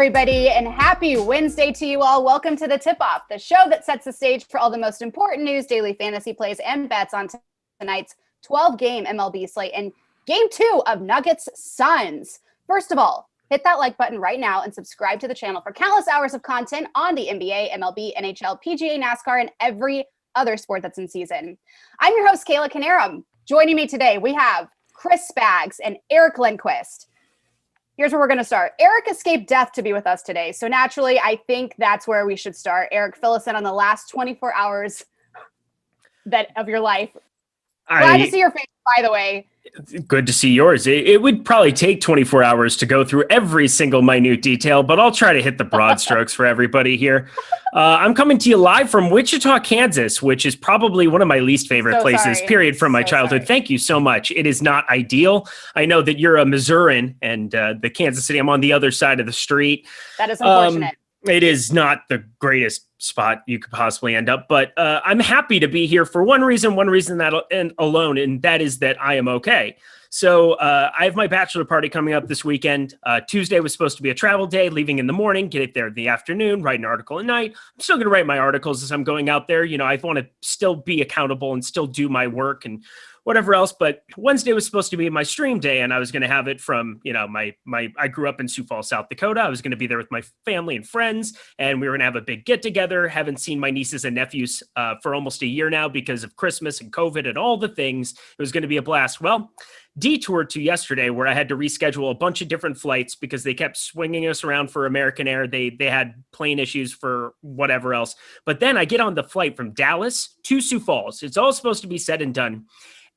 everybody, and happy Wednesday to you all. Welcome to the Tip-Off, the show that sets the stage for all the most important news, daily fantasy plays, and bets on tonight's 12-game MLB slate and Game 2 of Nuggets-Suns. First of all, hit that like button right now and subscribe to the channel for countless hours of content on the NBA, MLB, NHL, PGA, NASCAR, and every other sport that's in season. I'm your host, Kayla Knierim. Joining me today, we have Chris Spags and Eric Lindquist. Here's where we're going to start. Eric escaped death to be with us today. So naturally, I think that's where we should start. Eric, fill us in on the last 24 hours of your life. Glad to see your face, by the way. Good to see yours. It would probably take 24 hours to go through every single minute detail, but I'll try to hit the broad strokes for everybody here. I'm coming to you live from Wichita, Kansas, which is probably one of my least favorite places, period, from my childhood. Thank you so much. It is not ideal. I know that you're a Missourian and the Kansas City, I'm on the other side of the street. That is unfortunate. It is not the greatest spot you could possibly end up, but I'm happy to be here for one reason that alone, and that is that I am okay. So I have my bachelor party coming up this weekend. Tuesday was supposed to be a travel day, leaving in the morning, get it there in the afternoon, write an article at night. I'm still going to write my articles as I'm going out there. You know, I want to still be accountable and still do my work and whatever else. But Wednesday was supposed to be my stream day, and I was going to have it from, you know, I grew up in Sioux Falls, South Dakota. I was going to be there with my family and friends, and we were going to have a big get together. Haven't seen my nieces and nephews for almost a year now because of Christmas and COVID and all the things. It was going to be a blast. Well, detoured to yesterday where I had to reschedule a bunch of different flights because they kept swinging us around for American Air. They had plane issues for whatever else. But then I get on the flight from Dallas to Sioux Falls. It's all supposed to be said and done.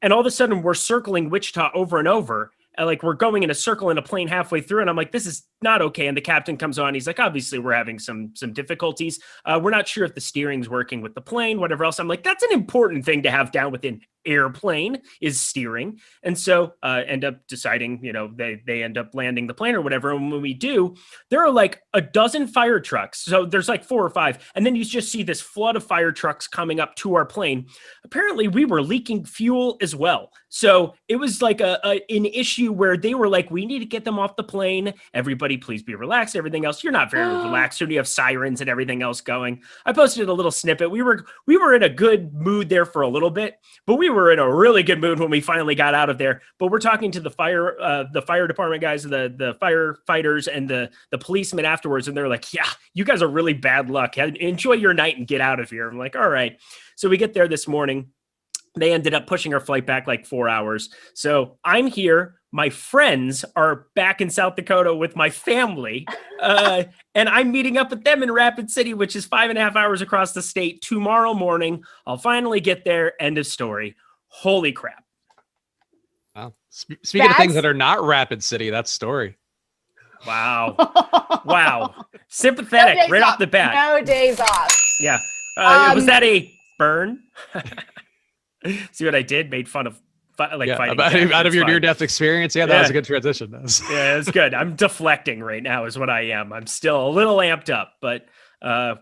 And all of a sudden we're circling Wichita over and over. Like we're going in a circle in a plane halfway through. And I'm like, this is not okay. And the captain comes on. He's like, obviously we're having some difficulties. We're not sure if the steering's working with the plane, whatever else. I'm like, that's an important thing to have down with an airplane is steering. And so end up deciding, you know, they end up landing the plane or whatever. And when we do, there are like a dozen fire trucks. So there's like 4 or 5. And then you just see this flood of fire trucks coming up to our plane. Apparently we were leaking fuel as well. So it was like an issue where they were like, we need to get them off the plane. Everybody, please be relaxed. Everything else, you're not very relaxed when you have sirens and everything else going. I posted a little snippet. We were in a good mood there for a little bit, but we were in a really good mood when we finally got out of there. But we're talking to the fire department guys, the firefighters, and the policemen afterwards, and they're like, "Yeah, you guys are really bad luck. Enjoy your night and get out of here." I'm like, "All right." So we get there this morning. They ended up pushing our flight back like 4 hours. So I'm here. My friends are back in South Dakota with my family. And I'm meeting up with them in Rapid City, which is 5.5 hours across the state tomorrow morning. I'll finally get there. End of story. Holy crap. Wow. Speaking of things that are not Rapid City, that's story. Wow. Wow. Sympathetic right off the bat. No days off. Yeah. Was that a burn? See what I did? Made fun of fighting. Out of your near-death experience. Yeah, that was a good transition. Yeah, it's good. I'm deflecting right now is what I am. I'm still a little amped up, but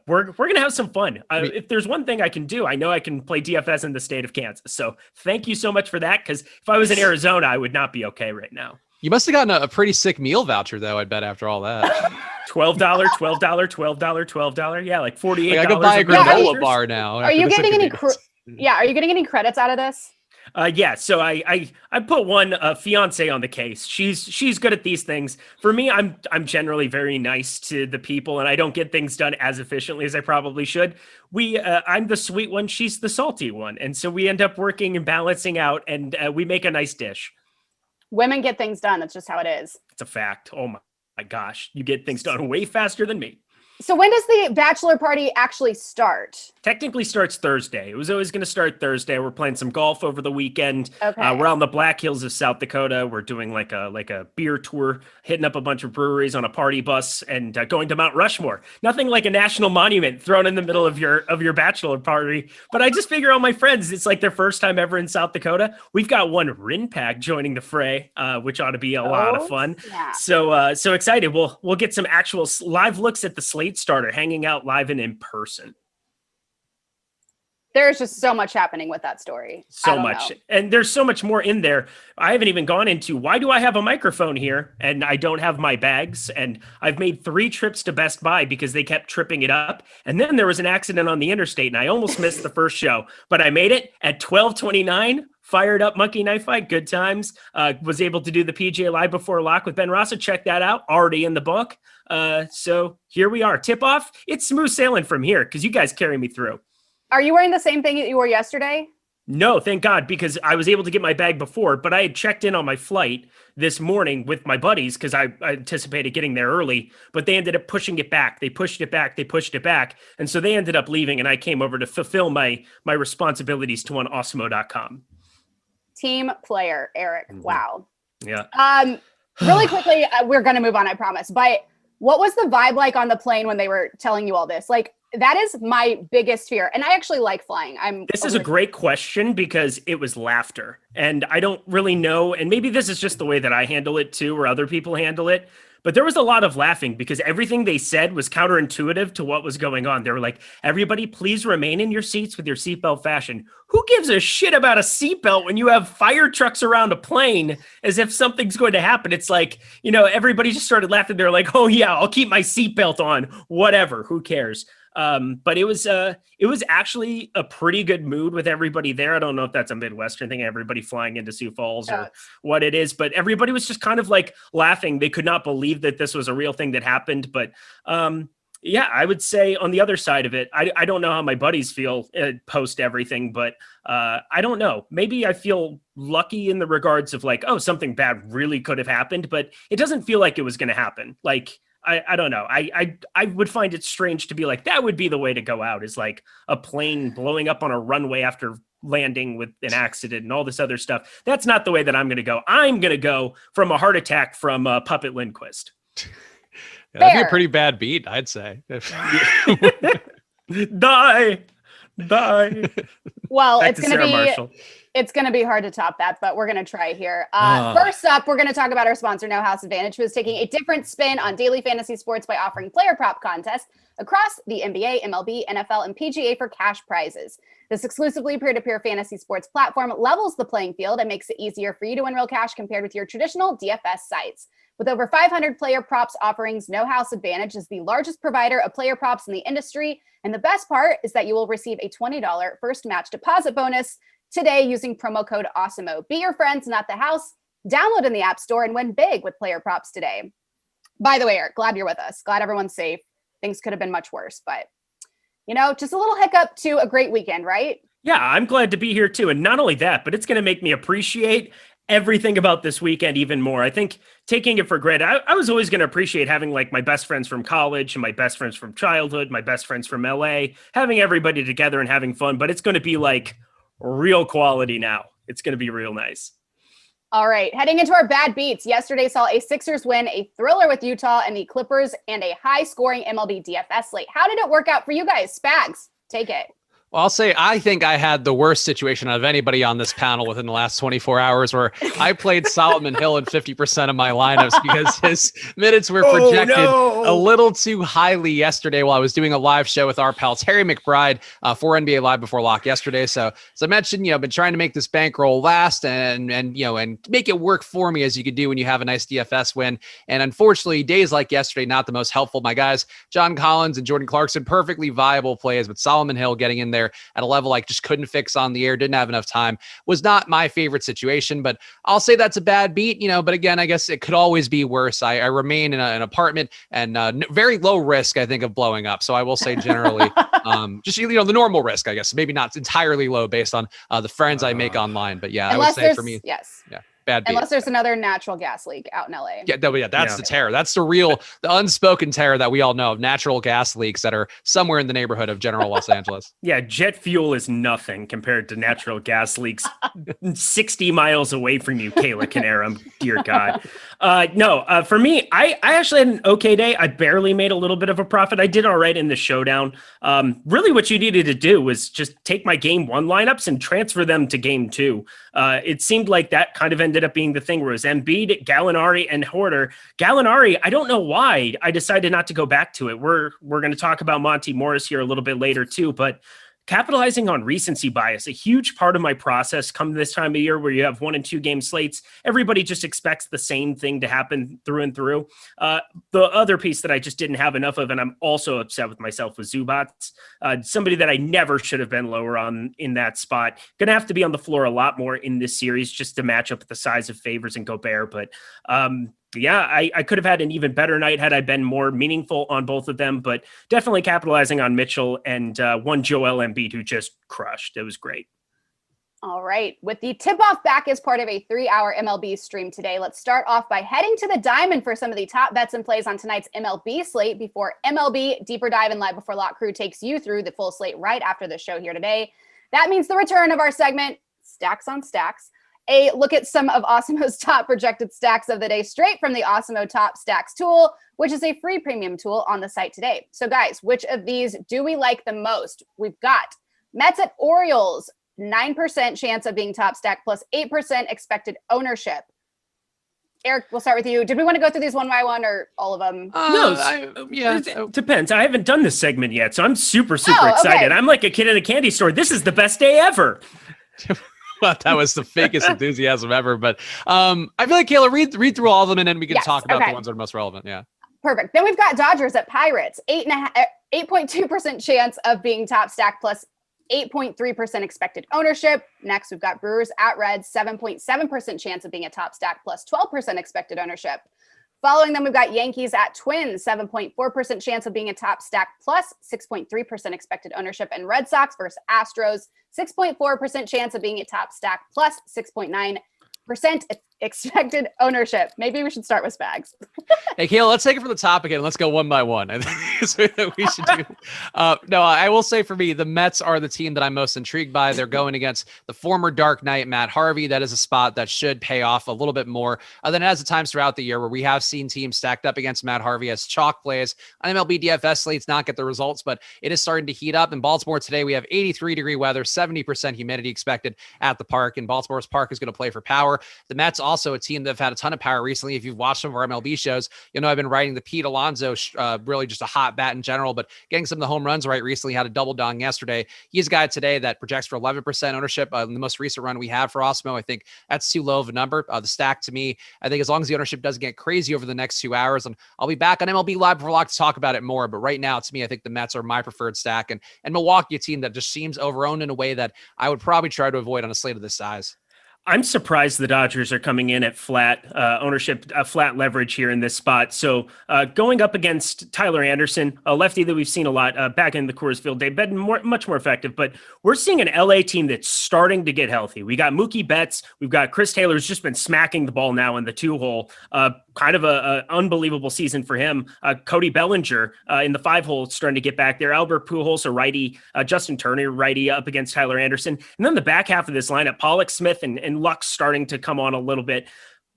we're going to have some fun. If there's one thing I can do, I know I can play DFS in the state of Kansas. So thank you so much for that. Because if I was in Arizona, I would not be okay right now. You must have gotten a pretty sick meal voucher, though, I bet, after all that. $12, $12. Yeah, like $48. I could buy a granola bar now. Are you getting any are you getting any credits out of this? Yeah, so I put one fiance on the case. She's good at these things. For me, I'm generally very nice to the people, and I don't get things done as efficiently as I probably should. I'm the sweet one, she's the salty one, and so we end up working and balancing out, and we make a nice dish. Women get things done. That's just how it is. It's a fact. Oh my gosh, you get things done way faster than me. So when does the bachelor party actually start? Technically starts Thursday. It was always going to start Thursday. We're playing some golf over the weekend. Okay. We're on the Black Hills of South Dakota. We're doing like a beer tour, hitting up a bunch of breweries on a party bus, and going to Mount Rushmore. Nothing like a national monument thrown in the middle of your bachelor party. But I just figure all my friends, it's like their first time ever in South Dakota. We've got one Rinpack joining the fray, which ought to be a lot of fun. Yeah. So excited. We'll get some actual live looks at the slate starter, hanging out live and in person. There's just so much happening with that story. So much. And there's so much more in there. I haven't even gone into why do I have a microphone here and I don't have my bags. And I've made 3 trips to Best Buy because they kept tripping it up. And then there was an accident on the interstate and I almost missed the first show, but I made it at 12:29. Fired up Monkey Knife Fight, good times. Was able to do the PGA Live Before Lock with Ben Rossa. Check that out, already in the book. So here we are. Tip off. It's smooth sailing from here because you guys carry me through. Are you wearing the same thing that you wore yesterday? No, thank God, because I was able to get my bag before, but I had checked in on my flight this morning with my buddies because I anticipated getting there early, but they ended up pushing it back. They pushed it back. And so they ended up leaving, and I came over to fulfill my responsibilities to on Awesemo.com. Team player, Eric. Mm-hmm. Wow. Yeah. Really quickly, we're going to move on, I promise. But what was the vibe like on the plane when they were telling you all this? Like, that is my biggest fear. And I actually like flying. This is a great question because it was laughter. And I don't really know. And maybe this is just the way that I handle it too, or other people handle it. But there was a lot of laughing because everything they said was counterintuitive to what was going on. They were like, everybody, please remain in your seats with your seatbelt fashion. Who gives a shit about a seatbelt when you have fire trucks around a plane as if something's going to happen? It's like, everybody just started laughing. They're like, oh yeah, I'll keep my seatbelt on, whatever, who cares? But it was actually a pretty good mood with everybody there. I don't know if that's a Midwestern thing, everybody flying into Sioux Falls or what it is, but everybody was just kind of like laughing. They could not believe that this was a real thing that happened. But, yeah, I would say on the other side of it, I don't know how my buddies feel post everything, but I don't know. Maybe I feel lucky in the regards of like, oh, something bad really could have happened, but it doesn't feel like it was going to happen. Like, I don't know. I would find it strange to be like, that would be the way to go out, is like a plane blowing up on a runway after landing with an accident and all this other stuff. That's not the way that I'm going to go. I'm going to go from a heart attack from Puppet Lindquist. Yeah, that'd be a pretty bad beat, I'd say. Die. Well, it's going to be hard to top that, but we're going to try here. First up, we're going to talk about our sponsor, No House Advantage, who is taking a different spin on daily fantasy sports by offering player prop contests across the NBA, MLB, NFL, and PGA for cash prizes. This exclusively peer-to-peer fantasy sports platform levels the playing field and makes it easier for you to win real cash compared with your traditional DFS sites. With over 500 player props offerings, No House Advantage is the largest provider of player props in the industry. And the best part is that you will receive a $20 first match deposit bonus today using promo code Awesemo. Be your friends, not the house. Download in the App Store and win big with player props today. By the way, Eric, glad you're with us. Glad everyone's safe. Things could have been much worse, but just a little hiccup to a great weekend, right? Yeah, I'm glad to be here too. And not only that, but it's going to make me appreciate everything about this weekend even more. I think taking it for granted, I was always going to appreciate having like my best friends from college and my best friends from childhood, my best friends from LA, having everybody together and having fun, but it's going to be like real quality now. It's going to be real nice. All right, heading into our bad beats. Yesterday saw a Sixers win, a thriller with Utah and the Clippers, and a high-scoring MLB DFS slate. How did it work out for you guys? Spags, take it. Well, I'll say I think I had the worst situation out of anybody on this panel within the last 24 hours, where I played Solomon Hill in 50% of my lineups because his minutes were projected a little too highly yesterday while I was doing a live show with our pals Harry McBride for NBA Live Before Lock yesterday. So as I mentioned, I've been trying to make this bankroll last and make it work for me, as you could do when you have a nice DFS win. And unfortunately, days like yesterday, not the most helpful. My guys, John Collins and Jordan Clarkson, perfectly viable plays, but Solomon Hill getting in there at a level I just couldn't fix on the air, didn't have enough time, was not my favorite situation, but I'll say that's a bad beat, but again, I guess it could always be worse. I remain in an apartment and very low risk, I think, of blowing up. So I will say generally, just, the normal risk, I guess, maybe not entirely low based on the friends I make online, but yeah, I would say for me, yes. Yeah. Bad beat. Unless there's another natural gas leak out in LA. Yeah, that's the terror. That's the unspoken terror that we all know of, natural gas leaks that are somewhere in the neighborhood of general Los Angeles. Yeah, jet fuel is nothing compared to natural gas leaks 60 miles away from you, Kayla Knierim, dear God. For me, I actually had an okay day. I barely made a little bit of a profit. I did all right in the showdown. Really what you needed to do was just take my game one lineups and transfer them to game two. It seemed like that kind of ended up being the thing where it was Embiid, Gallinari, and Hoarder. Gallinari, I don't know why I decided not to go back to it. We're going to talk about Monty Morris here a little bit later too, but capitalizing on recency bias, a huge part of my process come this time of year where you have 1 and 2 game slates. Everybody just expects the same thing to happen through and through. The other piece that I just didn't have enough of, and I'm also upset with myself, was Zubats, somebody that I never should have been lower on in that spot. Going to have to be on the floor a lot more in this series just to match up with the size of Favors and Gobert. But yeah, I could have had an even better night had I been more meaningful on both of them, but definitely capitalizing on Mitchell and one Joel Embiid who just crushed. It was great. All right. With the tip-off back as part of a 3-hour MLB stream today, let's start off by heading to the Diamond for some of the top bets and plays on tonight's MLB slate before MLB Deeper Dive and Live Before Lock crew takes you through the full slate right after the show here today. That means the return of our segment, Stacks on Stacks, a look at some of Awesemo's top projected stacks of the day straight from the Awesemo Top Stacks tool, which is a free premium tool on the site today. So guys, which of these do we like the most? We've got Mets at Orioles, 9% chance of being top stack plus 8% expected ownership. Eric, we'll start with you. Did we want to go through these one by one or all of them? It depends. I haven't done this segment yet, so I'm super excited. Okay. I'm like a kid in a candy store. This is the best day ever. Well, that was the fakest enthusiasm ever. But I feel like, Kayla, read through all of them, and then we can talk about the ones that are most relevant. Yeah. Perfect. Then we've got Dodgers at Pirates, 8.2% chance of being top stack plus 8.3% expected ownership. Next, we've got Brewers at Reds, 7.7% chance of being a top stack plus 12% expected ownership. Following them, we've got Yankees at Twins, 7.4% chance of being a top stack plus 6.3% expected ownership. And Red Sox versus Astros, 6.4% chance of being a top stack plus 6.9% expected ownership. Maybe we should start with Spags. Hey, Kayla, let's take it from the top again. Let's go one by one. I think that's what we should do. No, I will say for me, the Mets are the team that I'm most intrigued by. They're going against the former Dark Knight, Matt Harvey. That is a spot that should pay off a little bit more than it has at times throughout the year where we have seen teams stacked up against Matt Harvey as chalk plays. On MLB DFS slates not get the results, but it is starting to heat up. In Baltimore today, we have 83-degree weather, 70% humidity expected at the park, and Baltimore's park is going to play for power. The Mets also a team that have had a ton of power recently. If you've watched some of our MLB shows, you'll know I've been writing the Pete Alonso, really just a hot bat in general, but getting some of the home runs right recently, had a double dong yesterday. He's a guy today that projects for 11% ownership in the most recent run we have for Awesemo. I think that's too low of a number. The stack to me, I think as long as the ownership doesn't get crazy over the next 2 hours, and I'll be back on MLB Live Before Lock to talk about it more. But right now, to me, I think the Mets are my preferred stack, and Milwaukee, a team that just seems overowned in a way that I would probably try to avoid on a slate of this size. I'm surprised the Dodgers are coming in at flat ownership, flat leverage here in this spot. So going up against Tyler Anderson, a lefty that we've seen a lot back in the Coors Field, they've been much more effective. But we're seeing an LA team that's starting to get healthy. We got Mookie Betts. We've got Chris Taylor, who's just been smacking the ball now in the 2-hole. Kind of a unbelievable season for him. Cody Bellinger in the 5-hole starting to get back there. Albert Pujols, a righty. Justin Turner, righty, up against Tyler Anderson. And then the back half of this lineup, Pollock, Smith, and Luck's starting to come on a little bit.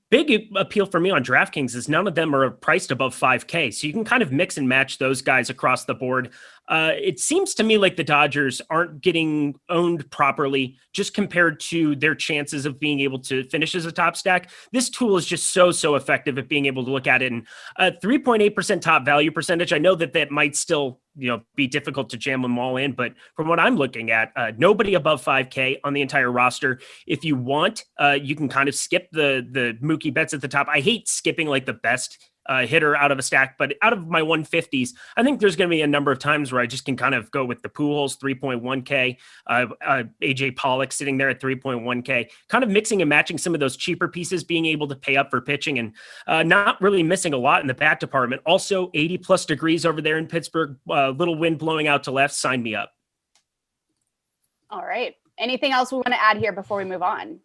Big appeal for me on DraftKings is none of them are priced above 5K. So you can kind of mix and match those guys across the board. It seems to me like the Dodgers aren't getting owned properly just compared to their chances of being able to finish as a top stack. This tool is just so effective at being able to look at it. And 3.8% top value percentage. I know that might still be difficult to jam them all in, but from what I'm looking at, nobody above 5K on the entire roster. If you want, you can kind of skip the Mookie Betts at the top. I hate skipping like the best hitter out of a stack, but out of my 150s, I think there's going to be a number of times where I just can kind of go with the Pujols 3.1K, AJ Pollock sitting there at 3.1K, kind of mixing and matching some of those cheaper pieces, being able to pay up for pitching and not really missing a lot in the bat department. Also 80 plus degrees over there in Pittsburgh, little wind blowing out to left. Sign me up. All right. Anything else we want to add here before we move on?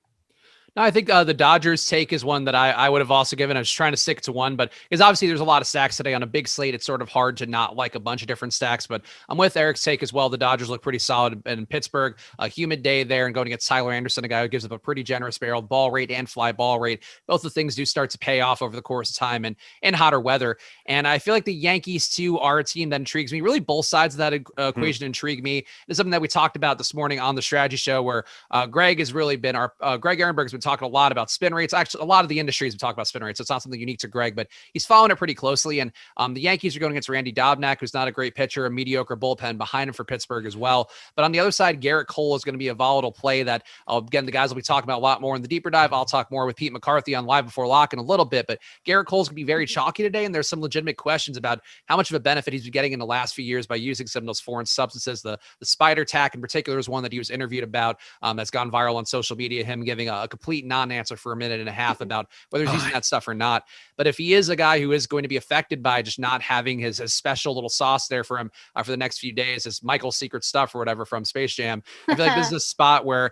No, I think the Dodgers take is one that I would have also given. I was trying to stick to one, but because obviously there's a lot of stacks today on a big slate, it's sort of hard to not like a bunch of different stacks, but I'm with Eric's take as well. The Dodgers look pretty solid in Pittsburgh, a humid day there, and going against Tyler Anderson, a guy who gives up a pretty generous barrel ball rate and fly ball rate. Both the things do start to pay off over the course of time and in hotter weather. And I feel like the Yankees too are a team that intrigues me. Really both sides of that equation intrigue me. It's something that we talked about this morning on the strategy show where Greg has really been Greg Ehrenberg has been talking a lot about spin rates. Actually, a lot of the industries have talked about spin rates. So it's not something unique to Greg, but he's following it pretty closely. And the Yankees are going against Randy Dobnak, who's not a great pitcher, a mediocre bullpen behind him for Pittsburgh as well. But on the other side, Garrett Cole is going to be a volatile play that, again, the guys will be talking about a lot more in the deeper dive. I'll talk more with Pete McCarthy on Live Before Lock in a little bit, but Garrett Cole's going to be very chalky today. And there's some legitimate questions about how much of a benefit he's been getting in the last few years by using some of those foreign substances. The spider tack in particular is one that he was interviewed about that's gone viral on social media, him giving a complete non-answer for a minute and a half about whether he's using that stuff or not. But if he is a guy who is going to be affected by just not having his special little sauce there for him for the next few days, his Michael's secret stuff or whatever from Space Jam, I feel like this is a spot where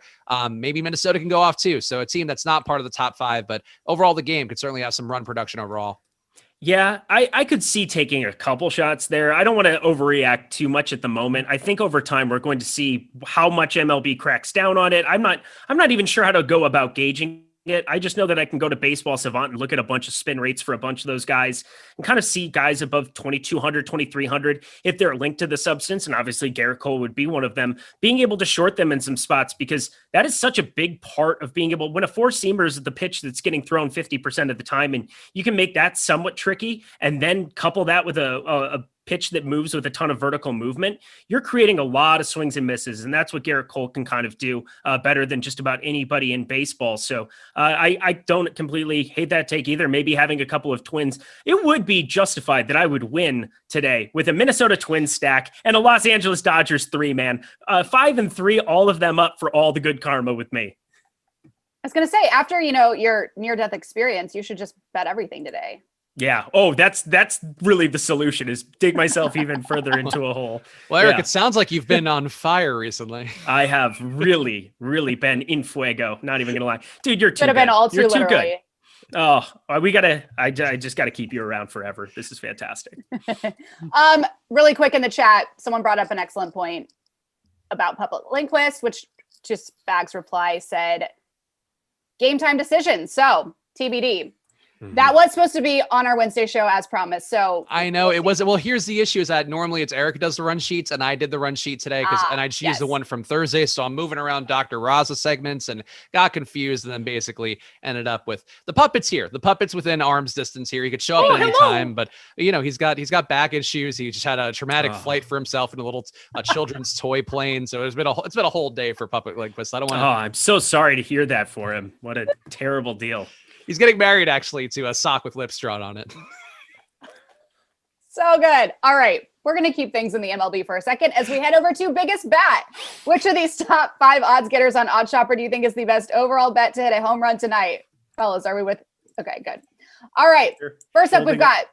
maybe Minnesota can go off too. So a team that's not part of the top 5, but overall the game could certainly have some run production overall. Yeah, I could see taking a couple shots there. I don't want to overreact too much at the moment. I think over time we're going to see how much MLB cracks down on it. I'm not even sure how to go about gauging it. I just know that I can go to Baseball Savant and look at a bunch of spin rates for a bunch of those guys and kind of see guys above 2,200, 2,300 if they're linked to the substance. And obviously Garrett Cole would be one of them, being able to short them in some spots, because that is such a big part of being able, when a four-seamer is the pitch that's getting thrown 50% of the time, and you can make that somewhat tricky and then couple that with a pitch that moves with a ton of vertical movement, you're creating a lot of swings and misses. And that's what Garrett Cole can kind of do better than just about anybody in baseball. So I don't completely hate that take either. Maybe having a couple of Twins, it would be justified that I would win today with a Minnesota Twins stack and a Los Angeles Dodgers 3-man, 5 and 3, all of them up for all the good karma with me. I was going to say, after, your near-death experience, you should just bet everything today. Yeah. Oh, that's really the solution, is dig myself even further into a hole. Well, Eric, It sounds like you've been on fire recently. I have really, really been in fuego. Not even gonna lie, dude. You're too good. Been all too you're literally. Too good. Oh, I just gotta keep you around forever. This is fantastic. Really quick in the chat, someone brought up an excellent point about public Lindquist, which just Spags reply said, game time decision. So TBD. That was supposed to be on our Wednesday show as promised. So I know it wasn't. Well, here's the issue is that normally it's Eric who does the run sheets and I did the run sheet today and I just used the one from Thursday. So I'm moving around Dr. Raza segments and got confused and then basically ended up with the puppets here. The puppets within arm's distance here. He could show up at any time, but he's got back issues. He just had a traumatic flight for himself in a little children's toy plane. So it's been a whole day for Puppet Lindquist. I don't want to. Oh, I'm so sorry to hear that for him. What a terrible deal. He's getting married, actually, to a sock with lips drawn on it. So good. All right. We're going to keep things in the MLB for a second as we head over to Biggest Bet. Which of these top 5 odds getters on OddsShopper do you think is the best overall bet to hit a home run tonight? Fellas, are we with? Okay, good. All right. First up, we've got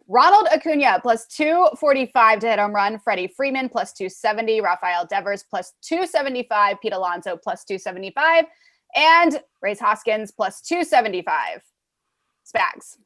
Ronald Acuna plus 245 to hit home run. Freddie Freeman plus 270. Rafael Devers plus 275. Pete Alonso plus 275. And Rhys Hoskins plus 275. Spags.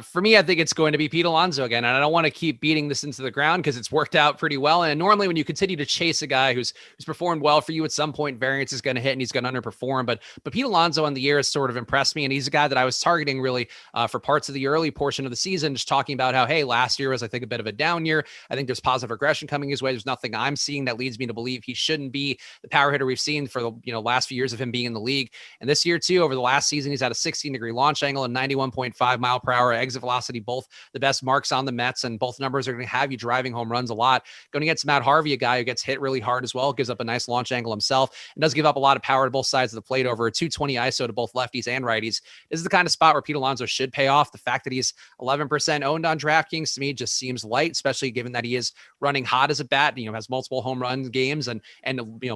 For me, I think it's going to be Pete Alonso again. And I don't want to keep beating this into the ground because it's worked out pretty well. And normally when you continue to chase a guy who's performed well for you, at some point variance is going to hit and he's going to underperform. But Pete Alonso on the year has sort of impressed me. And he's a guy that I was targeting really for parts of the early portion of the season, just talking about how, hey, last year was, I think, a bit of a down year. I think there's positive regression coming his way. There's nothing I'm seeing that leads me to believe he shouldn't be the power hitter we've seen for the last few years of him being in the league. And this year too, over the last season, he's had a 16-degree launch angle and 91.5 mile per hour exit velocity, both the best marks on the Mets, and both numbers are going to have you driving home runs a lot. Going against Matt Harvey, a guy who gets hit really hard as well, gives up a nice launch angle himself, and does give up a lot of power to both sides of the plate, over a 220 ISO to both lefties and righties. This is the kind of spot where Pete Alonso should pay off. The fact that he's 11% owned on DraftKings to me just seems light, especially given that he is running hot as a bat, has multiple home run games and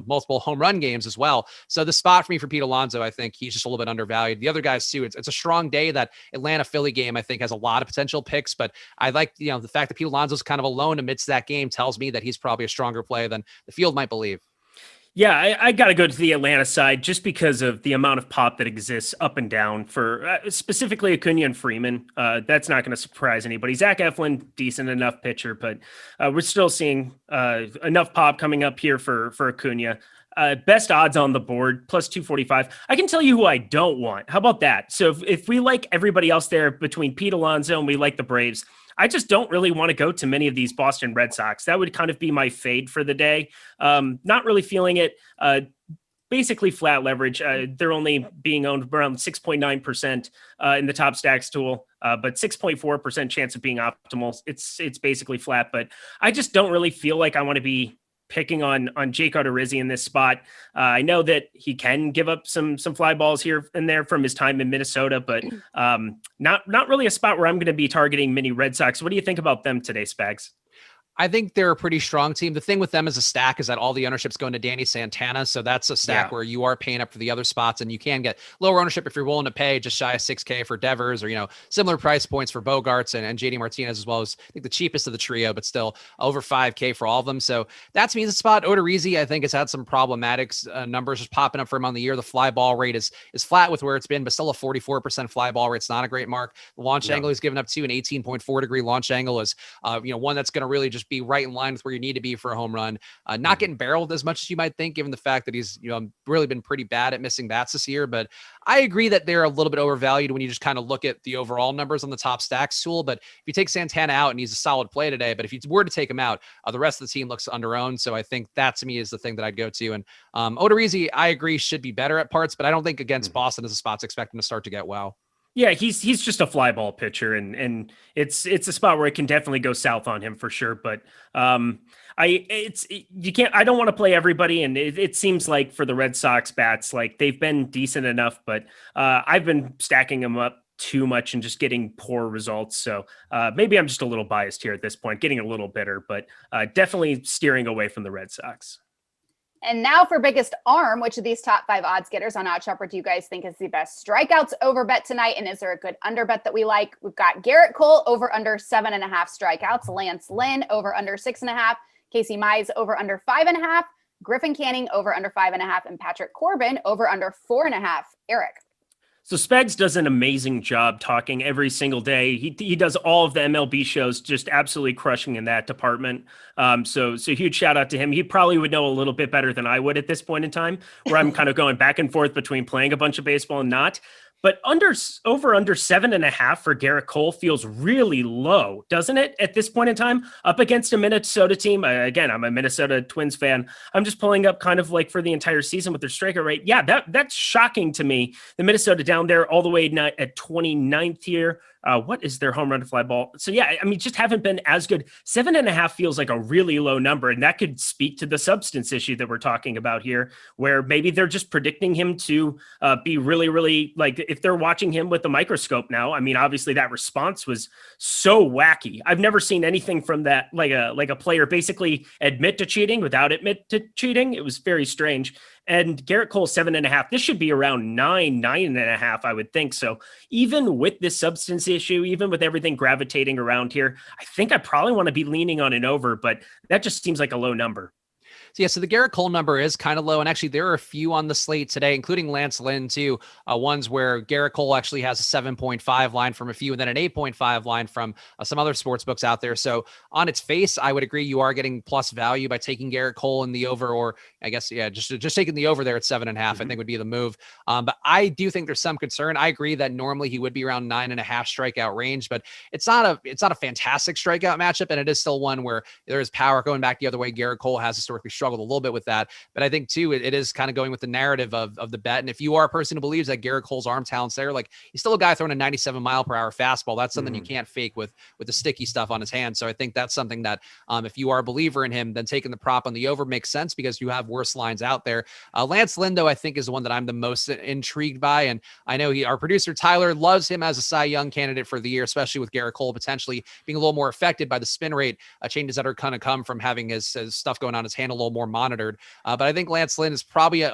multiple home run games as well. So the spot for me for Pete Alonso, I think he's just a little bit undervalued. The other guys too, it's a strong day. That Atlanta Philly game, I think, has a lot of potential picks, but I like, the fact that Pete Alonso's kind of alone amidst that game tells me that he's probably a stronger play than the field might believe. Yeah, I got to go to the Atlanta side just because of the amount of pop that exists up and down for specifically Acuna and Freeman. That's not going to surprise anybody. Zach Eflin, decent enough pitcher, but we're still seeing enough pop coming up here for Acuna. Best odds on the board, plus 245. I can tell you who I don't want. How about that? So if we like everybody else there between Pete Alonso and we like the Braves, I just don't really want to go to many of these Boston Red Sox. That would kind of be my fade for the day. Not really feeling it. basically flat leverage. They're only being owned around 6.9% in the top stacks tool, but 6.4% chance of being optimal. It's basically flat, but I just don't really feel like I want to be picking on Jake Odorizzi in this spot. I know that he can give up some fly balls here and there from his time in Minnesota, but not really a spot where I'm going to be targeting mini Red Sox. What do you think about them today, Spags? I think they're a pretty strong team. The thing with them as a stack is that all the ownership's going to Danny Santana. So that's a stack where you are paying up for the other spots, and you can get lower ownership if you're willing to pay just shy of $6K for Devers, or, similar price points for Bogarts and JD Martinez, as well as I think the cheapest of the trio, but still over $5K for all of them. So that's me as a spot. Odorizzi, I think, has had some problematic numbers just popping up for him on the year. The fly ball rate is flat with where it's been, but still a 44% fly ball rate. It's not a great mark. The launch angle he's given up to an 18.4 degree launch angle is, one that's going to really just be right in line with where you need to be for a home run. Not getting barreled as much as you might think, given the fact that he's really been pretty bad at missing bats this year. But I agree that they're a little bit overvalued when you just kind of look at the overall numbers on the top stacks tool. But if you take Santana out, and he's a solid play today, but if you were to take him out, the rest of the team looks underowned. So I think that to me is the thing that I'd go to. And Odorizzi, I agree, should be better at parts, but I don't think against Boston as a spot's expecting to start to get wow. Yeah, he's just a fly ball pitcher, and it's a spot where it can definitely go south on him for sure. But I don't want to play everybody, and it seems like for the Red Sox bats, like they've been decent enough, but I've been stacking them up too much and just getting poor results. So maybe I'm just a little biased here at this point, getting a little bitter, but definitely steering away from the Red Sox. And now for biggest arm, which of these top 5 odds getters on OddsSharper do you guys think is the best strikeouts over bet tonight? And is there a good under bet that we like? We've got Garrett Cole over under 7.5 strikeouts, Lance Lynn over under 6.5, Casey Mize over under 5.5, Griffin Canning over under 5.5, and Patrick Corbin over under 4.5. Eric. So Spags does an amazing job talking every single day. He does all of the MLB shows, just absolutely crushing in that department. So huge shout out to him. He probably would know a little bit better than I would at this point in time, where I'm kind of going back and forth between playing a bunch of baseball and not. But under 7.5 for Garrett Cole feels really low, doesn't it? At this point in time, up against a Minnesota team. Again, I'm a Minnesota Twins fan. I'm just pulling up kind of like for the entire season with their strikeout rate. Yeah, that's shocking to me. The Minnesota down there all the way at 29th here. What is their home run to fly ball? So yeah, I mean, just haven't been as good. 7.5 feels like a really low number, and that could speak to the substance issue that we're talking about here, where maybe they're just predicting him to be really, really, like, if they're watching him with a microscope now. I mean, obviously that response was so wacky. I've never seen anything from that, like a player basically admit to cheating without admit to cheating. It was very strange. And Garrett Cole 7.5. This should be around 9.5, I would think. So even with this substance issue, even with everything gravitating around here, I think I probably want to be leaning on an over, but that just seems like a low number. So the Garrett Cole number is kind of low. And actually, there are a few on the slate today, including Lance Lynn, too. Ones where Garrett Cole actually has a 7.5 line from a few, and then an 8.5 line from some other sports books out there. So on its face, I would agree you are getting plus value by taking Garrett Cole in the over, or I guess, just taking the over there at 7.5, I think would be the move. But I do think there's some concern. I agree that normally he would be around 9.5 strikeout range, but it's not a fantastic strikeout matchup. And it is still one where there is power going back the other way. Garrett Cole has historically struggled a little bit with that, but I think too it is kind of going with the narrative of the bet. And if you are a person who believes that Garrett Cole's arm talent's there, like, he's still a guy throwing a 97 mile per hour fastball. That's something you can't fake with the sticky stuff on his hand. So I think that's something that if you are a believer in him, then taking the prop on the over makes sense, because you have worse lines out there. Lance Lynn, though, I think is the one that I'm the most intrigued by, and I know our producer Tyler loves him as a Cy Young candidate for the year, especially with Garrett Cole potentially being a little more affected by the spin rate changes that are kind of come from having his stuff going on his hand a little more monitored. But I think Lance Lynn is probably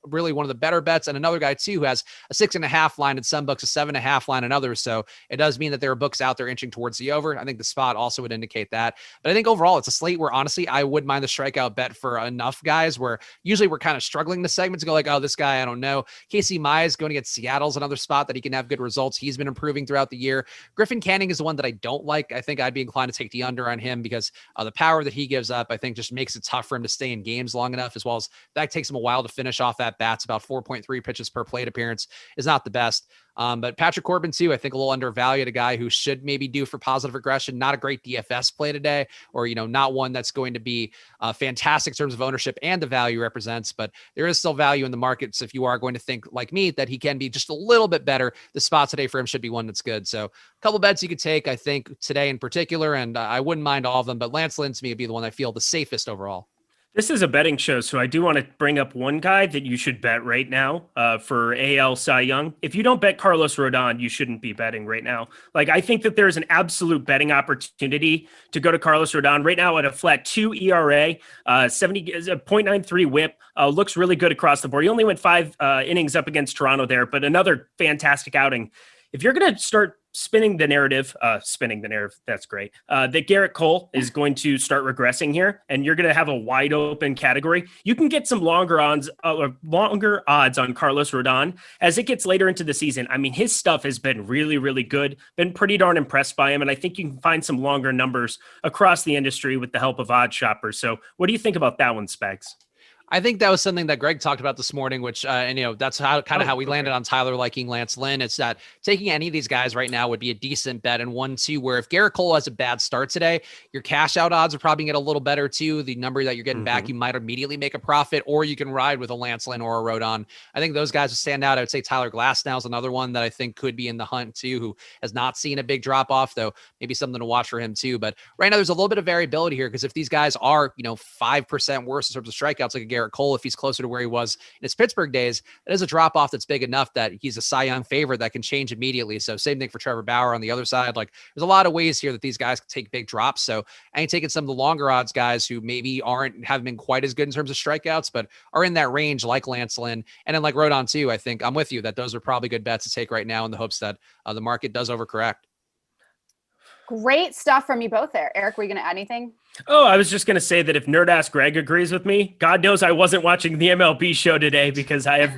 really one of the better bets, and another guy too who has a 6.5 line in some books, a 7.5 line in others. So it does mean that there are books out there inching towards the over. I think the spot also would indicate that. But I think overall it's a slate where honestly I would mind the strikeout bet for enough guys where usually we're kind of struggling the segment to go like, oh, this guy, I don't know. Casey Mize going against Seattle's another spot that he can have good results. He's been improving throughout the year. Griffin Canning is the one that I don't like. I think I'd be inclined to take the under on him because the power that he gives up, I think, just makes it tough for him to stay stay in games long enough, as well as that takes him a while to finish off at bats. About 4.3 pitches per plate appearance is not the best. But Patrick Corbin too, I think a little undervalued, a guy who should maybe do for positive regression. Not a great DFS play today, or, not one that's going to be fantastic in terms of ownership and the value represents, but there is still value in the markets. If you are going to think like me, that he can be just a little bit better, the spot today for him should be one that's good. So a couple bets you could take, I think today in particular, and I wouldn't mind all of them, but Lance Lynn to me would be the one I feel the safest overall. This is a betting show, so I do want to bring up one guy that you should bet right now for AL Cy Young. If you don't bet Carlos Rodon, you shouldn't be betting right now. Like, I think that there's an absolute betting opportunity to go to Carlos Rodon right now at a flat 2 ERA, 0.93 whip, looks really good across the board. He only went 5 innings up against Toronto there, but another fantastic outing. If you're going to start spinning the narrative, that's great, that Garrett Cole is going to start regressing here, and you're going to have a wide open category, you can get some longer odds on Carlos Rodon as it gets later into the season. I mean, his stuff has been really, really good, been pretty darn impressed by him, and I think you can find some longer numbers across the industry with the help of odd shoppers. So what do you think about that one, Spags? I think that was something that Greg talked about this morning, which, that's how we landed on Tyler liking Lance Lynn. It's that taking any of these guys right now would be a decent bet, and one, too, where if Garrett Cole has a bad start today, your cash out odds are probably get a little better too. The number that you're getting back, you might immediately make a profit, or you can ride with a Lance Lynn or a Rodon. I think those guys would stand out. I would say Tyler Glasnow is another one that I think could be in the hunt too, who has not seen a big drop off, though maybe something to watch for him too. But right now there's a little bit of variability here, because if these guys are, 5% worse in terms of strikeouts, like a Garrett Cole, if he's closer to where he was in his Pittsburgh days, that is a drop off that's big enough that he's a Cy Young favorite that can change immediately. So same thing for Trevor Bauer on the other side. Like, there's a lot of ways here that these guys can take big drops. So I ain't taking some of the longer odds guys who maybe haven't been quite as good in terms of strikeouts, but are in that range, like Lance Lynn and then like Rodon too. I think I'm with you that those are probably good bets to take right now in the hopes that the market does overcorrect. Great stuff from you both there. Eric, were you going to add anything? Oh, I was just going to say that if Nerd Ass Greg agrees with me, God knows I wasn't watching the MLB show today because I've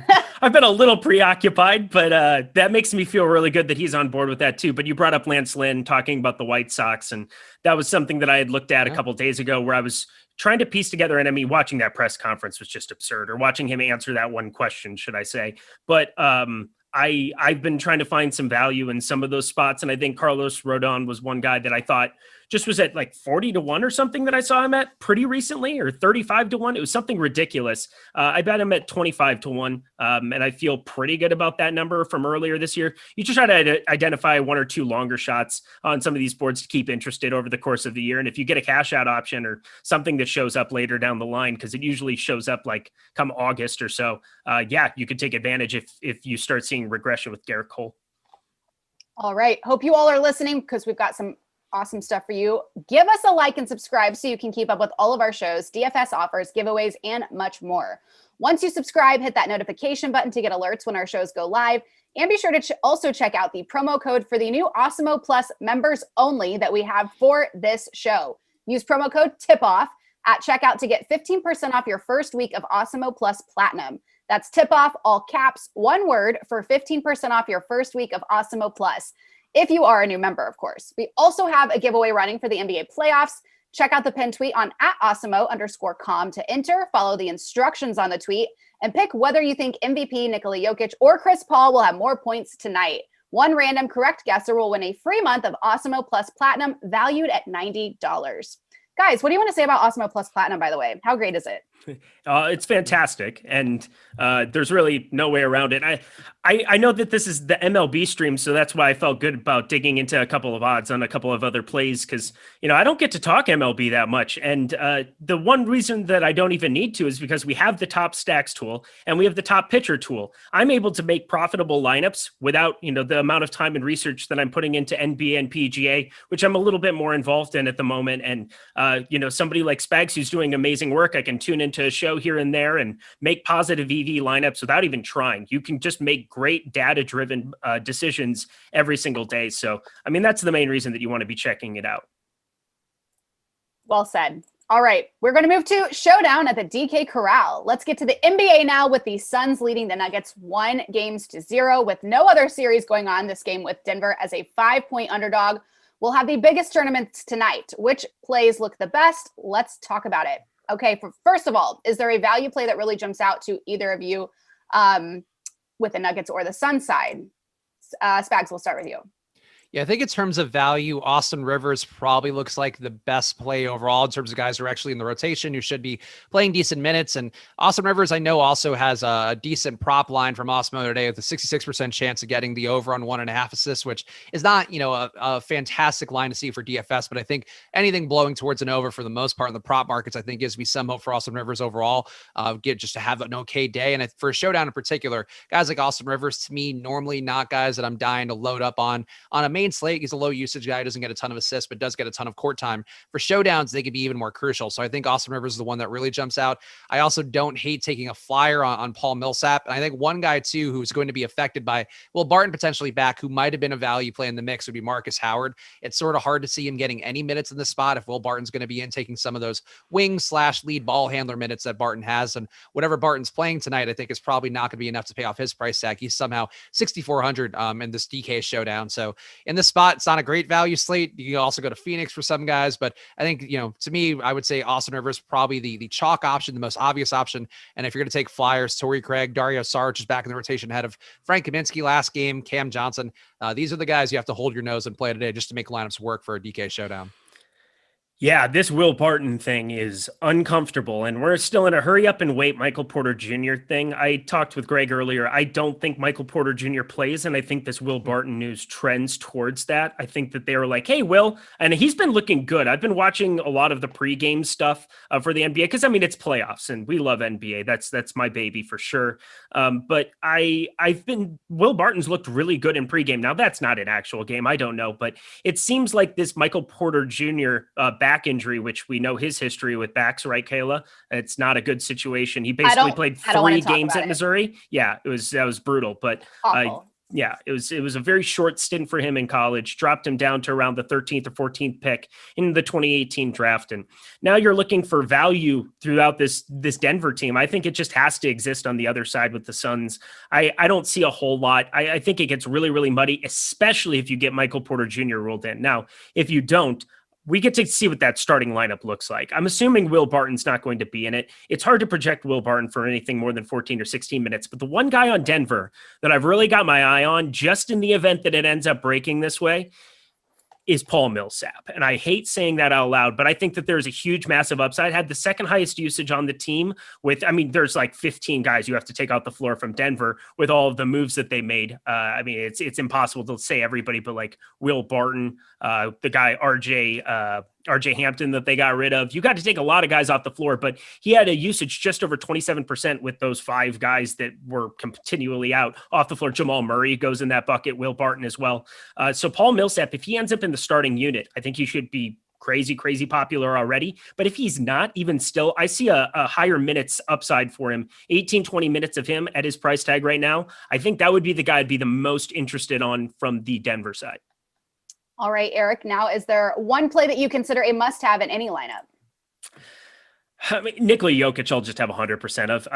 been a little preoccupied, but that makes me feel really good that he's on board with that too. But you brought up Lance Lynn talking about the White Sox, and that was something that I had looked at a couple of days ago where I was trying to piece together, and I mean, watching that press conference was just absurd, or watching him answer that one question, should I say. But I've been trying to find some value in some of those spots, and I think Carlos Rodon was one guy that I thought just was at like 40-1 or something that I saw him at pretty recently, or 35-1. It was something ridiculous. I bet him at 25-1, and I feel pretty good about that number from earlier this year. You just try to identify one or two longer shots on some of these boards to keep interested over the course of the year. And if you get a cash out option or something that shows up later down the line, because it usually shows up like come August or so, you could take advantage if you start seeing regression with Garrett Cole. All right. Hope you all are listening, because we've got some awesome stuff for you. Give us a like and subscribe so you can keep up with all of our shows, DFS offers, giveaways, and much more. Once you subscribe, hit that notification button to get alerts when our shows go live. And be sure to also check out the promo code for the new Awesemo Plus members only that we have for this show. Use promo code TIPOFF at checkout to get 15% off your first week of Awesemo Plus Platinum. That's TIPOFF, all caps, one word, for 15% off your first week of Awesemo Plus. If you are a new member, of course. We also have a giveaway running for the NBA playoffs. Check out the pinned tweet on @Awesemo_com to enter, follow the instructions on the tweet, and pick whether you think MVP Nikola Jokic or Chris Paul will have more points tonight. One random correct guesser will win a free month of Awesemo Plus Platinum valued at $90. Guys, what do you want to say about Awesemo Plus Platinum, by the way? How great is it? It's fantastic, and there's really no way around it. I know that this is the MLB stream, so that's why I felt good about digging into a couple of odds on a couple of other plays, because I don't get to talk MLB that much, and the one reason that I don't even need to is because we have the top stacks tool and we have the top pitcher tool. I'm able to make profitable lineups without the amount of time and research that I'm putting into NBA and PGA, which I'm a little bit more involved in at the moment. And somebody like Spags, who's doing amazing work, I can tune into a show here and there and make positive EV lineups without even trying. You can just make great data-driven decisions every single day. So, I mean, that's the main reason that you want to be checking it out. Well said. All right, we're going to move to Showdown at the DK Corral. Let's get to the NBA now, with the Suns leading the Nuggets 1-0 with no other series going on this game, with Denver as a 5-point underdog. We'll have the biggest tournaments tonight. Which plays look the best? Let's talk about it. Okay, first of all, is there a value play that really jumps out to either of you with the Nuggets or the Sun side? Spags, we'll start with you. Yeah, I think in terms of value, Austin Rivers probably looks like the best play overall in terms of guys who are actually in the rotation who should be playing decent minutes. And Austin Rivers, I know, also has a decent prop line from Awesemo today with a 66% chance of getting the over on 1.5 assists, which is not, a fantastic line to see for DFS, but I think anything blowing towards an over for the most part in the prop markets, I think gives me some hope for Austin Rivers overall, just to have an okay day. And for a Showdown in particular, guys like Austin Rivers, to me, normally not guys that I'm dying to load up on a main slate. He's a low usage guy, doesn't get a ton of assists, but does get a ton of court time. For Showdowns, they could be even more crucial. So I think Austin Rivers is the one that really jumps out. I also don't hate taking a flyer on Paul Millsap. And I think one guy too, who's going to be affected by Will Barton potentially back, who might've been a value play in the mix, would be Marcus Howard. It's sort of hard to see him getting any minutes in the spot if Will Barton's going to be in taking some of those wing/lead ball handler minutes that Barton has. And whatever Barton's playing tonight, I think is probably not going to be enough to pay off his price tag. He's somehow 6,400 in this DK Showdown. So in this spot, it's not a great value slate. You can also go to Phoenix for some guys, but I think, to me, I would say Austin Rivers probably the chalk option, the most obvious option. And if you're going to take flyers, Torrey Craig, Dario Saric is back in the rotation ahead of Frank Kaminsky last game, Cam Johnson. These are the guys you have to hold your nose and play today just to make lineups work for a DK Showdown. Yeah, this Will Barton thing is uncomfortable, and we're still in a hurry up and wait Michael Porter Jr. thing. I talked with Greg earlier. I don't think Michael Porter Jr. plays, and I think this Will Barton news trends towards that. I think that they were like, hey, Will, and he's been looking good. I've been watching a lot of the pregame stuff for the NBA because, it's playoffs, and we love NBA. That's my baby for sure. But Will Barton's looked really good in pregame. Now, that's not an actual game. I don't know, but it seems like this Michael Porter Jr. Back injury, which we know his history with backs, right, Kayla? It's not a good situation. He basically played 3 games at Missouri. Yeah, that was brutal, but it was a very short stint for him in college, dropped him down to around the 13th or 14th pick in the 2018 draft. And now you're looking for value throughout this Denver team. I think it just has to exist on the other side with the Suns. I don't see a whole lot. I think it gets really, really muddy, especially if you get Michael Porter Jr. ruled in. Now, if you don't, we get to see what that starting lineup looks like. I'm assuming Will Barton's not going to be in it. It's hard to project Will Barton for anything more than 14 or 16 minutes. But the one guy on Denver that I've really got my eye on, just in the event that it ends up breaking this way, is Paul Millsap. And I hate saying that out loud, but I think that there's a huge, massive upside. Had the second highest usage on the team with, there's like 15 guys you have to take out the floor from Denver with all of the moves that they made. It's impossible to say everybody, but like Will Barton, the guy RJ Hampton that they got rid of. You got to take a lot of guys off the floor, but he had a usage just over 27% with those 5 guys that were continually out off the floor. Jamal Murray goes in that bucket, Will Barton as well. So Paul Millsap, if he ends up in the starting unit, I think he should be crazy popular already. But if he's not, even still, I see a higher minutes upside for him. 18, 20 minutes of him at his price tag right now. I think that would be the guy I'd be the most interested on from the Denver side. All right, Eric, now is there one play that you consider a must-have in any lineup? Nikola Jokic, I'll just have 100% of.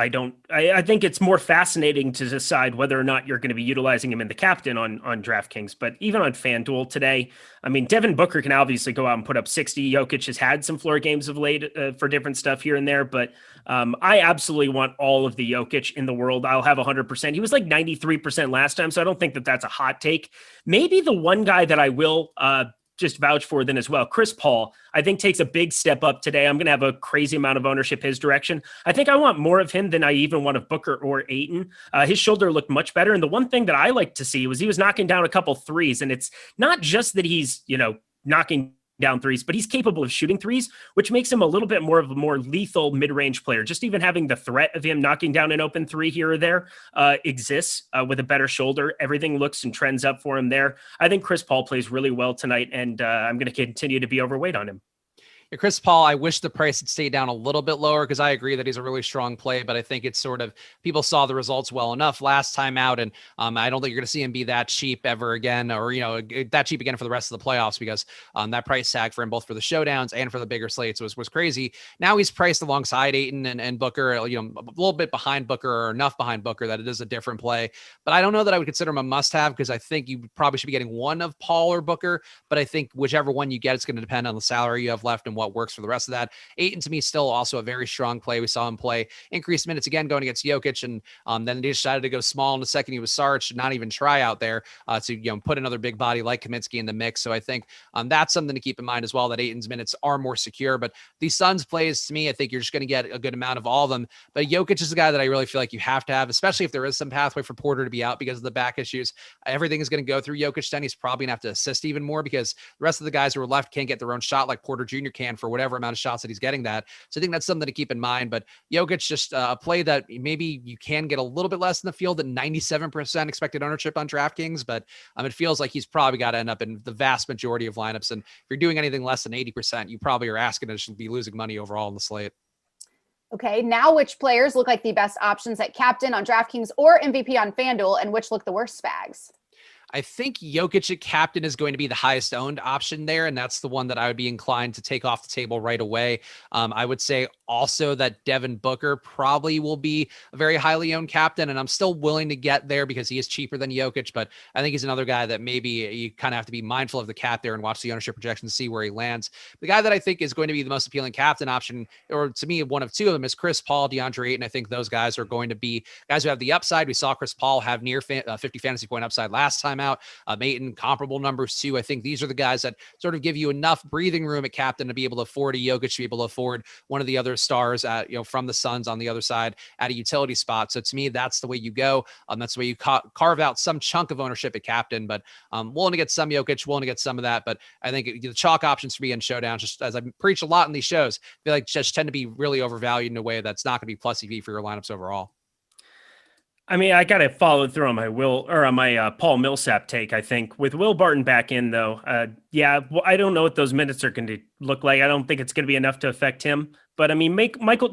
I think it's more fascinating to decide whether or not you're going to be utilizing him in the captain on DraftKings. But even on FanDuel today, Devin Booker can obviously go out and put up 60. Jokic has had some floor games of late for different stuff here and there, but I absolutely want all of the Jokic in the world. I'll have 100%. He was like 93% last time, so I don't think that that's a hot take. Maybe the one guy that I will just vouch for then as well, Chris Paul, I think takes a big step up today. I'm going to have a crazy amount of ownership his direction. I think I want more of him than I even want of Booker or Ayton. His shoulder looked much better. And the one thing that I like to see was he was knocking down a couple threes. And it's not just that he's, knocking down threes, but he's capable of shooting threes, which makes him a little bit more of a more lethal mid-range player. Just even having the threat of him knocking down an open 3 here or there exists with a better shoulder. Everything looks and trends up for him there. I think Chris Paul plays really well tonight, and I'm going to continue to be overweight on him. Yeah, Chris Paul, I wish the price had stayed down a little bit lower because I agree that he's a really strong play, but I think it's sort of people saw the results well enough last time out, and I don't think you're going to see him be that cheap ever again, or that cheap again for the rest of the playoffs because that price tag for him both for the showdowns and for the bigger slates was crazy. Now he's priced alongside Ayton and Booker, a little bit behind Booker or enough behind Booker that it is a different play. But I don't know that I would consider him a must-have because I think you probably should be getting one of Paul or Booker, but I think whichever one you get, it's going to depend on the salary you have left and what works for the rest of that. Eytan, to me, still also a very strong play. We saw him play increased minutes again going against Jokic, and then he decided to go small in the second he was Sarge, not even try out there to put another big body like Kaminsky in the mix. So I think that's something to keep in mind as well, that Eytan's minutes are more secure. But these Suns plays, to me, I think you're just going to get a good amount of all of them. But Jokic is a guy that I really feel like you have to have, especially if there is some pathway for Porter to be out because of the back issues. Everything is going to go through Jokic. Then he's probably going to have to assist even more because the rest of the guys who are left can't get their own shot like Porter Jr. can for whatever amount of shots that he's getting that. So I think that's something to keep in mind. But Jokic, just a play that maybe you can get a little bit less in the field at 97% expected ownership on DraftKings, but it feels like he's probably got to end up in the vast majority of lineups. And if you're doing anything less than 80%, you probably are asking to be losing money overall in the slate. Okay, now which players look like the best options at captain on DraftKings or MVP on FanDuel, and which look the worst, Spags? I think Jokic at captain is going to be the highest owned option there, and that's the one that I would be inclined to take off the table right away. I would say also that Devin Booker probably will be a very highly owned captain, and I'm still willing to get there because he is cheaper than Jokic, but I think he's another guy that maybe you kind of have to be mindful of the cap there and watch the ownership projection to see where he lands. The guy that I think is going to be the most appealing captain option, or to me, one of two of them, is Chris Paul, DeAndre Ayton. I think those guys are going to be guys who have the upside. We saw Chris Paul have near 50 fantasy point upside last time out. Ayton, comparable numbers too. I think these are the guys that sort of give you enough breathing room at captain to be able to afford a Jokic, to be able to afford one of the other stars from the Suns on the other side at a utility spot. So to me, that's the way you go. That's the way you carve out some chunk of ownership at captain, but willing to get some Jokic, willing to get some of that. But I think the chalk options for me in Showdown, just as I preach a lot in these shows, I feel like just tend to be really overvalued in a way that's not going to be plus EV for your lineups overall. I mean, I got to follow through on my Paul Millsap take. I think with Will Barton back in, though, I don't know what those minutes are going to look like. I don't think it's going to be enough to affect him. But I mean,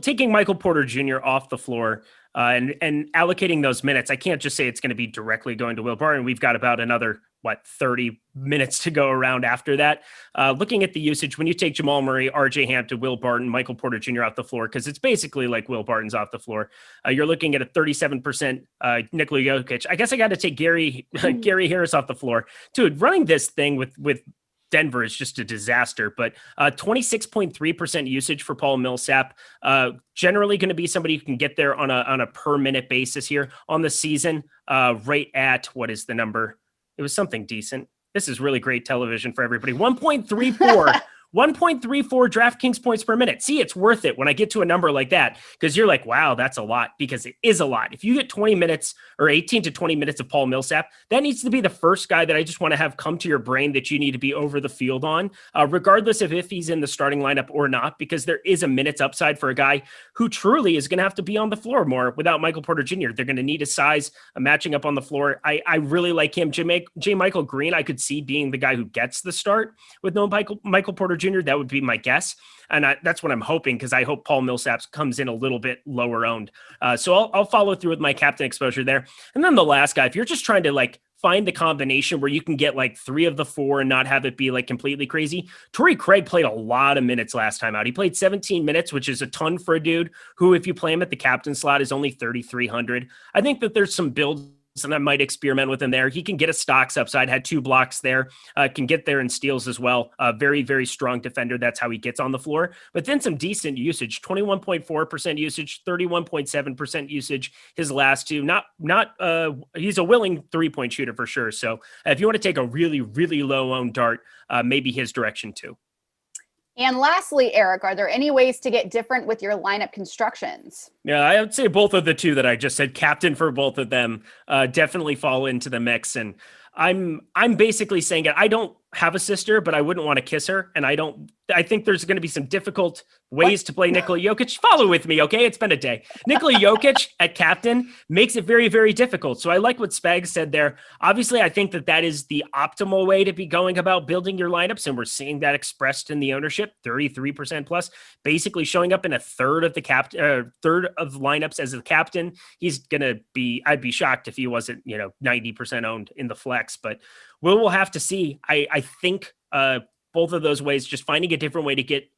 taking Michael Porter Jr. off the floor and allocating those minutes, I can't just say it's going to be directly going to Will Barton. We've got about another 30 minutes to go around after that. Looking at the usage, when you take Jamal Murray, RJ Hampton, Will Barton, Michael Porter Jr. off the floor, because it's basically like Will Barton's off the floor, you're looking at a 37% Nikola Jokic. I guess I got to take Gary Harris off the floor. Dude, running this thing with Denver is just a disaster, but 26.3% usage for Paul Millsap. Generally going to be somebody who can get there on a per minute basis here on the season. Right at, what is the number? It was something decent. This is really great television for everybody. 1.34 DraftKings points per minute. See, it's worth it when I get to a number like that, because you're like, wow, that's a lot, because it is a lot. If you get 20 minutes or 18 to 20 minutes of Paul Millsap, that needs to be the first guy that I just want to have come to your brain that you need to be over the field on, regardless of if he's in the starting lineup or not, because there is a minutes upside for a guy who truly is going to have to be on the floor more without Michael Porter Jr. They're going to need a size, a matching up on the floor. I really like him. J. Michael Green, I could see being the guy who gets the start with no Michael Porter Jr. That would be my guess. And that's what I'm hoping, because I hope Paul Millsap comes in a little bit lower owned. So I'll follow through with my captain exposure there. And then the last guy, if you're just trying to find the combination where you can get 3 of the 4 and not have it be completely crazy, Torrey Craig played a lot of minutes last time out. He played 17 minutes, which is a ton for a dude who, if you play him at the captain slot, is only 3,300. I think that there's some builds and I might experiment with him there. He can get a stocks upside, had 2 blocks there, can get there in steals as well. Very, very strong defender. That's how he gets on the floor. But then some decent usage, 21.4% usage, 31.7% usage his last 2. He's a willing 3-point shooter for sure. So if you want to take a really, really low owned dart, maybe his direction too. And lastly, Eric, are there any ways to get different with your lineup constructions? Yeah, I would say both of the 2 that I just said, captain for both of them, definitely fall into the mix. And I'm basically saying it. I don't have a sister, but I wouldn't want to kiss her. And I think there's going to be some difficult ways to play Nikola Jokic. Follow with me, okay? It's been a day. Nikola Jokic at captain makes it very, very difficult. So I like what Spags said there. Obviously, I think that is the optimal way to be going about building your lineups. And we're seeing that expressed in the ownership, 33% plus, basically showing up in a third of lineups as a captain. He's going to be, I'd be shocked if he wasn't, 90% owned in the flex, but we'll have to see. I think both of those ways, just finding a different way to get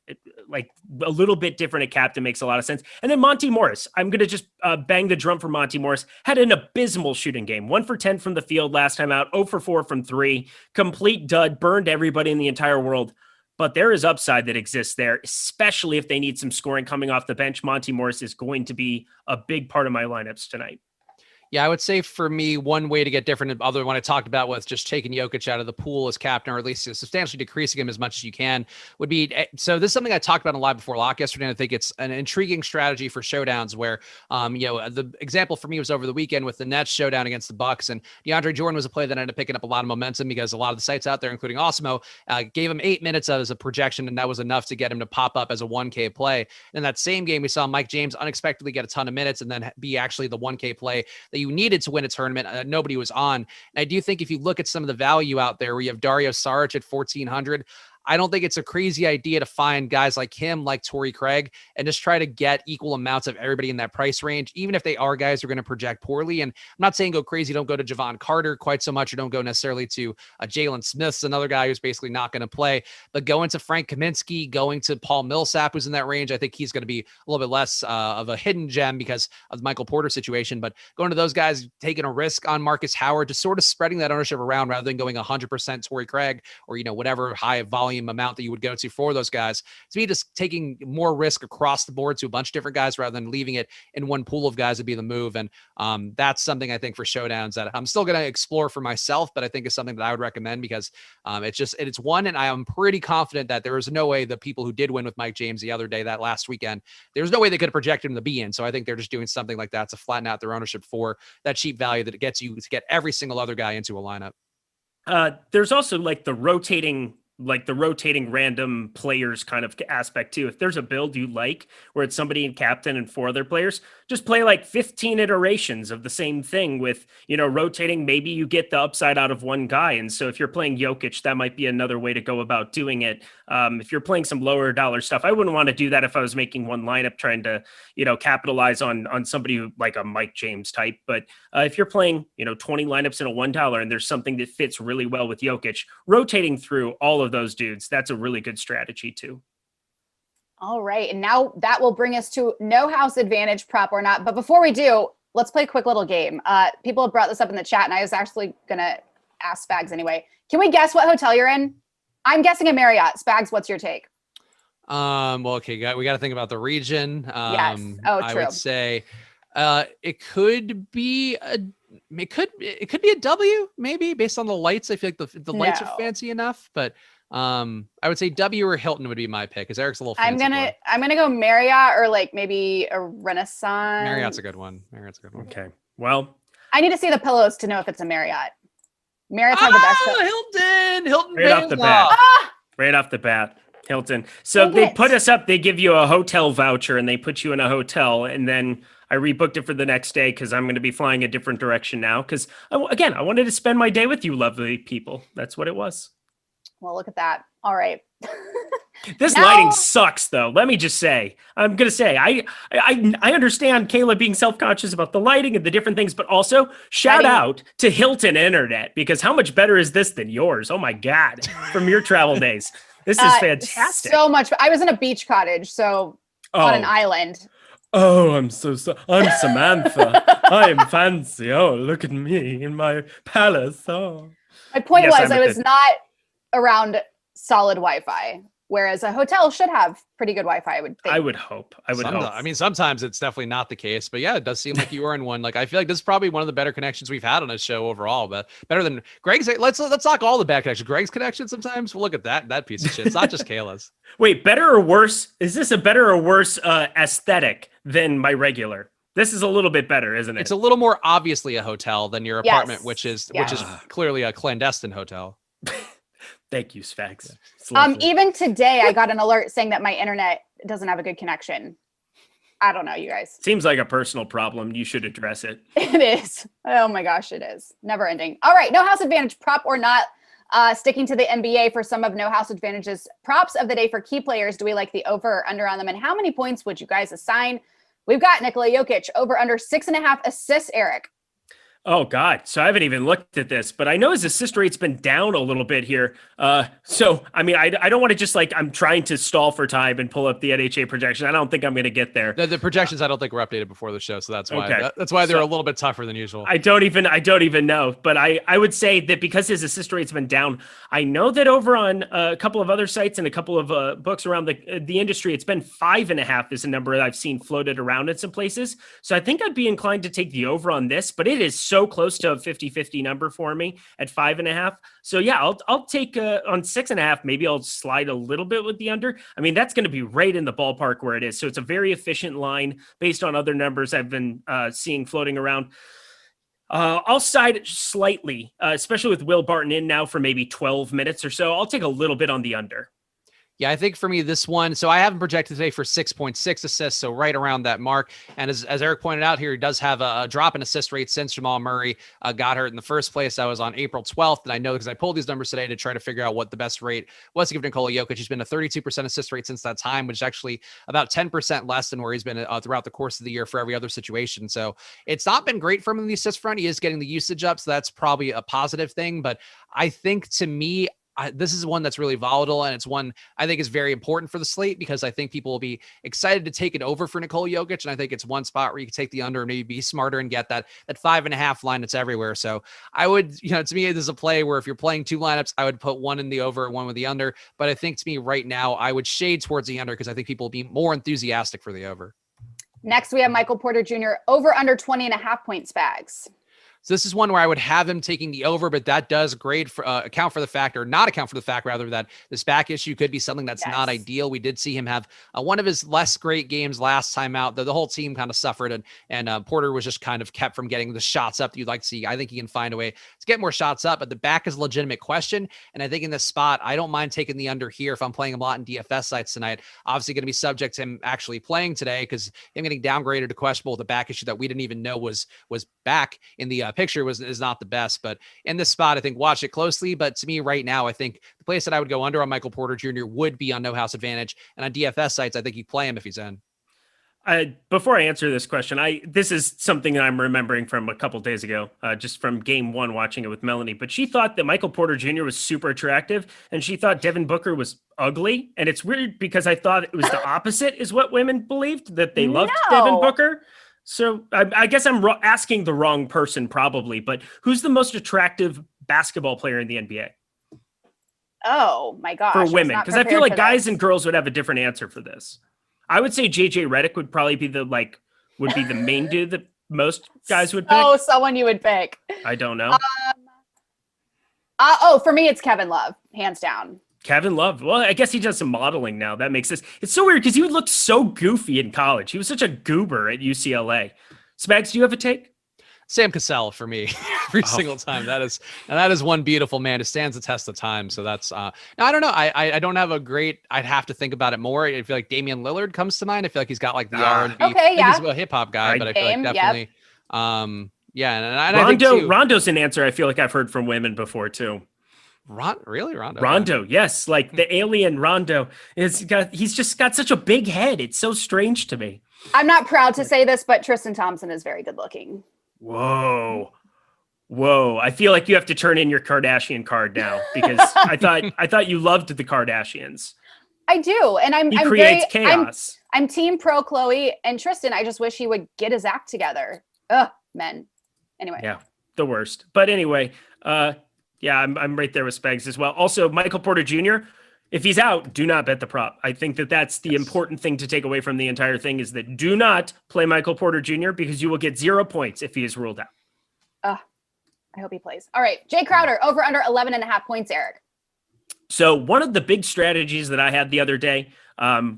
a little bit different at captain makes a lot of sense. And then Monty Morris, I'm going to just bang the drum for Monty Morris. Had an abysmal shooting game, 1 for 10 from the field last time out, 0 for 4 from 3, complete dud, burned everybody in the entire world. but there is upside that exists there, especially if they need some scoring coming off the bench. Monty Morris is going to be a big part of my lineups tonight. Yeah, I would say for me, one way to get different, other than what I talked about with just taking Jokic out of the pool as captain, or at least substantially decreasing him as much as you can, would be, so this is something I talked about in Live Before Lock yesterday, and I think it's an intriguing strategy for showdowns where, the example for me was over the weekend with the Nets showdown against the Bucks, and DeAndre Jordan was a play that ended up picking up a lot of momentum because a lot of the sites out there, including Awesemo, gave him 8 minutes as a projection, and that was enough to get him to pop up as a 1K play. In that same game, we saw Mike James unexpectedly get a ton of minutes and then be actually the 1K play that you needed to win a tournament. Nobody was on. And I do think if you look at some of the value out there, where you have Dario Saric at 1,400, I don't think it's a crazy idea to find guys like him, like Torrey Craig, and just try to get equal amounts of everybody in that price range, even if they are guys who are going to project poorly. And I'm not saying go crazy. Don't go to Javon Carter quite so much, or don't go necessarily to Jalen Smith's another guy who's basically not going to play, but going to Frank Kaminsky, going to Paul Millsap, who's in that range. I think he's going to be a little bit less of a hidden gem because of the Michael Porter situation, but going to those guys, taking a risk on Marcus Howard, just sort of spreading that ownership around rather than going 100% Torrey Craig or, whatever high volume amount that you would go to for those guys. To me, just taking more risk across the board to a bunch of different guys rather than leaving it in one pool of guys would be the move. And that's something I think for showdowns that I'm still going to explore for myself, but I think is something that I would recommend because it's one, and I am pretty confident that there is no way the people who did win with Mike James the other day, that last weekend, there's no way they could have projected him to be in. So I think they're just doing something like that to flatten out their ownership for that cheap value that it gets you to get every single other guy into a lineup. There's also the rotating random players kind of aspect too. If there's a build you like where it's somebody in captain and 4 other players, just play 15 iterations of the same thing with, rotating. Maybe you get the upside out of one guy. And so if you're playing Jokic, that might be another way to go about doing it. If you're playing some lower dollar stuff, I wouldn't want to do that if I was making one lineup trying to, capitalize on somebody who, like a Mike James type. But if you're playing, 20 lineups in a $1 and there's something that fits really well with Jokic, rotating through all of those dudes, that's a really good strategy too. All right. And now that will bring us to no house advantage, prop or not. But before we do, let's play a quick little game. People have brought this up in the chat, and I was actually going to ask Spags anyway. Can we guess what hotel you're in? I'm guessing a Marriott. Spags, what's your take? Well, okay, we got to think about the region. Yes. Oh, true. I would say it could be a W, maybe, based on the lights. I feel like the lights are fancy enough, but I would say W or Hilton would be my pick because Eric's a little fancy. I'm gonna go Marriott or maybe a Renaissance. Marriott's a good one. Okay. Well, I need to see the pillows to know if it's a Marriott. Marriott's have the best. Hilton. Right off the bat. Right off the bat. Hilton. So they put us up, they give you a hotel voucher and they put you in a hotel, and then I rebooked it for the next day because I'm going to be flying a different direction now. Because I wanted to spend my day with you lovely people. That's what it was. Well, look at that. All right. This lighting sucks, though. Let me just say, I'm going to say, I understand Kayla being self-conscious about the lighting and the different things, but also shout out to Hilton Internet, because how much better is this than yours? Oh my God, from your travel days. This is fantastic. So much. I was in a beach cottage, so on an island. Oh, I'm Samantha. I am fancy. Oh, look at me in my palace. Oh. My point was I was not around solid Wi-Fi, whereas a hotel should have pretty good Wi-Fi, I would think. I would hope. I mean, sometimes it's definitely not the case, but yeah, it does seem like you were in one. I feel like this is probably one of the better connections we've had on this show overall, but better than Greg's. Let's talk all the bad connections. Greg's connection sometimes. Well, look at that piece of shit. It's not just Kayla's. Wait, better or worse? Is this a better or worse aesthetic than my regular? This is a little bit better, isn't it? It's a little more obviously a hotel than your apartment, which is clearly a clandestine hotel. Thank you, Spags. Even today, I got an alert saying that my internet doesn't have a good connection. I don't know, you guys. Seems like a personal problem. You should address it. It is. Oh my gosh, it is. Never ending. All right, no house advantage, prop or not. Sticking to the NBA for some of no house advantages. Props of the day for key players. Do we like the over or under on them? And how many points would you guys assign? We've got Nikola Jokic over under 6.5 assists, Eric. Oh God. So I haven't even looked at this, but I know his assist rate's been down a little bit here. So, I mean, I don't want to just I'm trying to stall for time and pull up the NHA projection. I don't think I'm going to get there. The projections, I don't think were updated before the show. So that's why, okay. That's why they're a little bit tougher than usual. I don't even know, but I would say that because his assist rate's been down, I know that over on a couple of other sites and a couple of books around the industry, it's been 5.5 is a number that I've seen floated around in some places. So I think I'd be inclined to take the over on this, but it is so close to a 50-50 number for me at 5.5. So yeah, I'll take on 6.5. Maybe I'll slide a little bit with the under. I mean, that's going to be right in the ballpark where it is. So it's a very efficient line based on other numbers I've been seeing floating around. I'll side slightly, especially with Will Barton in now for maybe 12 minutes or so. I'll take a little bit on the under. Yeah, I think for me, this one, so I haven't projected today for 6.6 assists, so right around that mark. And as Eric pointed out here, he does have a drop in assist rate since Jamal Murray got hurt in the first place. That was on April 12th. And I know because I pulled these numbers today to try to figure out what the best rate was to give Nikola Jokic. He's been a 32% assist rate since that time, which is actually about 10% less than where he's been throughout the course of the year for every other situation. So it's not been great for him in the assist front. He is getting the usage up, so that's probably a positive thing. But I think to me, this is one that's really volatile, and it's one I think is very important for the slate because I think people will be excited to take it over for Nikola Jokic, and I think it's one spot where you can take the under and maybe be smarter and get that 5.5 line that's everywhere. So I would, to me, this is a play where if you're playing two lineups, I would put one in the over and one with the under. But I think to me right now, I would shade towards the under because I think people will be more enthusiastic for the over. Next, we have Michael Porter Jr. over under 20.5 points bags. So this is one where I would have him taking the over, but that does account for the fact rather that this back issue could be something that's not ideal. We did see him have one of his less great games last time out. The whole team kind of suffered, and Porter was just kind of kept from getting the shots up that you'd like to see. I think he can find a way to get more shots up, but the back is a legitimate question. And I think in this spot, I don't mind taking the under here if I'm playing him a lot in DFS sites tonight. Obviously going to be subject to him actually playing today because him getting downgraded to questionable with a back issue that we didn't even know was back in the picture is not the best. But in this spot, I think watch it closely. But to me right now, I think the place that I would go under on Michael Porter Jr. would be on no house advantage. And on DFS sites, I think you play him if he's in. Before I answer this question, this is something that I'm remembering from a couple days ago, just from game one, watching it with Melanie. But she thought that Michael Porter Jr. was super attractive, and she thought Devin Booker was ugly. And it's weird because I thought it was the opposite is what women believed, that they loved Devin Booker. So I guess I'm asking the wrong person probably, but who's the most attractive basketball player in the NBA? Oh my gosh. For women, because I feel like guys and girls would have a different answer for this. I would say JJ Redick would probably be the main dude that most guys would pick. Oh, someone you would pick. I don't know. For me, it's Kevin Love, hands down. Kevin Love. Well, I guess he does some modeling now. That makes this. It's so weird because he would look so goofy in college. He was such a goober at UCLA. Spags, do you have a take? Sam Cassell for me every single time. That is one beautiful man. It stands the test of time. So that's I don't know. I don't have a great. I'd have to think about it more. I feel like Damian Lillard comes to mind. I feel like he's got like the R&B. Okay, yeah. He's a hip hop guy, but I feel like definitely. Yeah, and I think too, Rondo's an answer I feel like I've heard from women before too. Really, Rondo? Rondo, yes, like the alien Rondo. He's just got such a big head. It's so strange to me. I'm not proud to say this, but Tristan Thompson is very good looking. Whoa. I feel like you have to turn in your Kardashian card now because I thought you loved the Kardashians. I do, and I'm creates chaos. I'm team pro Chloe and Tristan. I just wish he would get his act together. Ugh, men. Anyway. Yeah, the worst. But anyway, yeah, I'm right there with Spags as well. Also, Michael Porter Jr., if he's out, do not bet the prop. I think that's the important thing to take away from the entire thing is that do not play Michael Porter Jr. because you will get 0 points if he is ruled out. I hope he plays. All right, Jay Crowder, over under 11.5 points, Eric. So one of the big strategies that I had the other day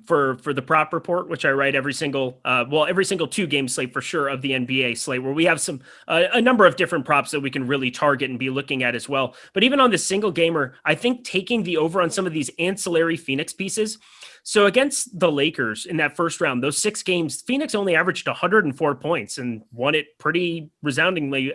for the prop report, which I write every single 2-game slate for sure of the NBA slate, where we have a number of different props that we can really target and be looking at as well. But even on the single gamer, I think taking the over on some of these ancillary Phoenix pieces. So against the Lakers in that first round, those 6 games, Phoenix only averaged 104 points and won it pretty resoundingly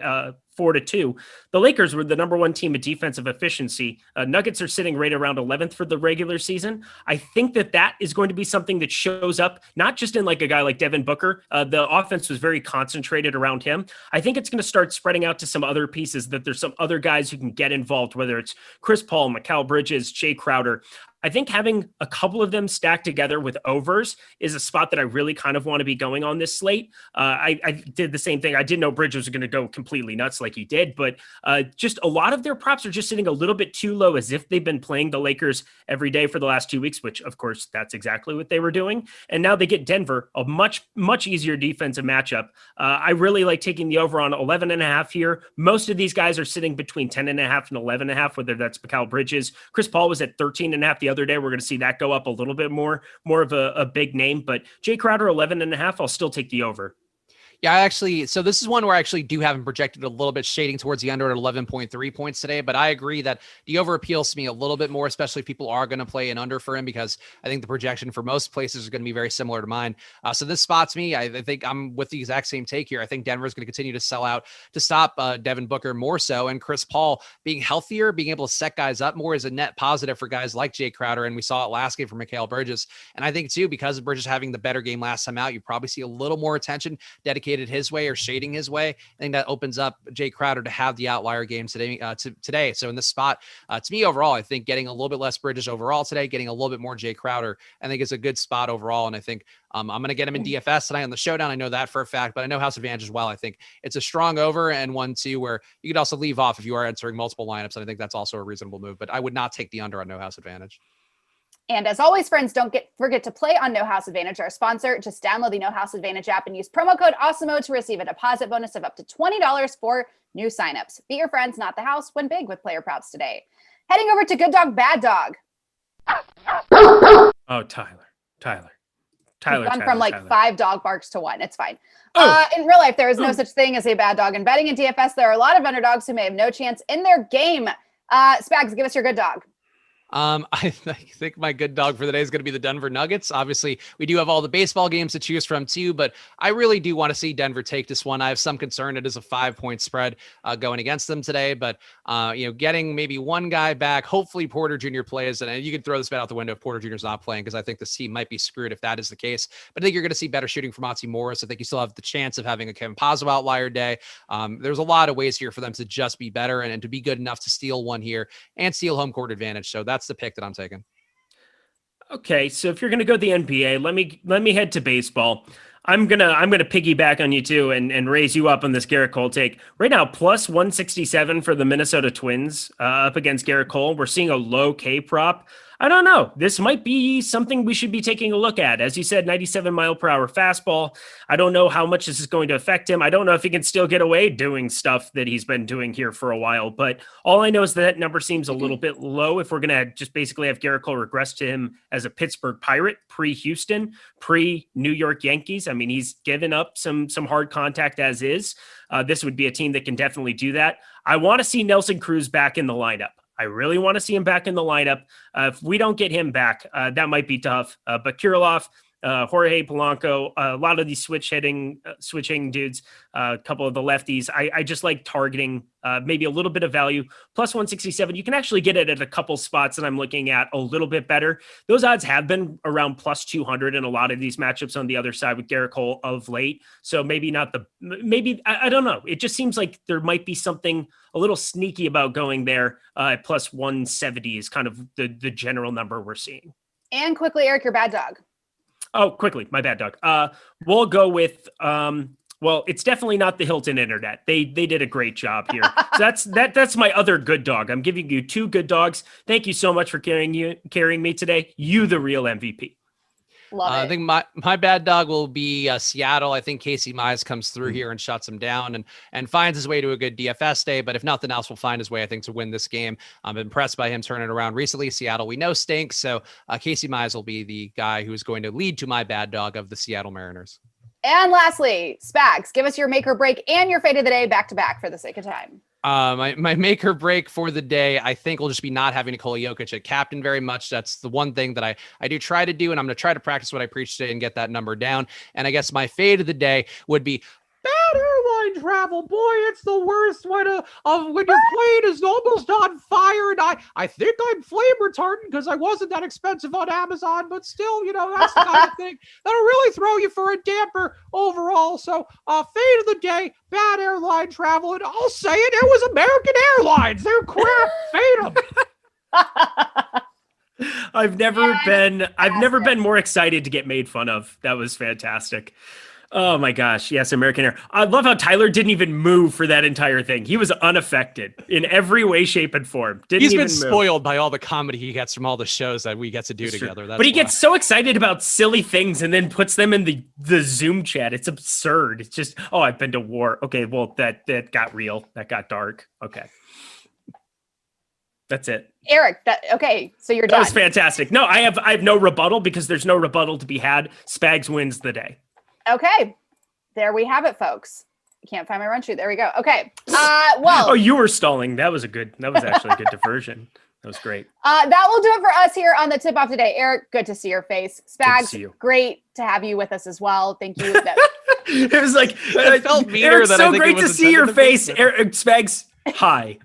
4-2. The Lakers were the number one team in defensive efficiency. Nuggets are sitting right around 11th for the regular season. I think that is going to be something that shows up not just in like a guy like Devin Booker. The offense was very concentrated around him. I think it's going to start spreading out to some other pieces, that there's some other guys who can get involved, whether it's Chris Paul, Mikal Bridges, Jay Crowder. I think having a couple of them stacked together with overs is a spot that I really kind of want to be going on this slate. I did the same thing. I didn't know Bridges was going to go completely nuts like he did, but just a lot of their props are just sitting a little bit too low, as if they've been playing the Lakers every day for the last 2 weeks, which of course that's exactly what they were doing. And now they get Denver, a much easier defensive matchup. I really like taking the over on 11.5 here. Most of these guys are sitting between 10.5 and 11.5, whether that's Mikal Bridges. Chris Paul was at 13.5 the other day. We're going to see that go up a little bit more of a big name, but Jay Crowder 11.5, I'll still take the over. Yeah, so this is one where I actually do have him projected a little bit shading towards the under at 11.3 points today, but I agree that the over appeals to me a little bit more, especially if people are going to play an under for him, because I think the projection for most places is going to be very similar to mine. So this spots me. I think I'm with the exact same take here. I think Denver is going to continue to sell out to stop Devin Booker more so, and Chris Paul being healthier, being able to set guys up more is a net positive for guys like Jay Crowder, and we saw it last game for Mikal Bridges. And I think too, because of Bridges having the better game last time out, you probably see a little more attention dedicated his way or shading his way. I think that opens up Jay Crowder to have the outlier game today. So in this spot, to me overall, I think getting a little bit less Bridges overall today, getting a little bit more Jay Crowder, I think is a good spot overall. And I think I'm going to get him in DFS tonight on the Showdown. I know that for a fact, but I know House Advantage as well. I think it's a strong over, and one too where you could also leave off if you are entering multiple lineups. And I think that's also a reasonable move, but I would not take the under on No House Advantage. And as always, friends, don't forget to play on No House Advantage, our sponsor. Just download the No House Advantage app and use promo code Awesemo to receive a deposit bonus of up to $20 for new signups. Beat your friends, not the house. Win big with player props today. Heading over to Good Dog, Bad Dog. Oh, Tyler. We've gone from Tyler. 5 dog barks to 1. It's fine. Oh. In real life, there is no such thing as a bad dog. In betting in DFS, there are a lot of underdogs who may have no chance in their game. Spags, give us your good dog. I think my good dog for the day is going to be the Denver Nuggets. Obviously, we do have all the baseball games to choose from too, but I really do want to see Denver take this one. I have some concern. It is a 5-point spread going against them today, but getting maybe one guy back, hopefully Porter Jr. plays, and you can throw this bet out the window if Porter Jr. is not playing, because I think this team might be screwed if that is the case. But I think you're going to see better shooting from Monty Morris. I think you still have the chance of having a Kevin Pazzo outlier day. There's a lot of ways here for them to just be better and to be good enough to steal one here and steal home court advantage. So that's the pick that I'm taking. Okay, so if you're going to go the NBA, let me head to baseball. I'm gonna piggyback on you too and raise you up on this Garrett Cole take. Right now, plus 167 for the Minnesota Twins up against Garrett Cole. We're seeing a low K prop. I don't know. This might be something we should be taking a look at. As you said, 97 mile per hour fastball. I don't know how much this is going to affect him. I don't know if he can still get away doing stuff that he's been doing here for a while, but all I know is that number seems a little bit low if we're going to just basically have Garrett Cole regress to him as a Pittsburgh Pirate, pre-Houston, pre-New York Yankees. I mean, he's given up some hard contact as is. This would be a team that can definitely do that. I want to see Nelson Cruz back in the lineup. I really want to see him back in the lineup. If we don't get him back, that might be tough. But Kirilloff, Jorge Polanco, a lot of these switching dudes, a couple of the lefties. I just like targeting maybe a little bit of value. Plus 167. You can actually get it at a couple spots that I'm looking at a little bit better. Those odds have been around plus 200 in a lot of these matchups on the other side with Garrett Cole of late. So maybe not I don't know. It just seems like there might be something a little sneaky about going there. At plus 170 is kind of the general number we're seeing. And quickly, Eric, your bad dog. Oh, quickly, my bad dog. We'll go with it's definitely not the Hilton Internet. They did a great job here. So that's my other good dog. I'm giving you 2 good dogs. Thank you so much for carrying me today. You the real MVP. Love it. I think my bad dog will be Seattle. I think Casey Mize comes through here and shuts him down and finds his way to a good DFS day. But if nothing else, will find his way, I think, to win this game. I'm impressed by him turning it around recently. Seattle, we know, stinks. So Casey Mize will be the guy who's going to lead to my bad dog of the Seattle Mariners. And lastly, Spags, give us your make or break and your fade of the day back to back for the sake of time. My make or break for the day, I think, will just be not having Nikola Jokic at captain very much. That's the one thing that I do try to do, and I'm going to try to practice what I preach today and get that number down. And I guess my fade of the day would be better airline travel, boy, it's the worst when your plane is almost on fire. And I think I'm flame retardant because I wasn't that expensive on Amazon, but still, that's the kind of thing that'll really throw you for a damper overall. So fate of the day, bad airline travel, and I'll say it was American Airlines. They're crap. Fate them. I've never been more excited to get made fun of. That was fantastic. Oh my gosh. Yes, American Air. I love how Tyler didn't even move for that entire thing. He was unaffected in every way, shape, and form. He's been spoiled by all the comedy he gets from all the shows that we get to do together. But he gets so excited about silly things and then puts them in the Zoom chat. It's absurd. It's just, I've been to war. Okay, well, that got real. That got dark. Okay. That's it. Eric, so you're done. That was fantastic. No, I have no rebuttal because there's no rebuttal to be had. Spags wins the day. Okay. There we have it, folks. Can't find my run sheet. There we go. Okay. Well. Oh, you were stalling. That was actually a good diversion. That was great. That will do it for us here on the tip off today. Eric, good to see your face. Spags, great to have you with us as well. Thank you. It was like, it felt meaner. Eric's so great to see your face. Eric, Spags, hi.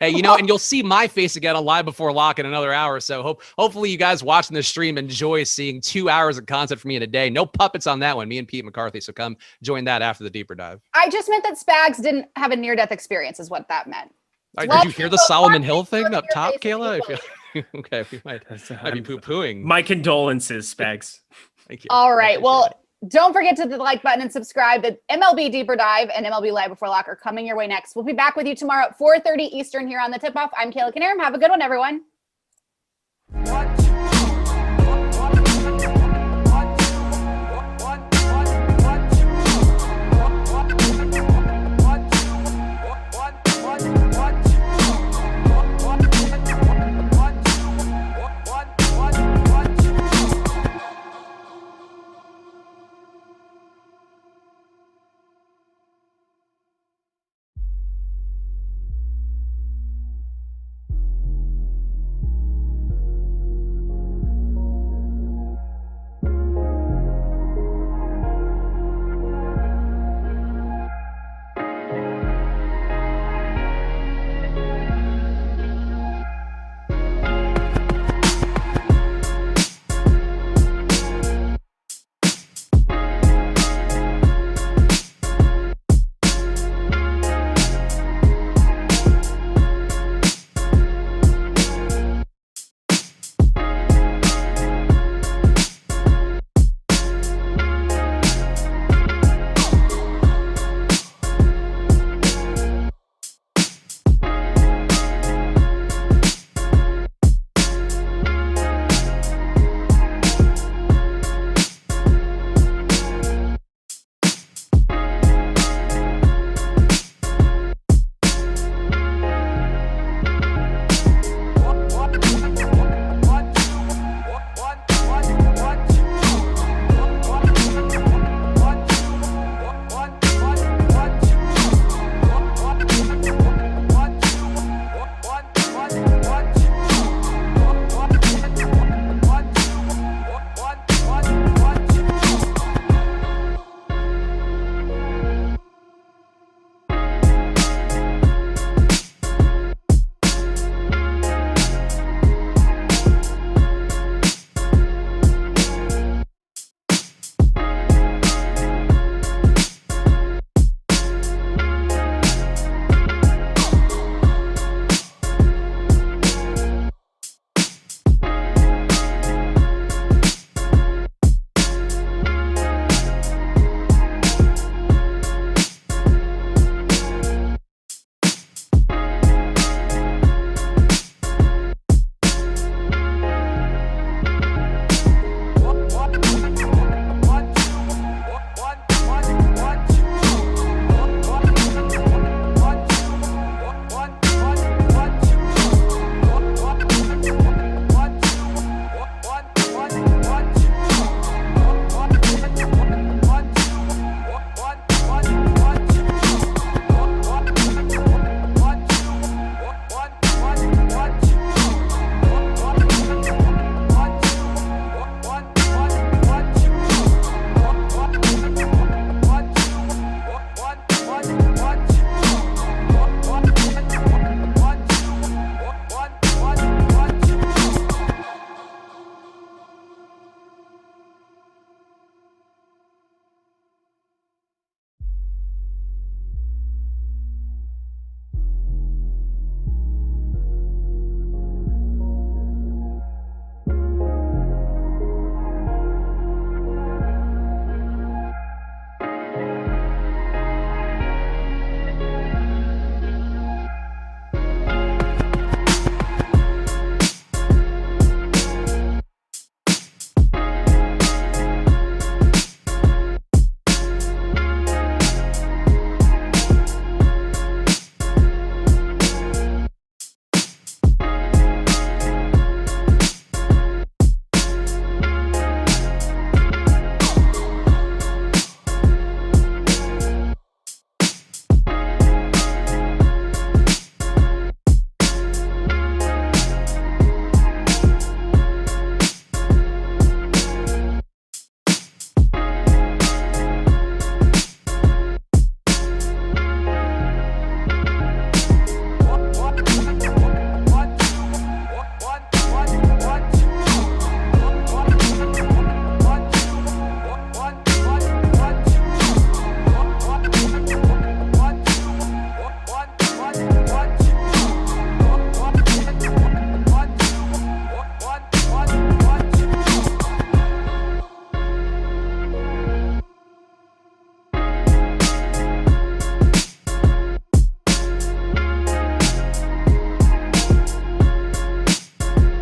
Hey, and you'll see my face again on Live Before Lock in another hour or so. Hopefully you guys watching this stream enjoy seeing 2 hours of content from me in a day. No puppets on that one, me and Pete McCarthy. So come join that after the deeper dive. I just meant that Spags didn't have a near-death experience is what that meant. Right, did you hear the Solomon Hill thing up top, Kayla? Okay, we might be poo-pooing. My condolences, Spags. Thank you. All right, well, don't forget to hit the like button and subscribe. The MLB Deeper Dive and MLB Live Before Lock are coming your way next. We'll be back with you tomorrow at 4:30 Eastern here on the Tip Off. I'm Kayla Knierim. Have a good one, everyone.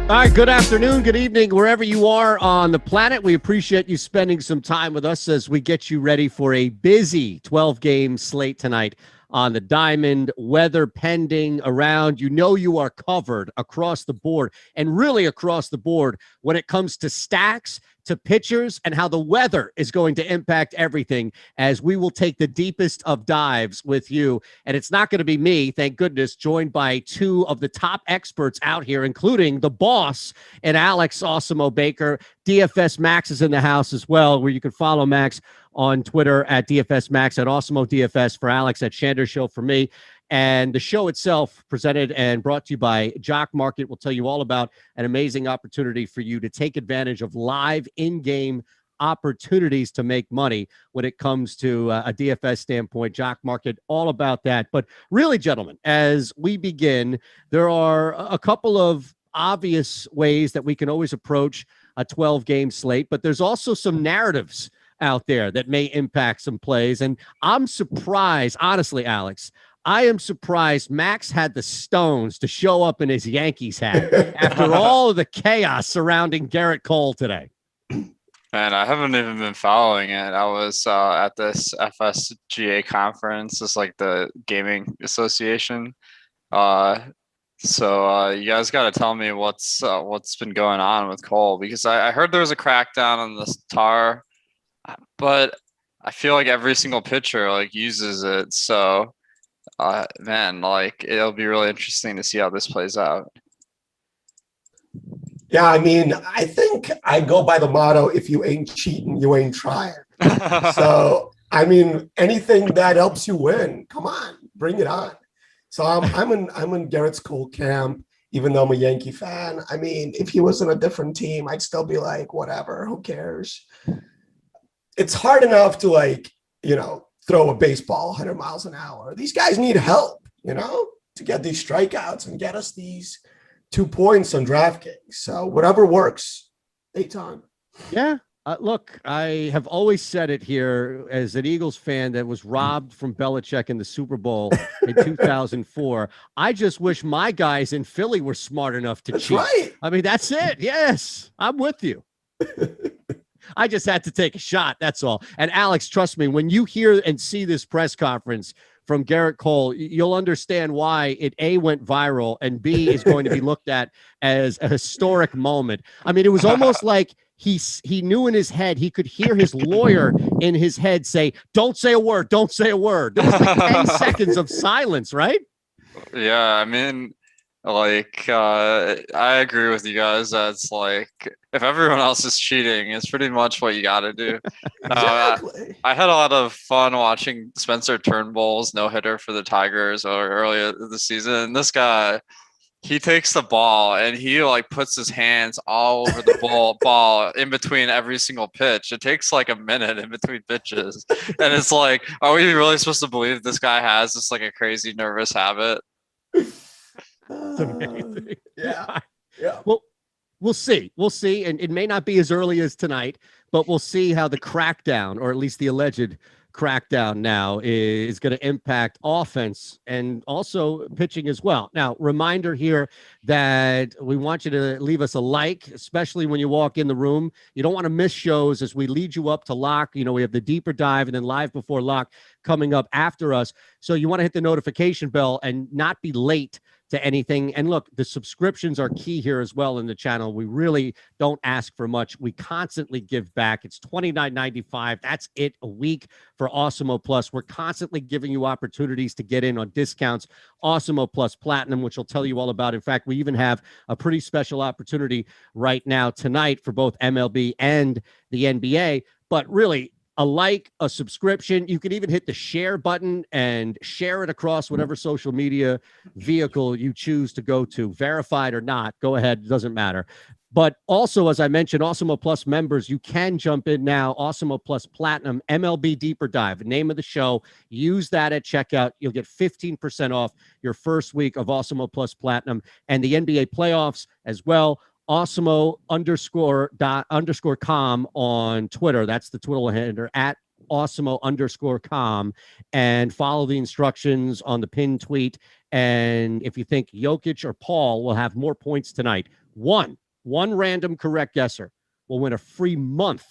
All right, good afternoon, good evening, wherever you are on the planet. We appreciate you spending some time with us as we get you ready for a busy 12-game slate tonight on the diamond. Weather pending around. You know you are covered across the board, and really across the board when it comes to stacks, to pitchers, and how the weather is going to impact everything, as we will take the deepest of dives with you. And it's not going to be me, thank goodness, joined by two of the top experts out here, including the boss and Alex Awesemo Baker. DFS Max is in the house as well, where you can follow Max on Twitter at DFS Max, at Awesemo DFS for Alex, at Shander Show for me. And the show itself, presented and brought to you by JockMKT, will tell you all about an amazing opportunity for you to take advantage of live in-game opportunities to make money when it comes to a DFS standpoint. JockMKT, all about that. But really, gentlemen, as we begin, there are a couple of obvious ways that we can always approach a 12-game slate, but there's also some narratives out there that may impact some plays. And I'm surprised, honestly, Alex, I am surprised Max had the stones to show up in his Yankees hat after all of the chaos surrounding Garrett Cole today. Man, I haven't even been following it. I was at this FSGA conference, it's like the gaming association. So you guys got to tell me what's been going on with Cole, because I heard there was a crackdown on this tar, but I feel like every single pitcher like uses it. So man, like it'll be really interesting to see how this plays out. Yeah, I mean, I think I go by the motto, if you ain't cheating, you ain't trying. So, I mean, anything that helps you win, come on, bring it on. So I'm in Garrett's Cole camp, even though I'm a Yankee fan. I mean, if he was in a different team, I'd still be like, whatever, who cares? It's hard enough to, like, you know, throw a baseball 100 miles an hour. These guys need help, you know, to get these strikeouts and get us these 2 points on DraftKings. So whatever works, Eytan. Yeah. Look, I have always said it here as an Eagles fan that was robbed from Belichick in the Super Bowl in 2004. I just wish my guys in Philly were smart enough to cheat. Right. I mean, that's it. Yes, I'm with you. I just had to take a shot. That's all. And Alex, trust me, when you hear and see this press conference from Garrett Cole, you'll understand why it A, went viral, and B, is going to be looked at as a historic moment. I mean, it was almost like he knew in his head, he could hear his lawyer in his head say, don't say a word, don't say a word. There was like 10 seconds of silence, right? Yeah, I mean, like, I agree with you guys. That's like, if everyone else is cheating, it's pretty much what you got to do. Exactly. I had a lot of fun watching Spencer Turnbull's no-hitter for the Tigers earlier this season. And this guy, he takes the ball and he like puts his hands all over the ball in between every single pitch. It takes like a minute in between pitches. And it's like, are we really supposed to believe this guy has this like a crazy nervous habit? It's amazing. Yeah. Yeah. Well, we'll see. We'll see. And it may not be as early as tonight, but we'll see how the crackdown, or at least the alleged crackdown now, is going to impact offense and also pitching as well. Now, reminder here that we want you to leave us a like, especially when you walk in the room. You don't want to miss shows as we lead you up to lock. You know, we have the deeper dive and then live before lock coming up after us. So you want to hit the notification bell and not be late to anything. And look, the subscriptions are key here as well in the channel. We really don't ask for much. We constantly give back. It's $29.95. That's it a week for Awesemo Plus. We're constantly giving you opportunities to get in on discounts. Awesemo Plus Platinum, which I'll tell you all about. In fact, we even have a pretty special opportunity right now tonight for both MLB and the NBA. But really, a like, a subscription. You can even hit the share button and share it across whatever social media vehicle you choose to go to, verified or not. Go ahead. It doesn't matter. But also, as I mentioned, Awesemo Plus members, you can jump in now. Awesemo Plus Platinum, MLB Deeper Dive, name of the show. Use that at checkout. You'll get 15% off your first week of Awesemo Plus Platinum, and the NBA playoffs as well. Awesemo_com on Twitter. That's the Twitter handle, at Awesemo_com, and follow the instructions on the pinned tweet. And if you think Jokic or Paul will have more points tonight, one random correct guesser will win a free month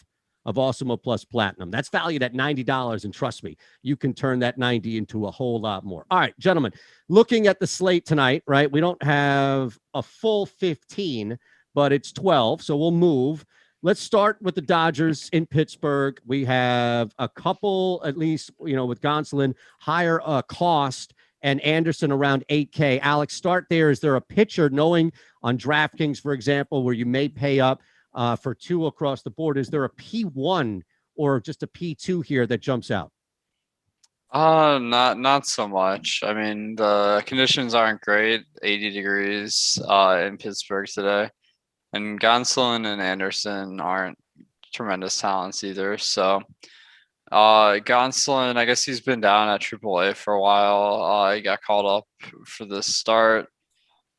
of Awesemo Plus Platinum. That's valued at $90, and trust me, you can turn that 90 into a whole lot more. All right, gentlemen, looking at the slate tonight, right? We don't have a full 15, but it's 12, so we'll move. Let's start with the Dodgers in Pittsburgh. We have a couple, at least, with Gonsolin, higher cost, and Anderson around 8K. Alex, start there. Is there a pitcher, knowing on DraftKings, for example, where you may pay up for two across the board? Is there a P1 or just a P2 here that jumps out? Not so much. I mean, the conditions aren't great. 80 degrees in Pittsburgh today. And Gonsolin and Anderson aren't tremendous talents either. So Gonsolin, I guess he's been down at AAA for a while. He got called up for the start.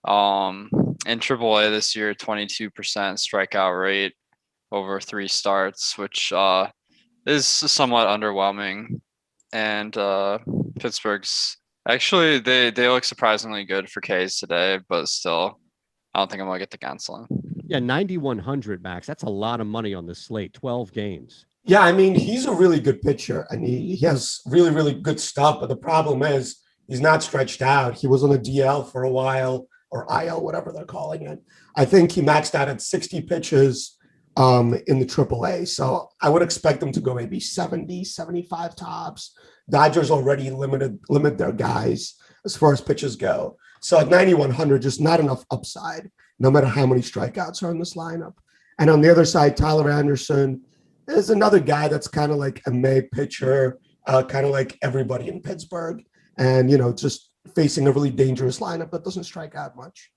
In AAA this year, 22% strikeout rate over 3 starts, which is somewhat underwhelming. And Pittsburgh's actually, they look surprisingly good for Ks today, but still, I don't think I'm gonna get the Gonsolin. Yeah, 9,100, Max. That's a lot of money on this slate. 12 games. Yeah, I mean, he's a really good pitcher, and he has really, really good stuff. But the problem is he's not stretched out. He was on the DL for a while, or IL, whatever they're calling it. I think he maxed out at 60 pitches in the AAA. So I would expect them to go maybe 70, 75 tops. Dodgers already limit their guys as far as pitches go. So at 9,100, just not enough upside, no matter how many strikeouts are in this lineup. And on the other side, Tyler Anderson is another guy that's kind of like a May pitcher, kind of like everybody in Pittsburgh. And, just facing a really dangerous lineup that doesn't strike out much.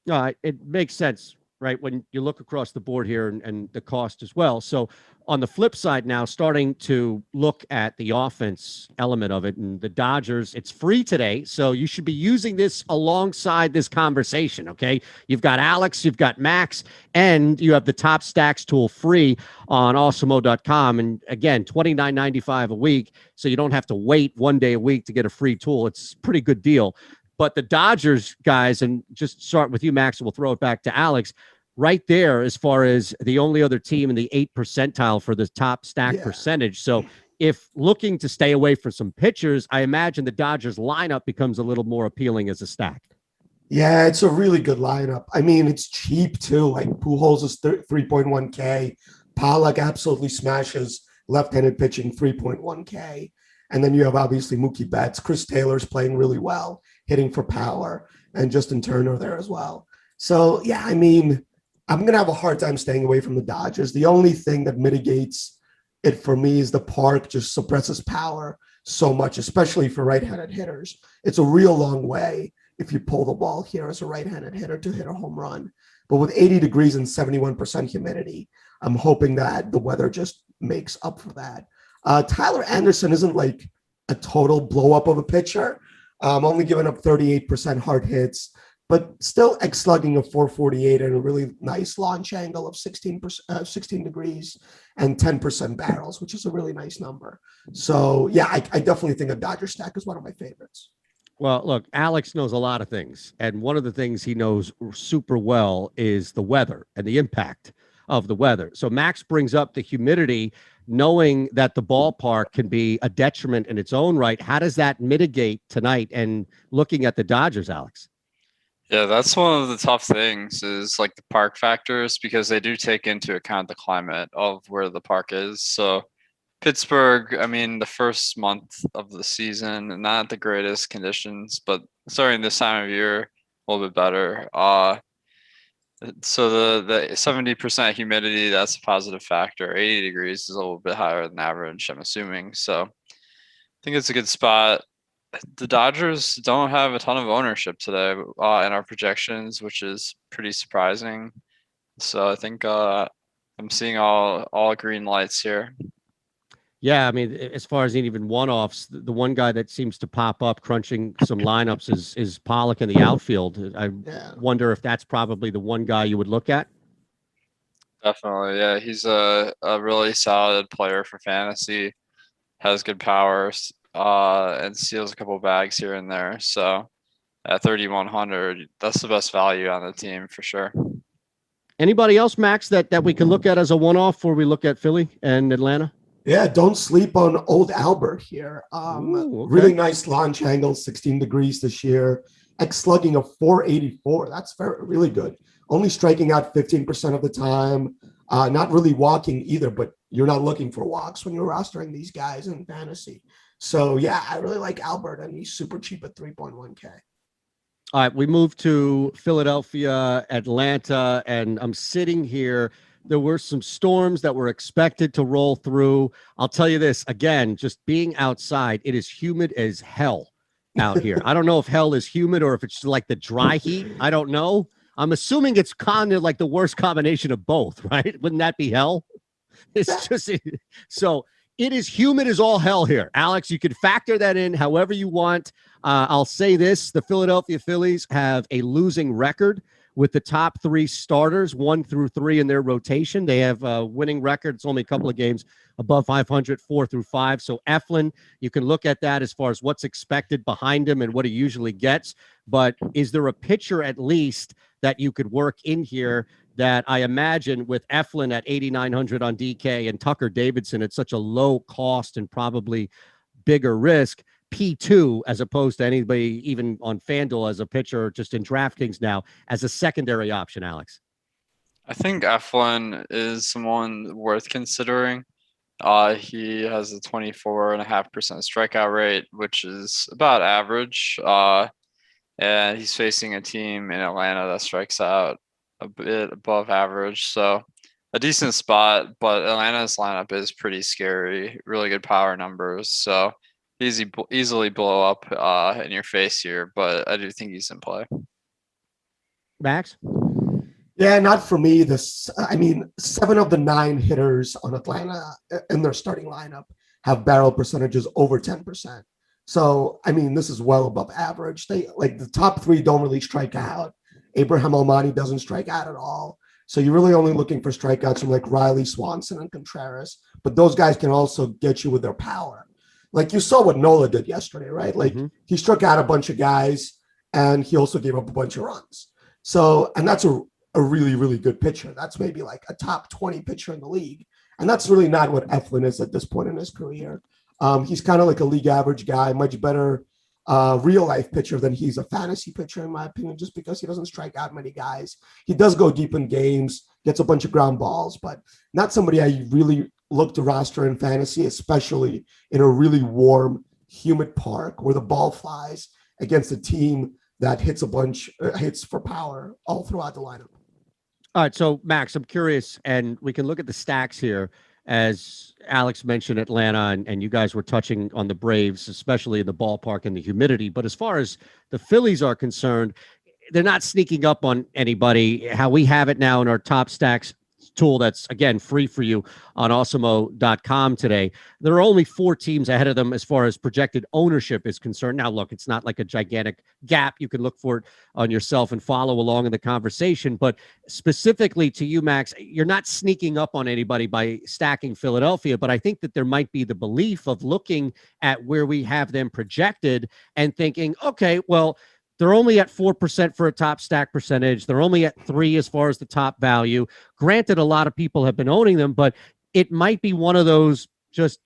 It makes sense, right? When you look across the board here and the cost as well. So on the flip side now, starting to look at the offense element of it, and the Dodgers, it's free today. So you should be using this alongside this conversation. Okay. You've got Alex, you've got Max, and you have the top stacks tool free on awesemo.com. And again, $29.95 a week. So you don't have to wait 1 day a week to get a free tool. It's a pretty good deal. But the Dodgers guys, and just start with you, Max, and we'll throw it back to Alex, right there as far as the only other team in the 8th percentile for the top stack percentage. So if looking to stay away from some pitchers, I imagine the Dodgers lineup becomes a little more appealing as a stack. Yeah, it's a really good lineup. I mean, it's cheap too. Like Pujols is 3.1K. Pollock absolutely smashes left-handed pitching, 3.1K. And then you have obviously Mookie Betts. Chris Taylor's playing really well, hitting for power, and Justin Turner there as well. So, yeah, I mean, I'm going to have a hard time staying away from the Dodgers. The only thing that mitigates it for me is the park just suppresses power so much, especially for right-handed hitters. It's a real long way if you pull the ball here as a right-handed hitter to hit a home run. But with 80 degrees and 71% humidity, I'm hoping that the weather just makes up for that. Tyler Anderson isn't like a total blow up of a pitcher. Only giving up 38% hard hits, but still slugging of 448 and a really nice launch angle of 16 degrees and 10% barrels, which is a really nice number. So yeah, I definitely think a Dodger stack is one of my favorites. Well, look, Alex knows a lot of things, and one of the things he knows super well is the weather and the impact of the weather. So Max brings up the humidity, knowing that the ballpark can be a detriment in its own right. How does that mitigate tonight? And looking at the Dodgers, Alex? Yeah, that's one of the tough things is like the park factors, because they do take into account the climate of where the park is. So Pittsburgh, I mean, the first month of the season, not the greatest conditions, but starting this time of year, a little bit better. So the 70% humidity, that's a positive factor. 80 degrees is a little bit higher than average, I'm assuming. So I think it's a good spot. The Dodgers don't have a ton of ownership today in our projections, which is pretty surprising. So I think I'm seeing all green lights here. Yeah, I mean, as far as even one-offs, the one guy that seems to pop up crunching some lineups is Pollock in the outfield. I wonder if that's probably the one guy you would look at. Definitely, yeah. He's a really solid player for fantasy, has good powers, and steals a couple of bags here and there. So at 3,100, that's the best value on the team for sure. Anybody else, Max, that we can look at as a one-off before we look at Philly and Atlanta? Yeah, don't sleep on old Albert here. Ooh, okay. Really nice launch angle, 16 degrees this year. Slugging of 484. That's really good. Only striking out 15% of the time. Not really walking either, but you're not looking for walks when you're rostering these guys in fantasy. So, yeah, I really like Albert, and he's super cheap at 3.1K. All right, we moved to Philadelphia, Atlanta, and I'm sitting here. There were some storms that were expected to roll through. I'll tell you this, again, just being outside, it is humid as hell out here. I don't know if hell is humid or if it's like the dry heat. I don't know. I'm assuming it's kind of like the worst combination of both, right? Wouldn't that be hell? It's just so it is humid as all hell here. Alex, you can factor that in however you want. I'll say this. The Philadelphia Phillies have a losing record with the top three starters, 1 through 3 in their rotation. They have a winning record. It's only a couple of games above 500, 4 through 5. So Eflin, you can look at that as far as what's expected behind him and what he usually gets. But is there a pitcher at least that you could work in here that I imagine with Eflin at 8,900 on DK and Tucker Davidson at such a low cost and probably bigger risk, P2 as opposed to anybody even on FanDuel as a pitcher, just in DraftKings now as a secondary option, Alex? I think Eflin is someone worth considering. He has a 24.5% strikeout rate, which is about average. And he's facing a team in Atlanta that strikes out a bit above average. So a decent spot, but Atlanta's lineup is pretty scary. Really good power numbers. So easily blow up in your face here, but I do think he's in play. Max? Yeah, not for me. 7 of the 9 hitters on Atlanta in their starting lineup have barrel percentages over 10%. So, this is well above average. They like the top 3 don't really strike out. Abraham Almani doesn't strike out at all. So you're really only looking for strikeouts from like Riley, Swanson, and Contreras. But those guys can also get you with their power. Like you saw what Nola did yesterday, right? Like he struck out a bunch of guys and he also gave up a bunch of runs. So, and that's a really, really good pitcher. That's maybe like a top 20 pitcher in the league. And that's really not what Eflin is at this point in his career. He's kind of like a league average guy, much better real life pitcher than he's a fantasy pitcher, in my opinion, just because he doesn't strike out many guys. He does go deep in games, gets a bunch of ground balls, but not somebody I really look to roster in fantasy, especially in a really warm, humid park where the ball flies against a team that hits a bunch, hits for power all throughout the lineup. All right, so Max, I'm curious, and we can look at the stacks here. As Alex mentioned, Atlanta, and you guys were touching on the Braves, especially in the ballpark and the humidity. But as far as the Phillies are concerned, they're not sneaking up on anybody. How we have it now in our top stacks tool that's, again, free for you on Awesemo.com today. There are only 4 teams ahead of them as far as projected ownership is concerned. Now, look, it's not like a gigantic gap. You can look for it on yourself and follow along in the conversation. But specifically to you, Max, you're not sneaking up on anybody by stacking Philadelphia, but I think that there might be the belief of looking at where we have them projected and thinking, okay, well, they're only at 4% for a top stack percentage. They're only at 3 as far as the top value. Granted, a lot of people have been owning them, but it might be one of those just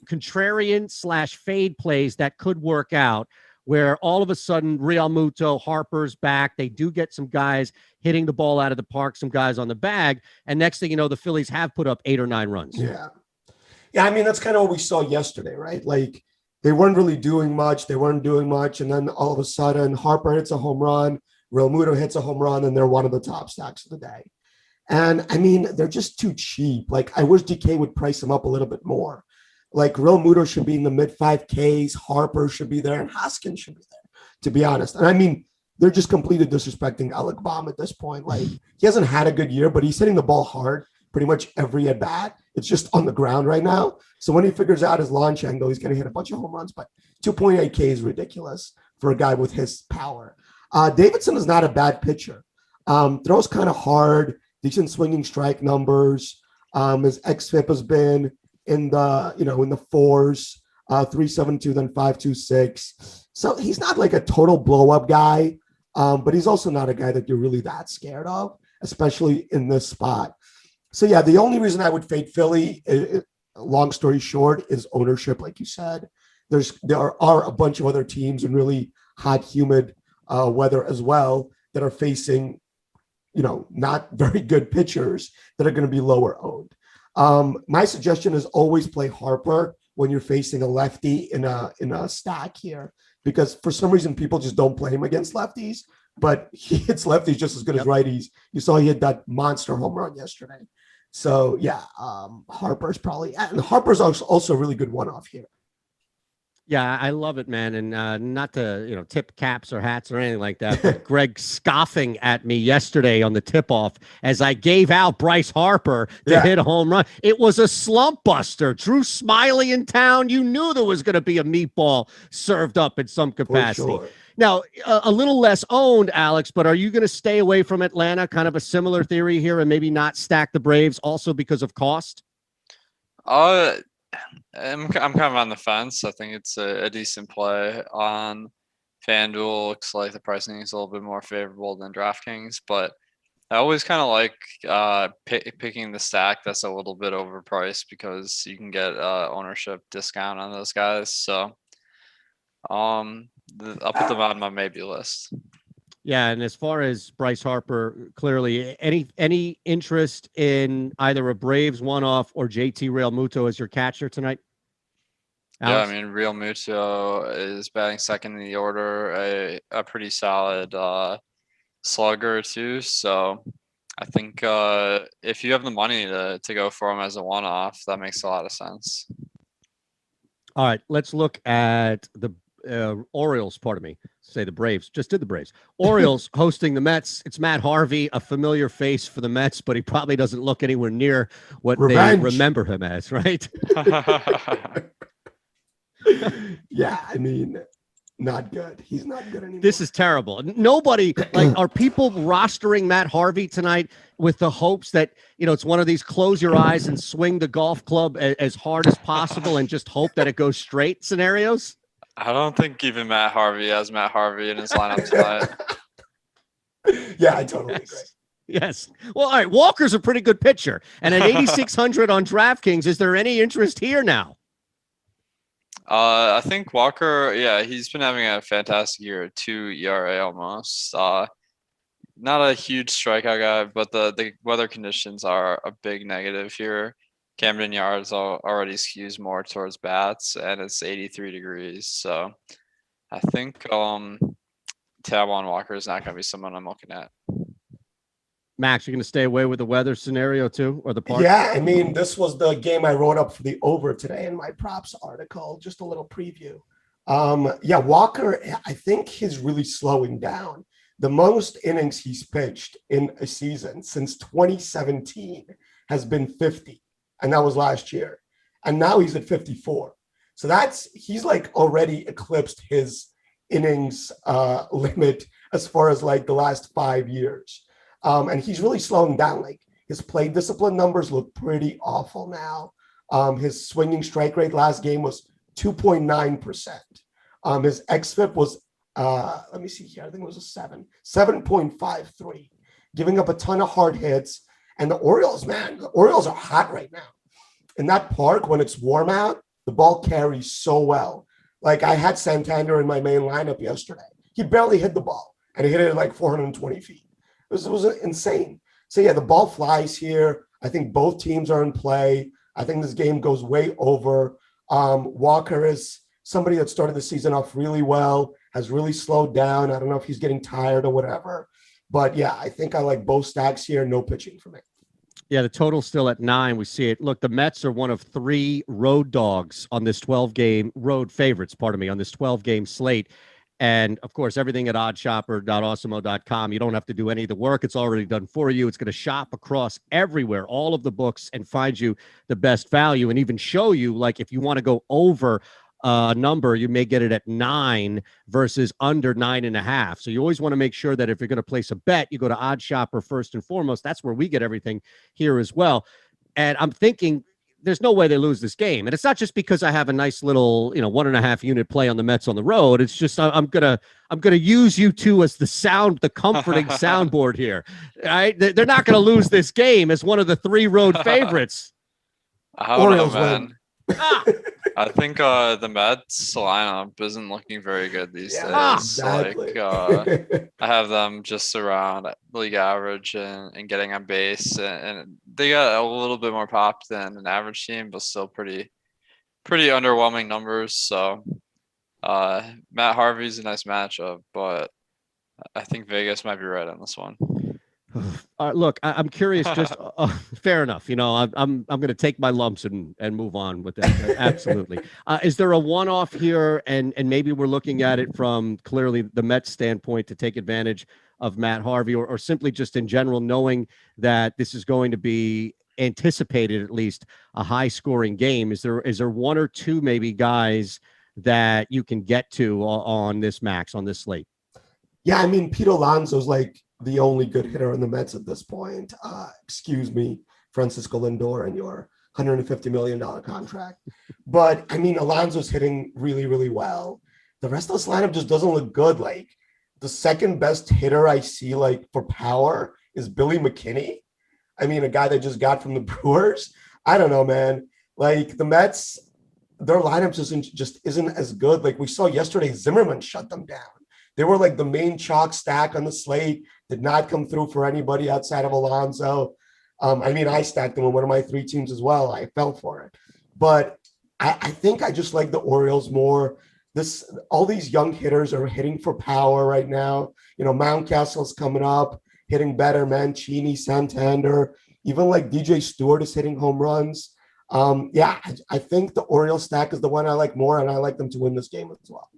contrarian / fade plays that could work out where all of a sudden Real Muto, Harper's back. They do get some guys hitting the ball out of the park, some guys on the bag. And next thing you know, the Phillies have put up 8 or 9 runs. Yeah. That's kind of what we saw yesterday, right? Like, they weren't really doing much. And then all of a sudden, Harper hits a home run, Real Muto hits a home run, and they're one of the top stacks of the day. And they're just too cheap. Like, I wish DK would price them up a little bit more. Like, Real Muto should be in the mid 5Ks, Harper should be there, and Hoskins should be there, to be honest. And they're just completely disrespecting Alec Baum at this point. Like, he hasn't had a good year, but he's hitting the ball hard pretty much every at bat. It's just on the ground right now. So when he figures out his launch angle, he's going to hit a bunch of home runs, but 2.8K is ridiculous for a guy with his power. Davidson is not a bad pitcher. Throws kind of hard, decent swinging strike numbers. His xFIP has been in the 4s, 3.72, then 5.26. So he's not like a total blow up guy, but he's also not a guy that you're really that scared of. especially in this spot. So yeah, the only reason I would fade Philly, long story short, is ownership. Like you said, there are a bunch of other teams in really hot, humid weather as well that are facing, not very good pitchers that are going to be lower owned. My suggestion is always play Harper when you're facing a lefty in a stack here, because for some reason people just don't play him against lefties, but he hits lefties just as good as righties. You saw he hit that monster home run yesterday. So yeah, Harper's also a really good one-off here. Yeah, I love it, man. And not to, tip caps or hats or anything like that, but Greg scoffing at me yesterday on the tip-off as I gave out Bryce Harper to hit a home run. It was a slump buster. Drew Smiley in town. You knew there was going to be a meatball served up in some capacity. Sure. Now, a little less owned, Alex, but are you going to stay away from Atlanta? Kind of a similar theory here, and maybe not stack the Braves also because of cost? I'm kind of on the fence. I think it's a decent play on FanDuel. Looks like the pricing is a little bit more favorable than DraftKings, but I always kind of like picking the stack that's a little bit overpriced because you can get ownership discount on those guys. So I'll put them on my maybe list. Yeah, and as far as Bryce Harper, clearly, any interest in either a Braves one-off or JT Realmuto as your catcher tonight? Alex? Yeah, I mean, Realmuto is batting second in the order, a pretty solid slugger too. So I think if you have the money to go for him as a one-off, that makes a lot of sense. All right, let's look at the Orioles, pardon me, say the Braves, just did the Braves. Orioles hosting the Mets. It's Matt Harvey, a familiar face for the Mets, but he probably doesn't look anywhere near what they remember him as, right? Yeah, I mean, not good. He's not good anymore. This is terrible. Nobody, are people rostering Matt Harvey tonight with the hopes that, it's one of these close your eyes and swing the golf club as hard as possible and just hope that it goes straight scenarios? I don't think even Matt Harvey has Matt Harvey in his lineup tonight. Yeah, I totally agree. Yes. Well, all right. Walker's a pretty good pitcher. And at 8,600 on DraftKings, is there any interest here now? I think Walker, he's been having a fantastic year, 2 ERA almost. Not a huge strikeout guy, but the weather conditions are a big negative here. Camden Yards already skews more towards bats, and it's 83 degrees. So I think Taijuan Walker is not going to be someone I'm looking at. Max, you're going to stay away with the weather scenario too, or the park? Yeah, I mean, this was the game I wrote up for the over today in my props article, just a little preview. Walker, I think he's really slowing down. The most innings he's pitched in a season since 2017 has been 50. And that was last year. And now he's at 54. So he's like already eclipsed his innings limit as far as like the last 5 years. And he's really slowing down. Like his play discipline numbers look pretty awful now. His swinging strike rate last game was 2.9%. His xFIP was, let me see here. I think it was 7.53, giving up a ton of hard hits. And the Orioles are hot right now. In that park, when it's warm out, the ball carries so well. Like I had Santander in my main lineup yesterday. He barely hit the ball, and he hit it at like 420 feet. It was insane. So yeah, the ball flies here. I think both teams are in play. I think this game goes way over. Walker is somebody that started the season off really well, has really slowed down. I don't know if he's getting tired or whatever. But yeah, I think I like both stacks here. No pitching for me. Yeah, the total's still at 9. We see it. Look, the Mets are one of 3 road dogs on this 12-game road favorites, on this 12-game slate. And of course, everything at oddshopper.awesemo.com. You don't have to do any of the work. It's already done for you. It's going to shop across everywhere, all of the books, and find you the best value and even show you, like, if you want to go over number, you may get it at 9 versus under 9.5. So you always want to make sure that if you're going to place a bet, you go to Odd Shopper first and foremost. That's where we get everything here as well. And I'm thinking there's no way they lose this game. And it's not just because I have a nice little, 1.5 unit play on the Mets on the road. It's just I'm gonna use you two as the comforting soundboard here. All right, they're not gonna lose this game as one of the 3 road favorites. I don't know, Orioles man. win. I think the Mets lineup isn't looking very good these days. Exactly. I have them just around league average and getting on base, and they got a little bit more pop than an average team, but still pretty underwhelming numbers. So Matt Harvey's a nice matchup, but I think Vegas might be right on this one. Look, I'm curious. Just fair enough. I'm going to take my lumps and move on with that. Absolutely. Is there a one-off here, and maybe we're looking at it from clearly the Mets standpoint to take advantage of Matt Harvey, or simply just in general, knowing that this is going to be anticipated at least a high-scoring game? Is there one or two maybe guys that you can get to on this slate? Yeah, I mean, Pete Alonso's like the only good hitter in the Mets at this point. Excuse me, Francisco Lindor, and your $150 million contract. But I mean, Alonso's hitting really, really well. The rest of this lineup just doesn't look good. Like, the second best hitter I see, like, for power is Billy McKinney. I mean, a guy that just got from the Brewers. I don't know, man. Like, the Mets, their lineup just isn't as good. Like we saw yesterday, Zimmerman shut them down. They were like the main chalk stack on the slate, did not come through for anybody outside of Alonso. I mean, I stacked them in one of my 3 teams as well. I fell for it. But I think I just like the Orioles more. All these young hitters are hitting for power right now. Mountcastle's coming up, hitting better. Mancini, Santander, even like DJ Stewart is hitting home runs. I think the Orioles stack is the one I like more, and I like them to win this game as well.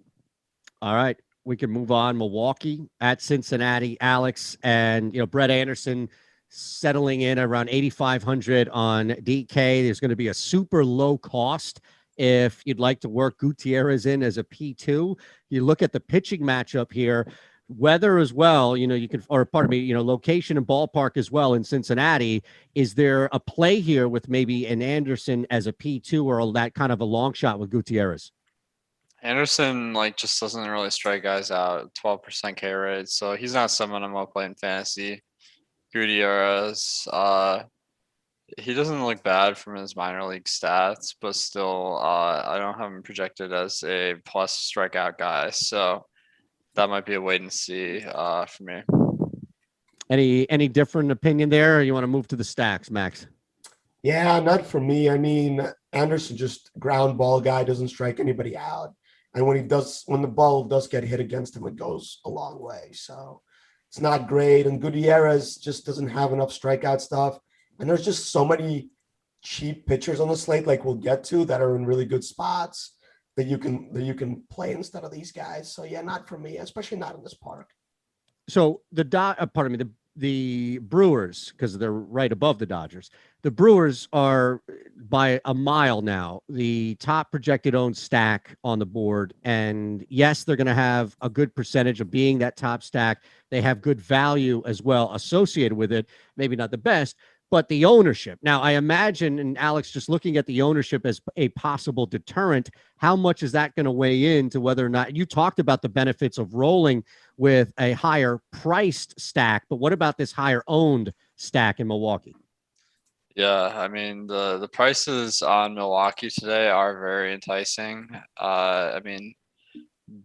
All right. We can move on. Milwaukee at Cincinnati. Alex and Brett Anderson settling in around 8,500 on DK. There's going to be a super low cost if you'd like to work Gutierrez in as a P2. You look at the pitching matchup here, weather as well. Location and ballpark as well in Cincinnati. Is there a play here with maybe an Anderson as a P2 or that kind of a long shot with Gutierrez? Anderson just doesn't really strike guys out. 12% K rate, so he's not someone I'm gonna play in fantasy. Gutierrez, he doesn't look bad from his minor league stats, but still, I don't have him projected as a plus strikeout guy, so that might be a wait and see for me. Any different opinion there, or you want to move to the stacks, Max? Yeah, not for me. I mean, Anderson just ground ball guy, doesn't strike anybody out. And when the ball does get hit against him, it goes a long way. So it's not great. And Gutierrez just doesn't have enough strikeout stuff. And there's just so many cheap pitchers on the slate, like we'll get to, that are in really good spots that you can play instead of these guys. So yeah, not for me, especially not in this park. So the Brewers, because they're right above the Dodgers, the Brewers are by a mile now the top projected owned stack on the board. And yes, they're going to have a good percentage of being that top stack. They have good value as well associated with it. Maybe not the best, but the ownership. Now, I imagine, and Alex, just looking at the ownership as a possible deterrent, how much is that going to weigh into whether or not you talked about the benefits of rolling with a higher priced stack, but what about this higher owned stack in Milwaukee? Yeah, I mean, the prices on Milwaukee today are very enticing. I mean,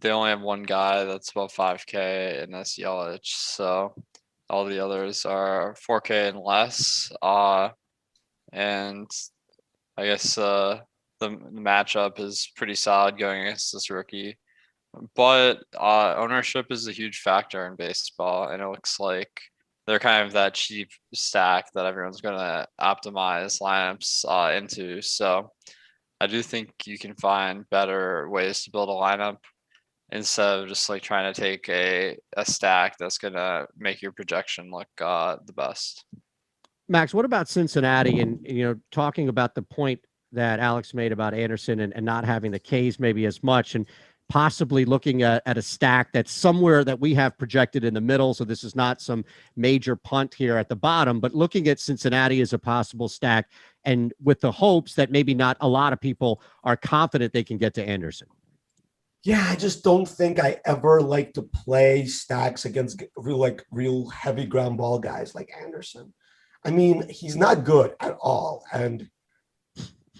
they only have one guy that's about 5K, and that's Yelich. So all the others are 4K and less. And I guess the matchup is pretty solid going against this rookie. But ownership is a huge factor in baseball, and it looks like they're kind of that cheap stack that everyone's going to optimize lineups into. So I do think you can find better ways to build a lineup instead of just trying to take a stack that's going to make your projection look the best. Max, what about Cincinnati? And, talking about the point that Alex made about Anderson and not having the Ks maybe as much, and possibly looking at a stack that's somewhere that we have projected in the middle. So this is not some major punt here at the bottom, but looking at Cincinnati as a possible stack and with the hopes that maybe not a lot of people are confident they can get to Anderson. Yeah, I just don't think I ever like to play stacks against real heavy ground ball guys like Anderson. I mean, he's not good at all, and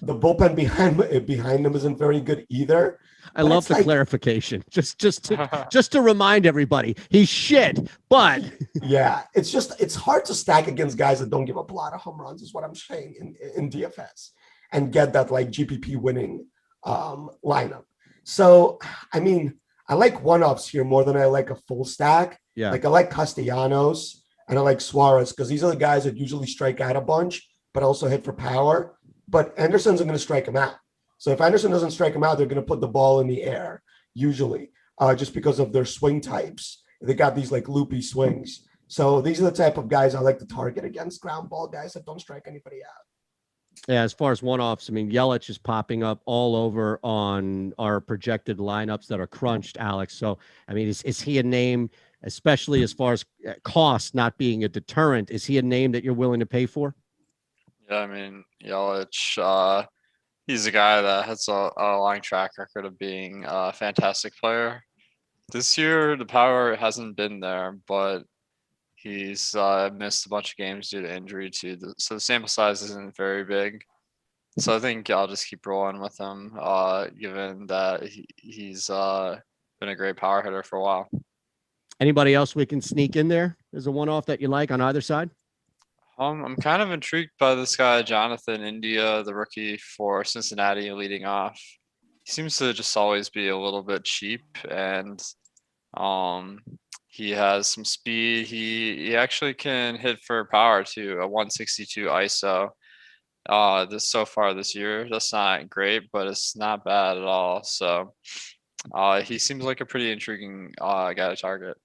the bullpen behind him isn't very good either. I love the clarification. Just to remind everybody, he's shit. But yeah, it's hard to stack against guys that don't give up a lot of home runs, is what I'm saying in DFS, and get that like GPP winning lineup. So, I mean, I like one-offs here more than I like a full stack. Yeah, like I like Castellanos and I like Suarez because these are the guys that usually strike out a bunch, but also hit for power. But Anderson's going to strike him out. So if Anderson doesn't strike him out, they're going to put the ball in the air, usually, just because of their swing types. They got these like loopy swings. So these are the type of guys I like to target against ground ball guys that don't strike anybody out. Yeah, as far as one-offs, I mean, Yelich is popping up all over on our projected lineups that are crunched, Alex. So, I mean, is he a name, especially as far as cost not being a deterrent, is he a name that you're willing to pay for? Yeah, I mean, Yelich, he's a guy that has a long track record of being a fantastic player. This year, the power hasn't been there, but he's missed a bunch of games due to injury too. So the sample size isn't very big. So I think I'll just keep rolling with him, given that he's been a great power hitter for a while. Anybody else we can sneak in there as a one-off that you like on either side? I'm kind of intrigued by this guy, Jonathan India, the rookie for Cincinnati, leading off. He seems to just always be a little bit cheap, and he has some speed. He actually can hit for power too, a 162 ISO. This year, that's not great, but it's not bad at all. So he seems like a pretty intriguing guy to target.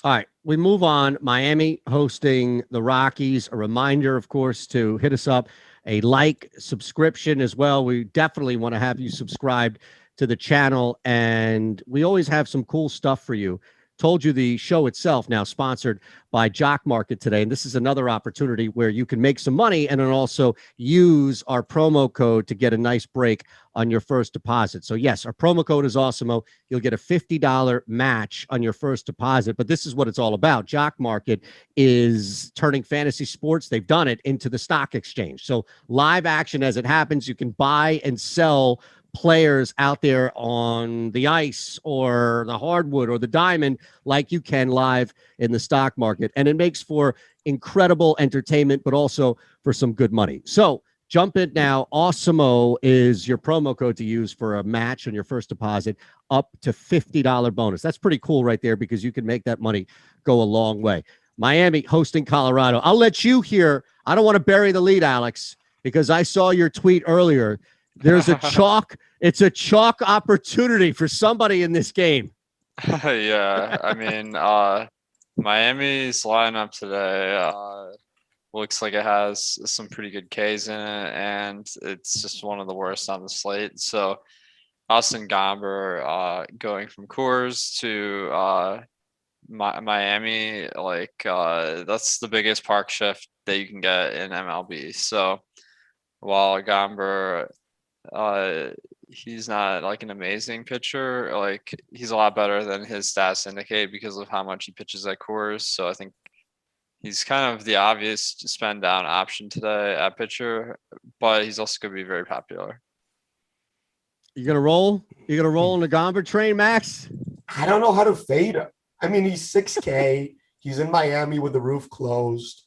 All right, we move on. Miami hosting the Rockies. A reminder, of course, to hit us up, a like, subscription as well. We definitely want to have you subscribed to the channel, and we always have some cool stuff for you. Told you the show itself now sponsored by JockMKT today, and this is another opportunity where you can make some money and then also use our promo code to get a nice break on your first deposit. So yes, our promo code is Awesemo. You'll get a $50 match on your first deposit, but this is what it's all about. JockMKT is turning fantasy sports, they've done it, into the stock exchange. So live action as it happens, you can buy and sell players out there on the ice or the hardwood or the diamond like you can live in the stock market. And it makes for incredible entertainment, but also for some good money. So jump in now. Awesemo is your promo code to use for a match on your first deposit, up to $50 bonus. That's pretty cool right there, because you can make that money go a long way. Miami hosting Colorado. I'll let you hear. I don't want to bury the lead, Alex, because I saw your tweet earlier. There's a chalk. It's a chalk opportunity for somebody in this game. Yeah, I mean, Miami's lineup today looks like it has some pretty good Ks in it, and it's just one of the worst on the slate. So Austin Gomber going from Coors to Miami, that's the biggest park shift that you can get in MLB. So while Gomber, he's not like an amazing pitcher, like he's a lot better than his stats indicate because of how much he pitches at Coors. So I think he's kind of the obvious spend down option today at pitcher, but he's also going to be very popular. You gonna roll? You gonna roll on the Gomber train, Max? I don't know how to fade him. I mean, he's 6K. He's in Miami with the roof closed.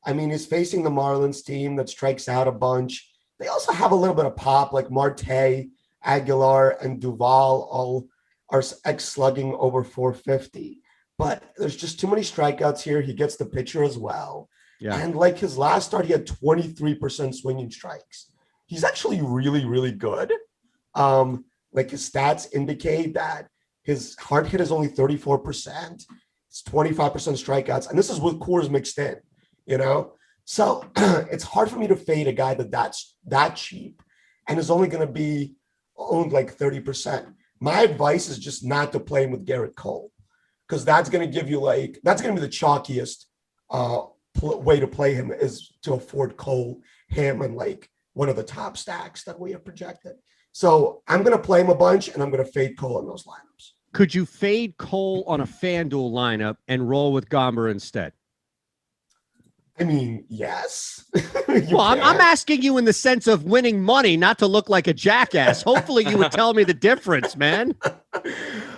I mean, he's facing the Marlins team that strikes out a bunch. They also have a little bit of pop, like Marte, Aguilar, and Duvall all are slugging over 450. But there's just too many strikeouts here. He gets the pitcher as well. Yeah. And like his last start, he had 23% swinging strikes. He's actually really, really good. Like his stats indicate that his hard hit is only 34%. It's 25% strikeouts. And this is with Coors mixed in, you know? So it's hard for me to fade a guy that's that cheap and is only going to be owned like 30%. My advice is just not to play him with Garrett Cole, because that's going to give you that's going to be the chalkiest way to play him, is to afford Cole him and like one of the top stacks that we have projected. So I'm going to play him a bunch, and I'm going to fade Cole in those lineups. Could you fade Cole on a FanDuel lineup and roll with Gomber instead? I mean, yes. Well, I'm asking you in the sense of winning money, not to look like a jackass. Hopefully you would tell me the difference, man.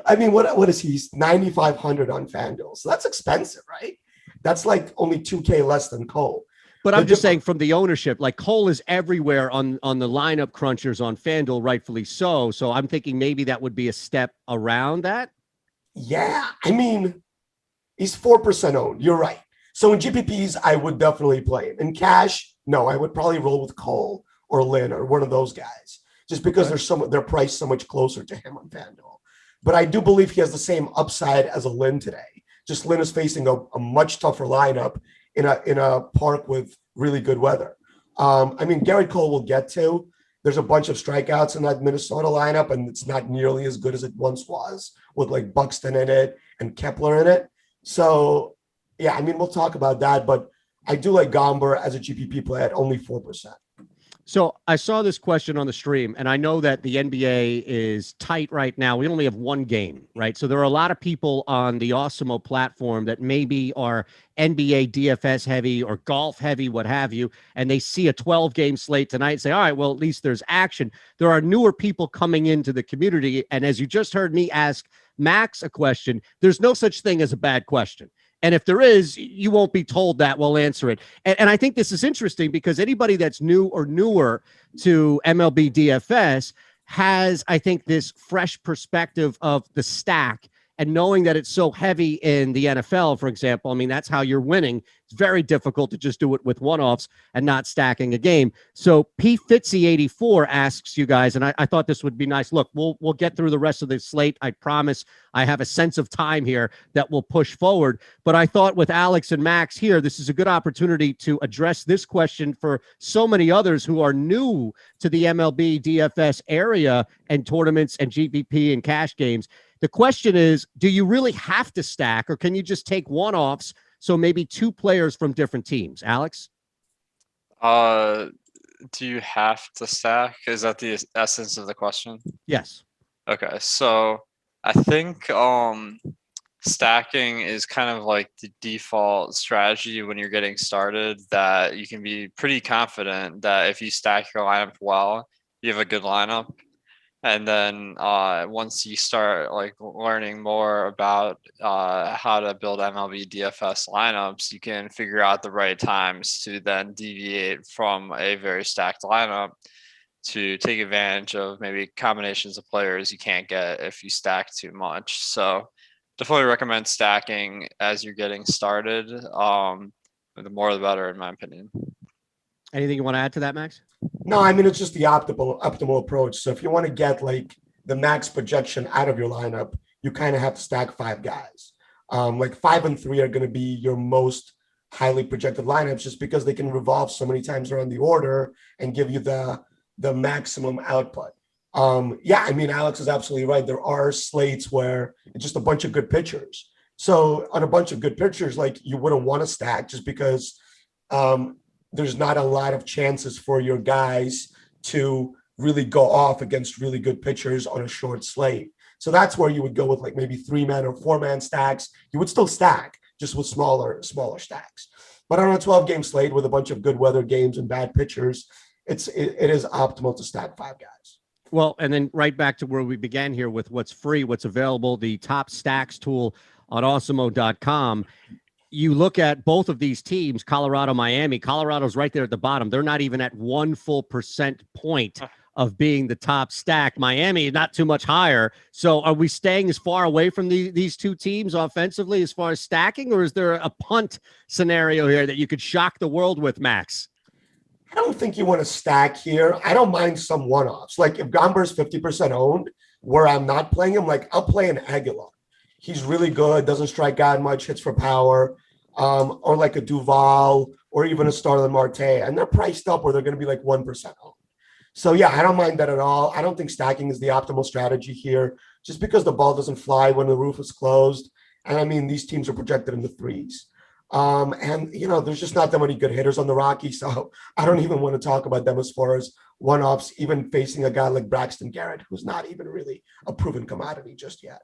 I mean, what is he? 9,500 on FanDuel. So that's expensive, right? That's like only 2K less than Cole. But I'm just saying from the ownership, like Cole is everywhere on the lineup crunchers on FanDuel, rightfully so. So I'm thinking maybe that would be a step around that. Yeah. I mean, he's 4% owned. You're right. So in GPPs, I would definitely play him. In cash, no, I would probably roll with Cole or Lynn or one of those guys, just because they're priced so much closer to him on FanDuel. But I do believe he has the same upside as a Lynn today. Just Lynn is facing a much tougher lineup in a park with really good weather. I mean, Garrett Cole will get to. There's a bunch of strikeouts in that Minnesota lineup, and it's not nearly as good as it once was with like Buxton in it and Kepler in it. So, yeah, I mean, we'll talk about that, but I do like Gomber as a GPP play at only 4%. So I saw this question on the stream, and I know that the NBA is tight right now. We only have one game, right? So there are a lot of people on the Awesemo platform that maybe are NBA DFS heavy or golf heavy, what have you, and they see a 12-game slate tonight and say, all right, well, at least there's action. There are newer people coming into the community, and as you just heard me ask Max a question, there's no such thing as a bad question. And if there is, you won't be told that. We'll answer it. And I think this is interesting because anybody that's new or newer to MLB DFS has, I think, this fresh perspective of the stack and knowing that it's so heavy in the NFL, for example. I mean, that's how you're winning. It's very difficult to just do it with one-offs and not stacking a game. So P. Fitzy84 asks you guys, and I thought this would be nice. Look, we'll get through the rest of the slate. I promise I have a sense of time here that will push forward. But I thought with Alex and Max here, this is a good opportunity to address this question for so many others who are new to the MLB DFS area and tournaments and GPP and cash games. The question is, do you really have to stack, or can you just take one-offs, so maybe two players from different teams? Alex? Do you have to stack? Is that the essence of the question? Yes. Okay, so I think stacking is kind of like the default strategy when you're getting started, that you can be pretty confident that if you stack your lineup well, you have a good lineup. And then once you start like learning more about how to build MLB DFS lineups, you can figure out the right times to then deviate from a very stacked lineup to take advantage of maybe combinations of players you can't get if you stack too much. So definitely recommend stacking as you're getting started. The more the better, in my opinion. Anything you want to add to that, Max? No, I mean, it's just the optimal approach. So if you want to get like the max projection out of your lineup, you kind of have to stack 5 guys. Like 5 and 3 are going to be your most highly projected lineups, just because they can revolve so many times around the order and give you the maximum output. Yeah, I mean, Alex is absolutely right. There are slates where it's just a bunch of good pitchers. So on a bunch of good pitchers, like you wouldn't want to stack just because there's not a lot of chances for your guys to really go off against really good pitchers on a short slate. So that's where you would go with like maybe 3-man or 4-man stacks. You would still stack just with smaller stacks. But on a 12-game slate with a bunch of good weather games and bad pitchers, it is optimal to stack 5 guys. Well, and then right back to where we began here with what's free, what's available, the top stacks tool on Awesemo.com. You look at both of these teams, Colorado, Miami. Colorado's right there at the bottom. They're not even at 1 full percent point of being the top stack. Miami, not too much higher. So are we staying as far away from these two teams offensively as far as stacking, or is there a punt scenario here that you could shock the world with, Max? I don't think you want to stack here. I don't mind some one-offs. Like if Gomber's 50% owned, where I'm not playing him, like I'll play an Aguilar. He's really good, doesn't strike out much, hits for power, or like a Duval or even a Starlin Marte. And they're priced up where they're going to be like 1% owned. So, yeah, I don't mind that at all. I don't think stacking is the optimal strategy here just because the ball doesn't fly when the roof is closed. And, I mean, these teams are projected in the 3s. And, there's just not that many good hitters on the Rockies, so I don't even want to talk about them as far as one-offs, even facing a guy like Braxton Garrett, who's not even really a proven commodity just yet.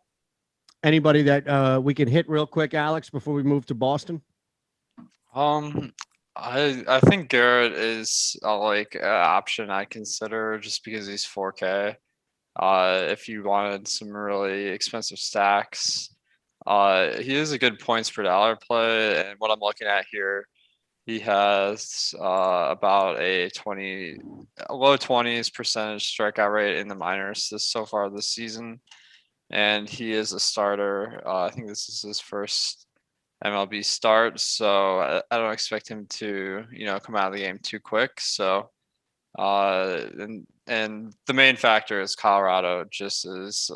Anybody that we can hit real quick, Alex, before we move to Boston? I think Garrett is an option I consider just because he's 4K. If you wanted some really expensive stacks, he is a good points per dollar play. And what I'm looking at here, he has about a low 20s percentage strikeout rate in the minors so far this season. And he is a starter. I think this is his first MLB start, so I don't expect him to, come out of the game too quick. So, and the main factor is Colorado just is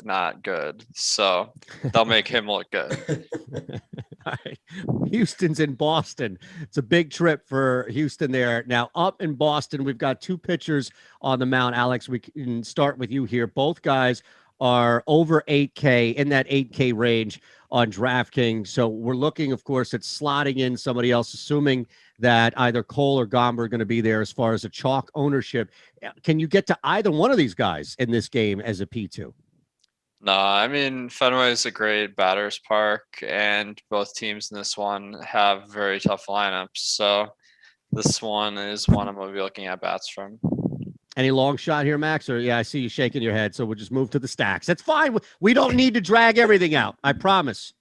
not good, so they'll make him look good. All right. Houston's in Boston. It's a big trip for Houston there. Now, up in Boston, we've got two pitchers on the mound. Alex, we can start with you here. Both guys are over 8K, in that 8K range on DraftKings. So we're looking, of course, at slotting in somebody else, assuming that either Cole or Gomber are going to be there as far as a chalk ownership. Can you get to either one of these guys in this game as a P2? No, I mean, Fenway is a great batter's park, and both teams in this one have very tough lineups. So this one is one I'm going to be looking at bats from. Any long shot here, Max? Or, yeah, I see you shaking your head, so we'll just move to the stacks. That's fine. We don't need to drag everything out. I promise.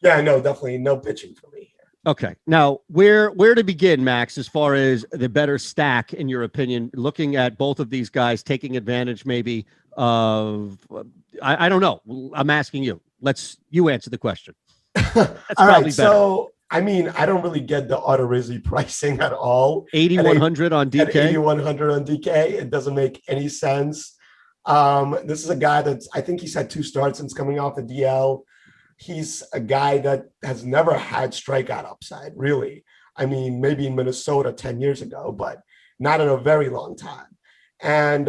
Yeah, no, definitely no pitching for me here. Okay. Now, where to begin, Max, as far as the better stack, in your opinion, looking at both of these guys, taking advantage maybe of, I don't know. I'm asking you. You answer the question. All right, so I mean, I don't really get the Odorizzi pricing at all. 8,100 on DK. 8,100 on DK. It doesn't make any sense. This is a guy I think he's had 2 starts since coming off the DL. He's a guy that has never had strikeout upside, really. I mean, maybe in Minnesota 10 years ago, but not in a very long time. And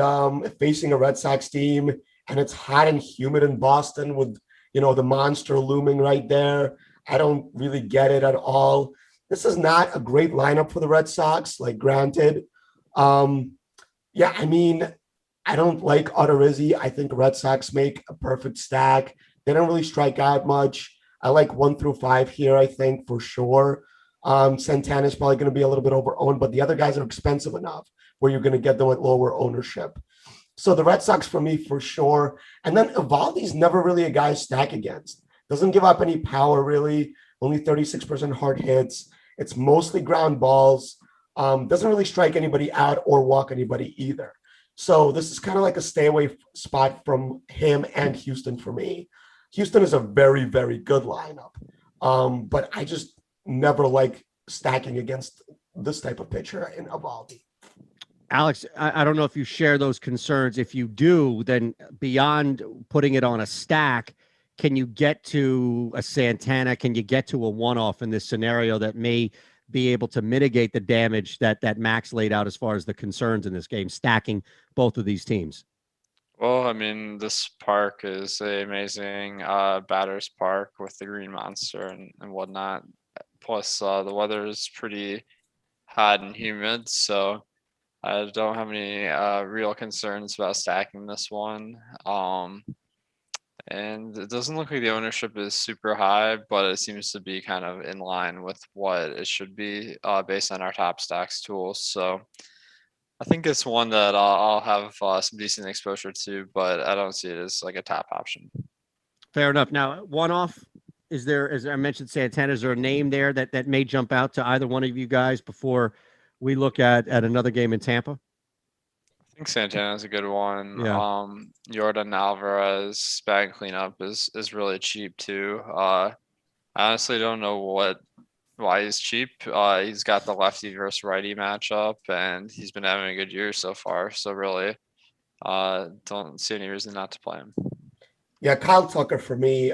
facing a Red Sox team, and it's hot and humid in Boston with, the monster looming right there. I don't really get it at all. This is not a great lineup for the Red Sox, granted. Yeah, I mean, I don't like Odorizzi. I think Red Sox make a perfect stack. They don't really strike out much. I like 1 through 5 here, I think, for sure. Santana's probably going to be a little bit over-owned, but the other guys are expensive enough where you're going to get them at lower ownership. So the Red Sox for me, for sure. And then Evaldi's never really a guy to stack against. Doesn't give up any power, really. Only 36% hard hits. It's mostly ground balls. Doesn't really strike anybody out or walk anybody either. So this is kind of like a stay away spot from him and Houston for me. Houston is a very, very good lineup. But I just never like stacking against this type of pitcher in Evaldi. Alex, I don't know if you share those concerns. If you do, then beyond putting it on a stack, can you get to a Santana? Can you get to a one-off in this scenario that may be able to mitigate the damage that Max laid out as far as the concerns in this game, stacking both of these teams? Well, I mean, this park is an amazing batter's park with the Green Monster and whatnot. Plus, the weather is pretty hot and humid, so I don't have any real concerns about stacking this one. And it doesn't look like the ownership is super high, but it seems to be kind of in line with what it should be based on our top stacks tools. So I think it's one that I'll have some decent exposure to, but I don't see it as a top option. Fair enough. Now, one-off, is there, as I mentioned, Santana, is there a name there that may jump out to either one of you guys before we look at another game in Tampa? I think Santana is a good one. Yeah. Jordan Alvarez batting cleanup is really cheap too. I honestly don't know why he's cheap. He's got the lefty versus righty matchup, and he's been having a good year so far. So really, don't see any reason not to play him. Yeah, Kyle Tucker for me.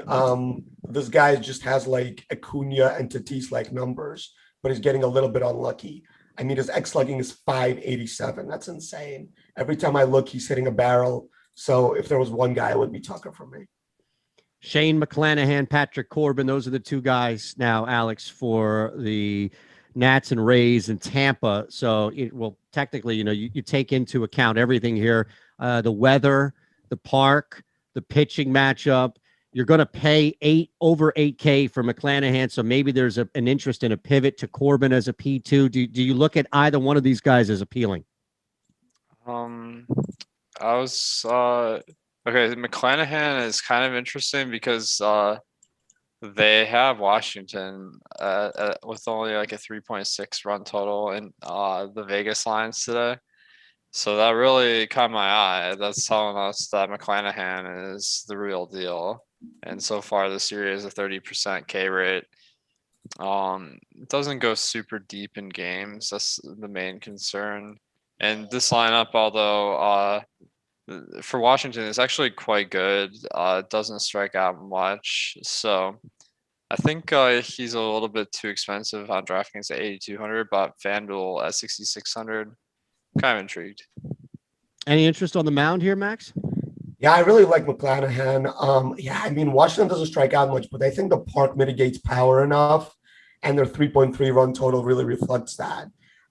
This guy just has Acuna and Tatis numbers, but he's getting a little bit unlucky. I mean, his X-slugging is 587. That's insane. Every time I look, he's hitting a barrel. So if there was one guy, it would be Tucker for me. Shane McClanahan, Patrick Corbin. Those are the two guys now, Alex, for the Nats and Rays in Tampa. So technically, you take into account everything here, the weather, the park, the pitching matchup. You're going to pay over 8K for McClanahan. So maybe there's an interest in a pivot to Corbin as a P2. Do you look at either one of these guys as appealing? Okay, McClanahan is kind of interesting because they have Washington with only like a 3.6 run total in the Vegas lines today. So that really caught my eye. That's telling us that McClanahan is the real deal. And so far this year is a 30% K rate. It doesn't go super deep in games. That's the main concern. And this lineup, although for Washington, is actually quite good. It doesn't strike out much. So I think he's a little bit too expensive on DraftKings at 8,200, but FanDuel at 6,600. Kind of intrigued. Any interest on the mound here, Max? Yeah, I really like McClanahan. Washington doesn't strike out much, but I think the park mitigates power enough, and their 3.3 run total really reflects that.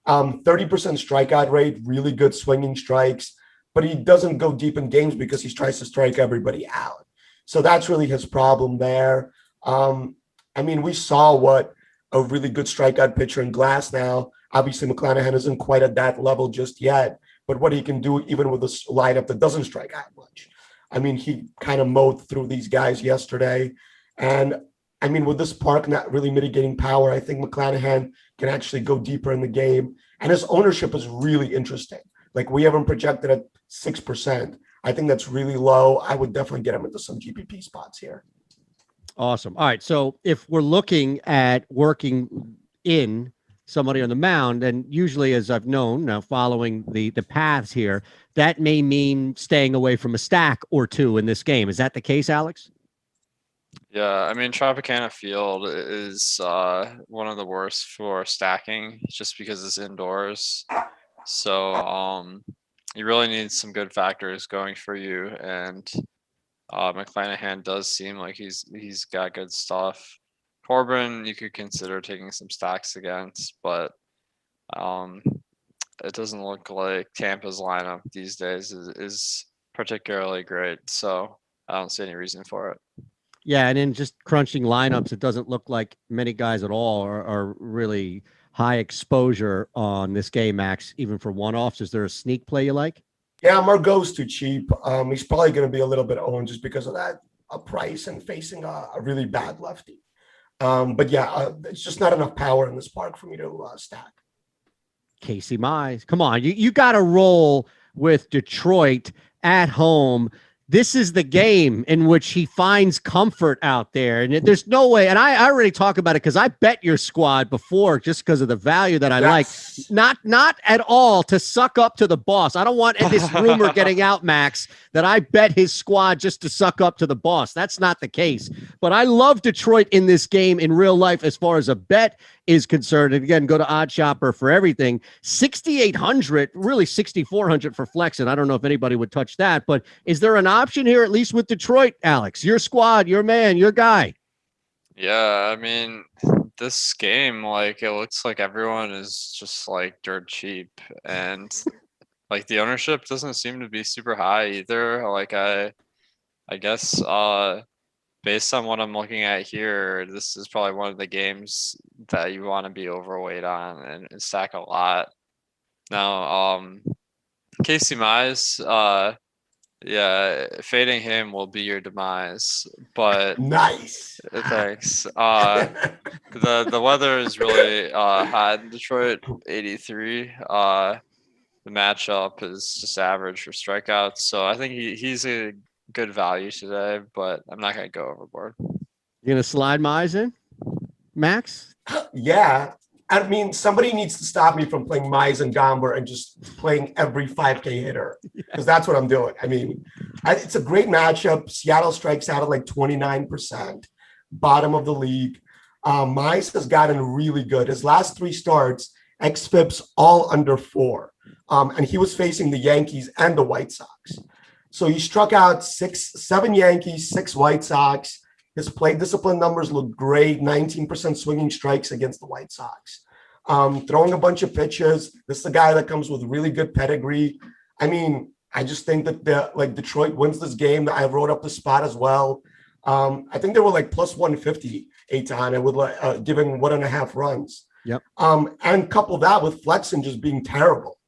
30% strikeout rate, really good swinging strikes, but he doesn't go deep in games because he tries to strike everybody out. So that's really his problem there. We saw what a really good strikeout pitcher in Glass now. Obviously, McClanahan isn't quite at that level just yet, but what he can do even with a lineup that doesn't strike out much. He kind of mowed through these guys yesterday. And with this park not really mitigating power, I think McClanahan can actually go deeper in the game. And his ownership is really interesting. Like, we have him projected at 6%. I think that's really low. I would definitely get him into some GPP spots here. Awesome. All right. So if we're looking at working in somebody on the mound, and usually, as I've known now, following the paths here, that may mean staying away from a stack or two in this game. Is that the case, Alex? Yeah, Tropicana Field is one of the worst for stacking just because it's indoors. So you really need some good factors going for you, and McClanahan does seem like he's got good stuff. Corbin, you could consider taking some stacks against, but it doesn't look like Tampa's lineup these days is particularly great. So I don't see any reason for it. Yeah, and in just crunching lineups, it doesn't look like many guys at all are really high exposure on this game, Max, even for one-offs. Is there a sneak play you like? Yeah, Margot's too cheap. He's probably going to be a little bit owned just because of that price and facing a really bad lefty. It's just not enough power in this park for me to stack. Casey Mize. Come on, you got to roll with Detroit at home. This is the game in which he finds comfort out there. And there's no way. And I already talk about it because I bet your squad before just because of the value that I like. Not at all to suck up to the boss. I don't want this rumor getting out, Max, that I bet his squad just to suck up to the boss. That's not the case. But I love Detroit in this game in real life as far as a bet is concerned. And again, go to OddsShopper for everything. 6,800, really 6,400 for flexing. I don't know if anybody would touch that, but is there an option here, at least with Detroit, Alex? Your squad, your man, your guy. Yeah, this game, it looks like everyone is just dirt cheap, and the ownership doesn't seem to be super high either. I guess based on what I'm looking at here, this is probably one of the games that you want to be overweight on and stack a lot. Now, Casey Mize, fading him will be your demise, but nice. Thanks. The weather is really hot in Detroit, 83. The matchup is just average for strikeouts, so I think he's a good value today, but I'm not going to go overboard. You're going to slide Mize in, Max? Yeah. Somebody needs to stop me from playing Mize and Gomber and just playing every 5K hitter, because that's what I'm doing. It's a great matchup. Seattle strikes out at 29%, bottom of the league. Mize has gotten really good. His last 3 starts, xFIPs all under 4. And he was facing the Yankees and the White Sox. So he struck out 7 Yankees, 6 White Sox. His plate discipline numbers look great. 19% swinging strikes against the White Sox. Throwing a bunch of pitches. This is a guy that comes with really good pedigree. I mean, I just think that Detroit wins this game. I wrote up the spot as well. I think they were like plus 150 Eytan. I would giving 1.5 runs. Yep. And couple that with Flexen just being terrible.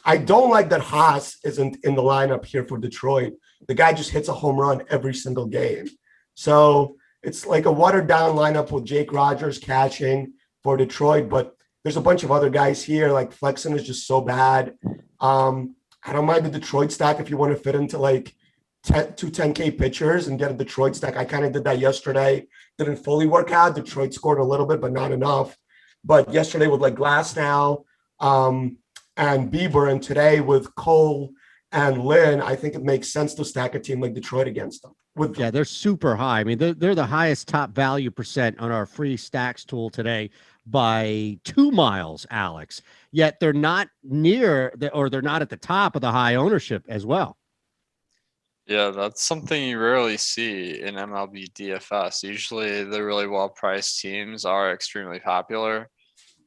I don't like that Haas isn't in the lineup here for Detroit. The guy just hits a home run every single game. So it's like a watered down lineup with Jake Rogers catching for Detroit, but there's a bunch of other guys here. Like Flexen is just so bad. I don't mind the Detroit stack if you want to fit into like 2 10K pitchers and get a Detroit stack. I kind of did that yesterday. Didn't fully work out. Detroit scored a little bit, but not enough. But yesterday with like Glasnow and Bieber, and today with Cole and Lynn, I think it makes sense to stack a team like Detroit against them. Yeah, they're super high. I mean, they're the highest top value percent on our free stacks tool today by 2 miles, Alex. Yet they're not they're not at the top of the high ownership as well. Yeah, that's something you rarely see in MLB DFS. Usually the really well-priced teams are extremely popular.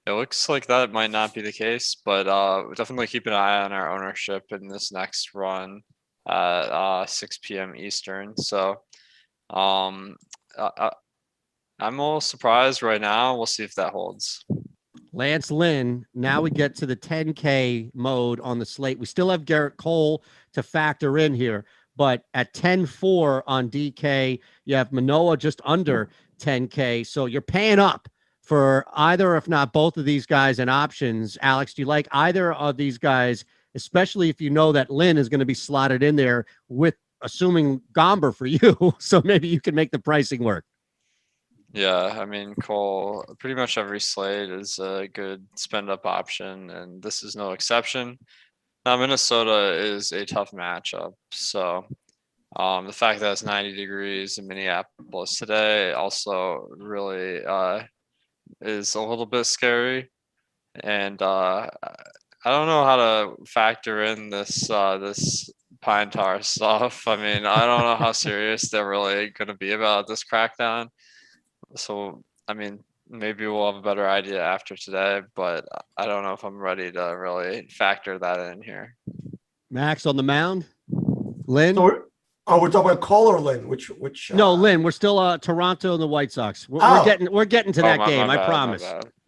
It looks like that might not be the case, but definitely keep an eye on our ownership in this next run at 6 p.m. Eastern. So I'm a little surprised right now. We'll see if that holds. Lance Lynn. Now we get to the 10K mode on the slate. We still have Garrett Cole to factor in here, but at 10-4 on DK, you have Manoah just under 10K. So you're paying up for either, if not both of these guys and options. Alex, do you like either of these guys, especially if you know that Lynn is going to be slotted in there with assuming Gomber for you? So maybe you can make the pricing work. Yeah, I mean, Cole, pretty much every slate is a good spend up option, and this is no exception. Now, Minnesota is a tough matchup. So the fact that it's 90 degrees in Minneapolis today also really is a little bit scary. And I don't know how to factor in this pine tar stuff. I mean, I don't know how serious they're really going to be about this crackdown. So, I mean, maybe we'll have a better idea after today, but I don't know if I'm ready to really factor that in here. Max on the mound. Lynn? So we're talking about Cole or Lynn? Which No, Lynn. We're still Toronto and the White Sox. We're getting to that game. I promise.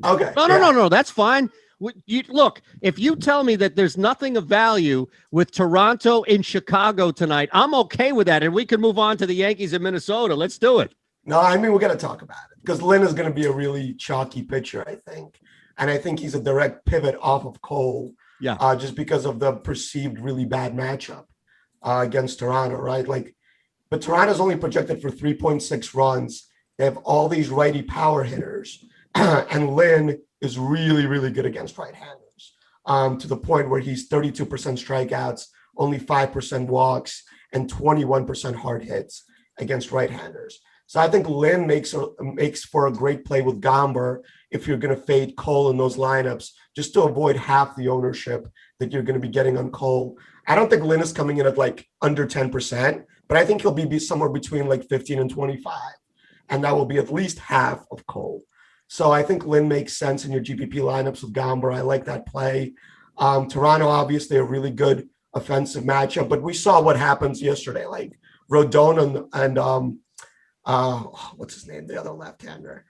Okay. No. That's fine. Look, if you tell me that there's nothing of value with Toronto in Chicago tonight, I'm okay with that, and we can move on to the Yankees in Minnesota. Let's do it. No, I mean, we're going to talk about it because Lynn is going to be a really chalky pitcher, I think. And I think he's a direct pivot off of Cole. Yeah. Just because of the perceived really bad matchup against Toronto, right? But Toronto's only projected for 3.6 runs. They have all these righty power hitters. And Lynn is really, really good against right-handers to the point where he's 32% strikeouts, only 5% walks, and 21% hard hits against right-handers. So I think Lynn makes for a great play with Gomber if you're going to fade Cole in those lineups, just to avoid half the ownership that you're going to be getting on Cole. I don't think Lynn is coming in at like under 10%, but I think he'll be somewhere between like 15 and 25. And that will be at least half of Cole. So I think Lynn makes sense in your GPP lineups with Gomber. I like that play. Toronto, obviously a really good offensive matchup, but we saw what happens yesterday. Like Rodon and what's his name? The other left-hander.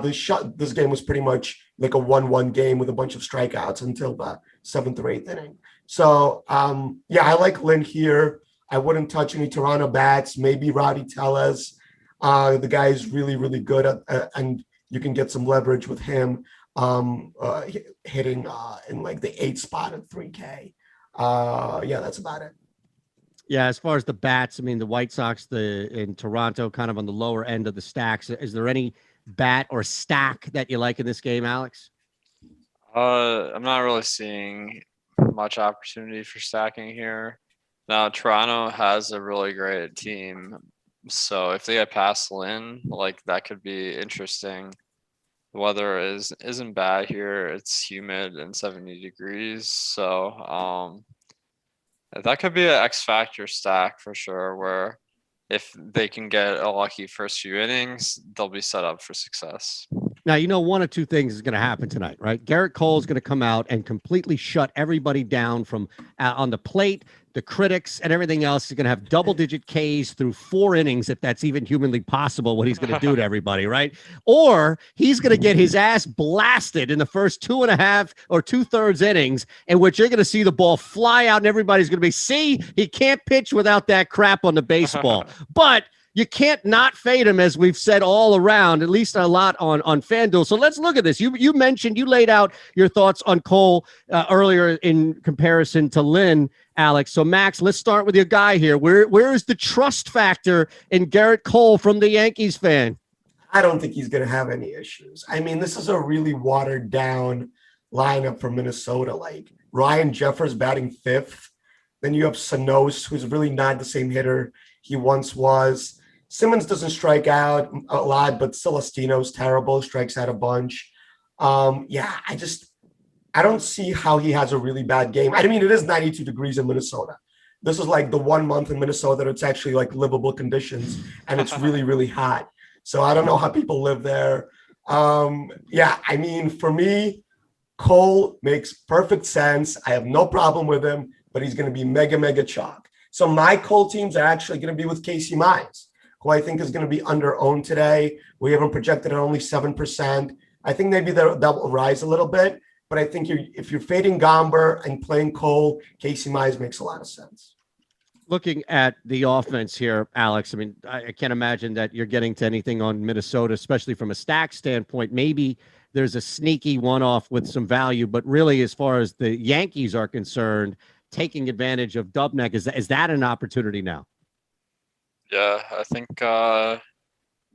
This game was pretty much like a 1-1 game with a bunch of strikeouts until the 7th or 8th inning. So, I like Lynn here. I wouldn't touch any Toronto bats, maybe Rowdy Tellez. The guy is really, really good and you can get some leverage with him hitting in like the 8th spot at 3K. That's about it. Yeah, as far as the bats, I mean, the White Sox in Toronto kind of on the lower end of the stacks. Is there any bat or stack that you like in this game, Alex? I'm not really seeing much opportunity for stacking here. Now, Toronto has a really great team. So if they get past Lynn, like that could be interesting. The weather isn't bad here. It's humid and 70 degrees. So That could be an X factor stack for sure, where if they can get a lucky first few innings, they'll be set up for success. Now, one of two things is going to happen tonight, right? Garrett Cole is going to come out and completely shut everybody down from on the plate. The critics and everything else is going to have double-digit Ks through 4 innings, if that's even humanly possible, what he's going to do to everybody, right? Or he's going to get his ass blasted in the first 2.5 or 2/3 innings, in which you're going to see the ball fly out and everybody's going to be, see, he can't pitch without that crap on the baseball. But you can't not fade him, as we've said all around, at least a lot on FanDuel. So let's look at this. You laid out your thoughts on Cole earlier in comparison to Lynn, Alex. So Max, let's start with your guy here. Where is the trust factor in Garrett Cole from the Yankees fan? I don't think he's going to have any issues. I mean, this is a really watered down lineup for Minnesota. Like Ryan Jeffers batting 5th. Then you have Sanos, who's really not the same hitter he once was. Simmons doesn't strike out a lot, but Celestino's terrible, strikes out a bunch. I don't see how he has a really bad game. I mean, it is 92 degrees in Minnesota. This is like the 1 month in Minnesota that it's actually like livable conditions, and it's really, really hot. So I don't know how people live there. I mean, for me, Cole makes perfect sense. I have no problem with him, but he's going to be mega, mega chalk. So my Cole teams are actually going to be with Casey Mize, who I think is going to be under-owned today. We have him projected at only 7%. I think maybe that will rise a little bit, but I think if you're fading Gomber and playing Cole, Casey Mize makes a lot of sense. Looking at the offense here, Alex, I mean, I can't imagine that you're getting to anything on Minnesota, especially from a stack standpoint. Maybe there's a sneaky one-off with some value, but really, as far as the Yankees are concerned, taking advantage of Dubnyk, is that an opportunity now? Yeah, I think the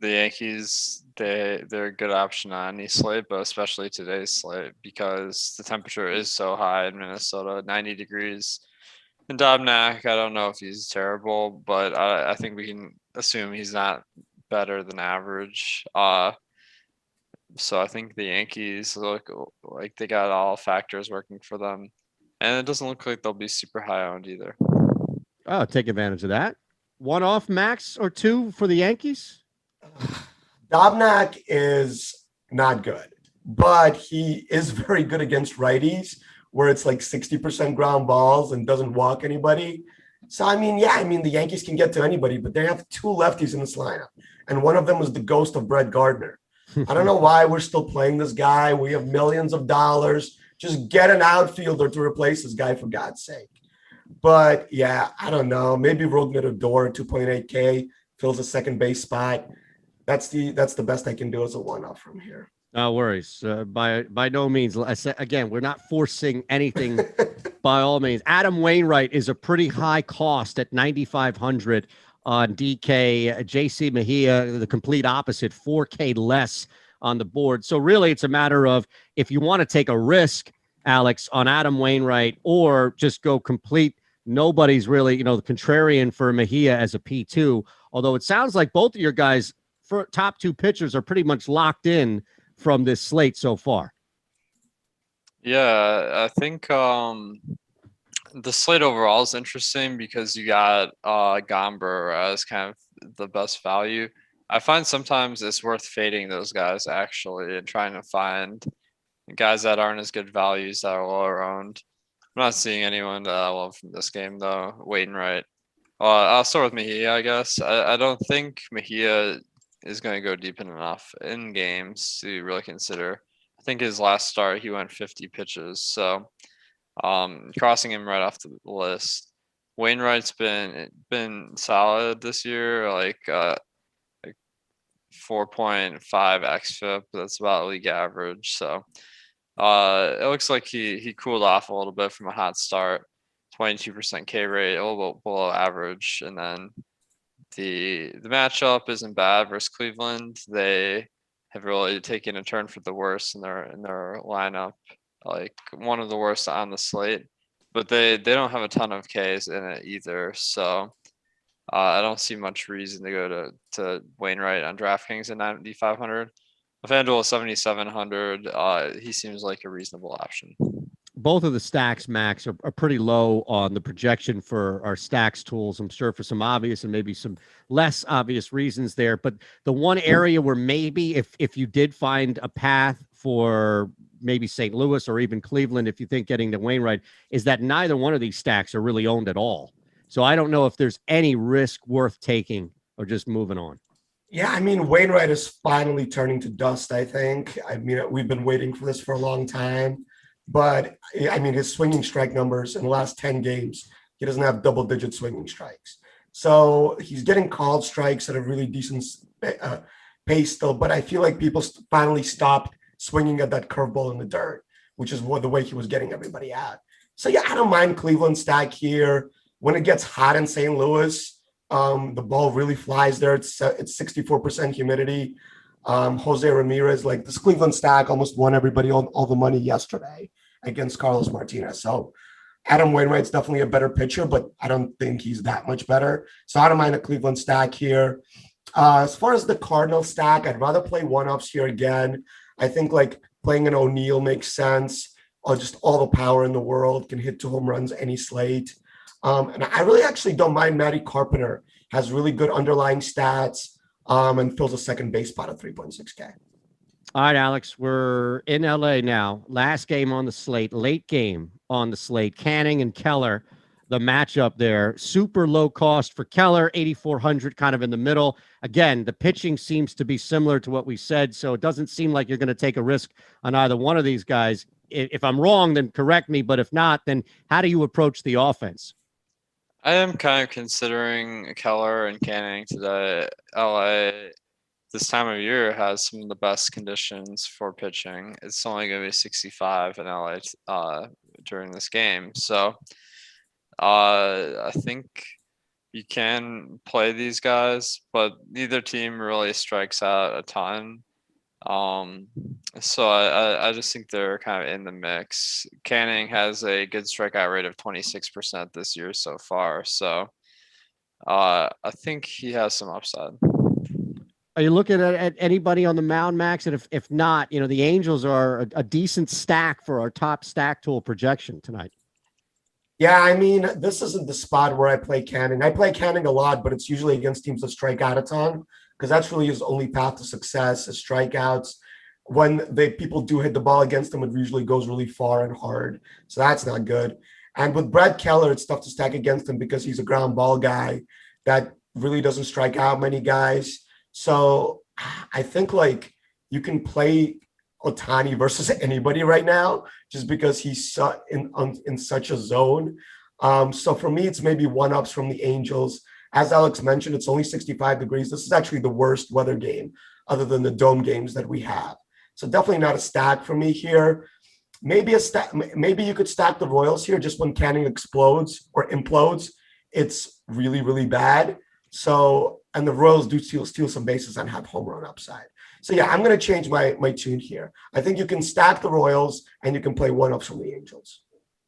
Yankees, they're a good option on any slate, but especially today's slate because the temperature is so high in Minnesota, 90 degrees. And Dubnyk, I don't know if he's terrible, but I think we can assume he's not better than average. So I think the Yankees look like they got all factors working for them. And it doesn't look like they'll be super high owned either. Oh, take advantage of that. One off max or two for the Yankees? Dubnyk is not good, but he is very good against righties where it's like 60% ground balls and doesn't walk anybody. So, I mean, the Yankees can get to anybody, but they have 2 lefties in this lineup. And one of them is the ghost of Brett Gardner. I don't know why we're still playing this guy. We have millions of dollars. Just get an outfielder to replace this guy, for God's sake. But yeah, I don't know. Maybe Rougned Odor, 2.8K, fills a second base spot. That's the best I can do as a one-off from here. No worries. By no means. Again, we're not forcing anything by all means. Adam Wainwright is a pretty high cost at 9,500 on DK. JC Mejia, the complete opposite, 4K less on the board. So really, it's a matter of if you want to take a risk, Alex, on Adam Wainwright, or just go complete. Nobody's really, the contrarian for Mejia as a P2. Although it sounds like both of your guys' top 2 pitchers are pretty much locked in from this slate so far. Yeah, I think the slate overall is interesting because you got Gomber as kind of the best value. I find sometimes it's worth fading those guys actually and trying to find guys that aren't as good values that are lower owned. I'm not seeing anyone that I love from this game though. Wainwright. I'll start with Mejia, I guess. I don't think Mejia is going to go deep enough in games to really consider. I think his last start, he went 50 pitches. So crossing him right off the list. Wainwright's been solid this year, like 4.5 xFIP. That's about league average. So it looks like he cooled off a little bit from a hot start. 22% K rate, a little bit below average. And then the matchup isn't bad versus Cleveland. They have really taken a turn for the worse in their lineup, like one of the worst on the slate. But they don't have a ton of Ks in it either. So I don't see much reason to go to Wainwright on DraftKings at 9,500. FanDuel 7,700. He seems like a reasonable option. both of the stacks, Max, are pretty low on the projection for our stacks tools. I'm sure for some obvious and maybe some less obvious reasons there. But the one area where maybe if you did find a path for maybe St. Louis or even Cleveland, if you think getting to Wainwright, is that neither one of these stacks are really owned at all. So I don't know if there's any risk worth taking or just moving on. Yeah, I mean, Wainwright is finally turning to dust, I think. I mean, we've been waiting for this for a long time. But, I mean, his swinging strike numbers in the last 10 games, he doesn't have double-digit swinging strikes. So he's getting called strikes at a really decent pace still. But I feel like people finally stopped swinging at that curveball in the dirt, which is the way he was getting everybody at. So, yeah, I don't mind Cleveland stack here. When it gets hot in St. Louis, the ball really flies there. It's 64% humidity. Jose Ramirez, like this Cleveland stack almost won everybody all the money yesterday against Carlos Martinez. So Adam Wainwright's definitely a better pitcher, but I don't think he's that much better. So I don't mind a Cleveland stack here. As far as the Cardinal stack, I'd rather play one-ups here again. I think like playing an O'Neill makes sense. Or just all the power in the world, can hit 2 home runs any slate. And I really actually don't mind Matty Carpenter. Has really good underlying stats. And fills a second base spot at 3.6K. All right, Alex, we're in LA now. Last game on the slate, late game on the slate. Canning and Keller, the matchup there. Super low cost for Keller, 8,400, kind of in the middle. Again, the pitching seems to be similar to what we said, so it doesn't seem like you're going to take a risk on either one of these guys. If I'm wrong, then correct me, but if not, then how do you approach the offense? I am kind of considering Keller and Canning today. LA, this time of year, has some of the best conditions for pitching. It's only going to be 65 in LA during this game. So I think you can play these guys, but neither team really strikes out a ton. So I just think they're kind of in the mix. Canning has a good strikeout rate of 26% this year so far. So I think he has some upside. Are you looking at anybody on the mound, Max? And if not, you know, the Angels are a decent stack for our top stack tool projection tonight. Yeah, I mean, this isn't the spot where I play Canning. I play Canning a lot, but it's usually against teams that strike out a ton, because that's really his only path to success is strikeouts. When people do hit the ball against him, it usually goes really far and hard. So that's not good. And with Brad Keller, it's tough to stack against him because he's a ground ball guy that really doesn't strike out many guys. So I think like you can play Ohtani versus anybody right now just because he's in such a zone. So for me, it's maybe one-ups from the Angels. As Alex mentioned, it's only 65 degrees. This is actually the worst weather game other than the dome games that we have. So definitely not a stack for me here. Maybe you could stack the Royals here just when Canning explodes or implodes. It's really, really bad. So, and the Royals do steal some bases and have home run upside. So yeah, I'm going to change my tune here. I think you can stack the Royals and you can play one-ups from the Angels.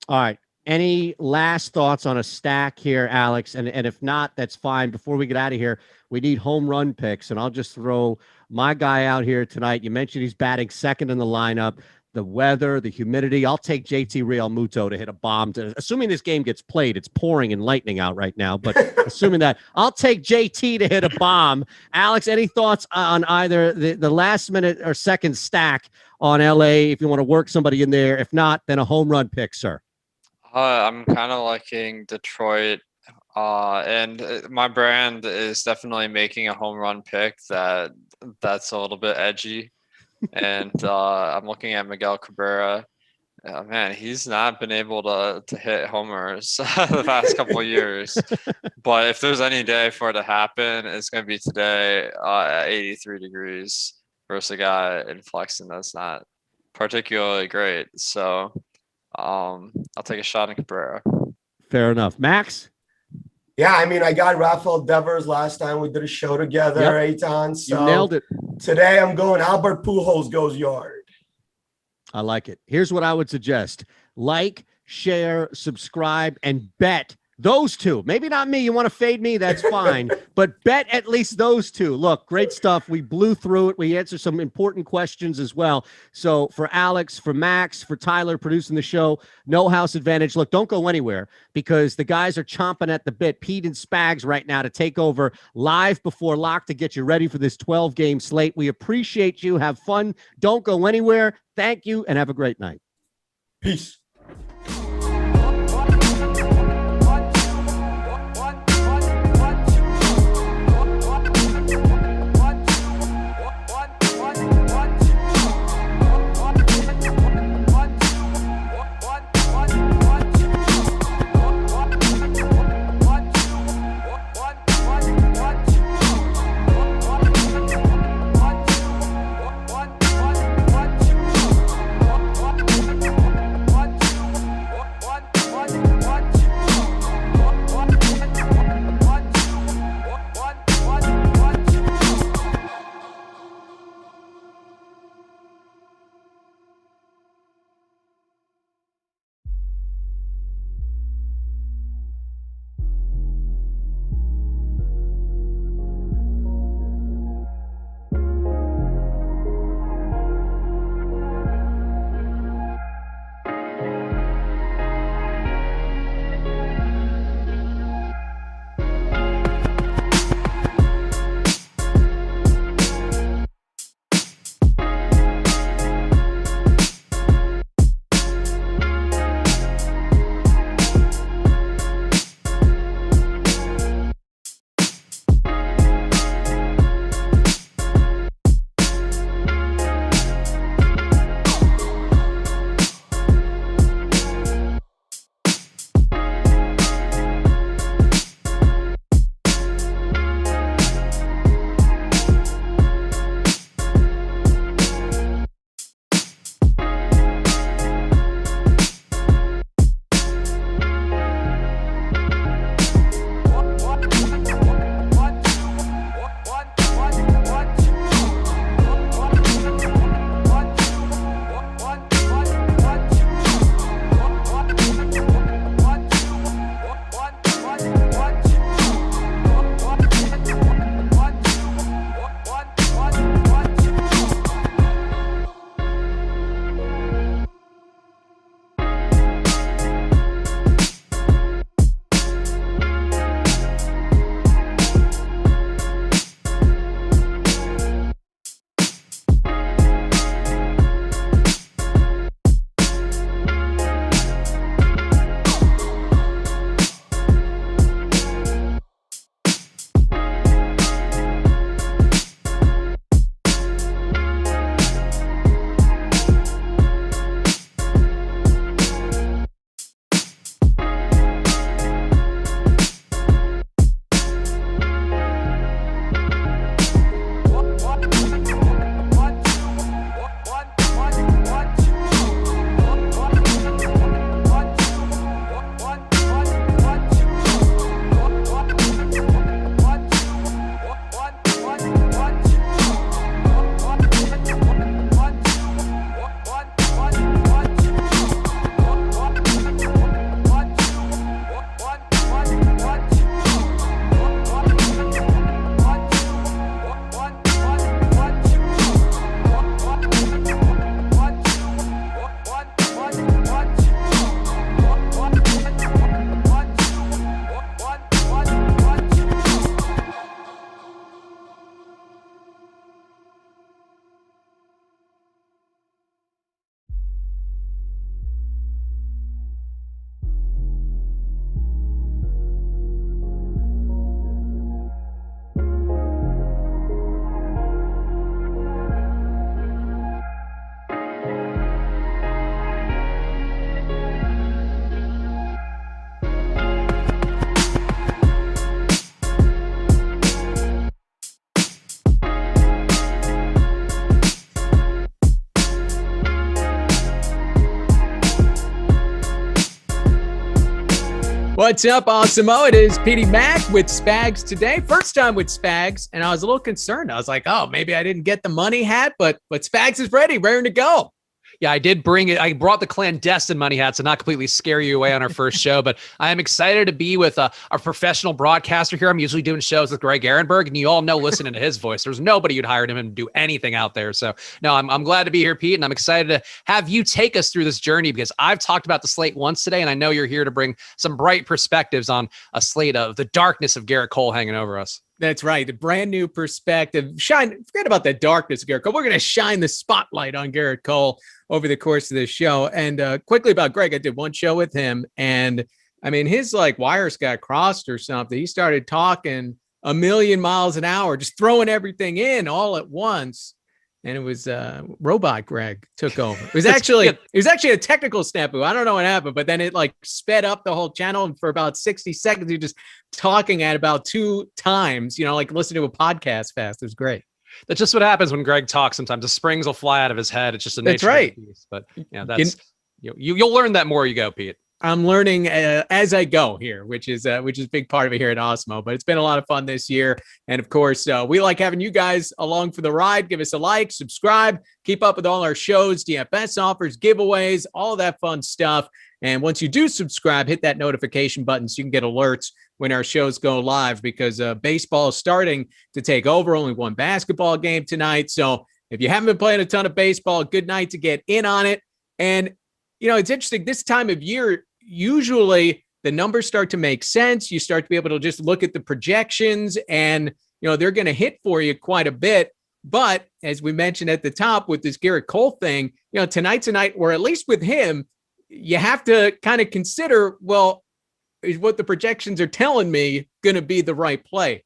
All right. Any last thoughts on a stack here, Alex? And if not, that's fine. Before we get out of here, we need home run picks, and I'll just throw my guy out here tonight. You mentioned he's batting second in the lineup. The weather, the humidity. I'll take JT Realmuto to hit a bomb. Assuming this game gets played, it's pouring and lightning out right now, but assuming that, I'll take JT to hit a bomb. Alex, any thoughts on either the last minute or second stack on LA if you want to work somebody in there? If not, then a home run pick, sir. I'm kind of liking Detroit, and my brand is definitely making a home run pick that's a little bit edgy. And I'm looking at Miguel Cabrera. Man, he's not been able to hit homers the past couple of years. But if there's any day for it to happen, it's going to be today at 83 degrees versus a guy in Flexen that's not particularly great. So I'll take a shot at Cabrera. Fair enough. Max? Yeah, I mean, I got Rafael Devers last time we did a show together, Eytan. So you nailed it. Today I'm going Albert Pujols goes yard. I like it. Here's what I would suggest. Like, share, subscribe, and bet Those two, maybe not me. You want to fade me? That's fine. But bet at least those two. Look, great stuff. We blew through it. We answered some important questions as well. So for Alex, for Max, for Tyler producing the show, no house advantage. Look, don't go anywhere because the guys are chomping at the bit. Pete and Spags right now to take over live before lock to get you ready for this 12-game slate. We appreciate you. Have fun. Don't go anywhere. Thank you and have a great night. Peace. What's up, Awesemo? It is Petey Mac with Spags today. First time with Spags, and I was a little concerned. I was like, oh, maybe I didn't get the money hat, but Spags is ready, raring to go. Yeah, I did bring it. I brought the clandestine money hat to not completely scare you away on our first show, but I am excited to be with a professional broadcaster here. I'm usually doing shows with Greg Ehrenberg, and you all know listening to his voice, there's nobody who'd hired him and do anything out there. So no, I'm glad to be here, Pete, and I'm excited to have you take us through this journey because I've talked about the slate once today, and I know you're here to bring some bright perspectives on a slate of the darkness of Garrett Cole hanging over us. That's right. A brand new perspective. Forget about the darkness of Garrett Cole. We're going to shine the spotlight on Garrett Cole over the course of this show. And quickly about Greg, I did one show with him. And I mean, his wires got crossed or something. He started talking a million miles an hour, just throwing everything in all at once. And it was robot Greg took over. It was actually a technical snafu. I don't know what happened, but then it sped up the whole channel, and for about 60 seconds, you're just talking at about 2 times, listening to a podcast fast. It was great. That's just what happens when Greg talks. Sometimes the springs will fly out of his head. It's just a nature. That's right. Of the beast. But that's you'll learn that more you go, Pete. I'm learning as I go here, which is a big part of it here at Awesemo. But it's been a lot of fun this year. And of course, we like having you guys along for the ride. Give us a like, subscribe, keep up with all our shows, DFS offers, giveaways, all that fun stuff. And once you do subscribe, hit that notification button so you can get alerts when our shows go live, because baseball is starting to take over. Only one basketball game tonight. So if you haven't been playing a ton of baseball, good night to get in on it. And it's interesting this time of year. Usually the numbers start to make sense. You start to be able to just look at the projections and, they're going to hit for you quite a bit. But as we mentioned at the top with this Garrett Cole thing, tonight, or at least with him, you have to kind of consider, well, is what the projections are telling me going to be the right play?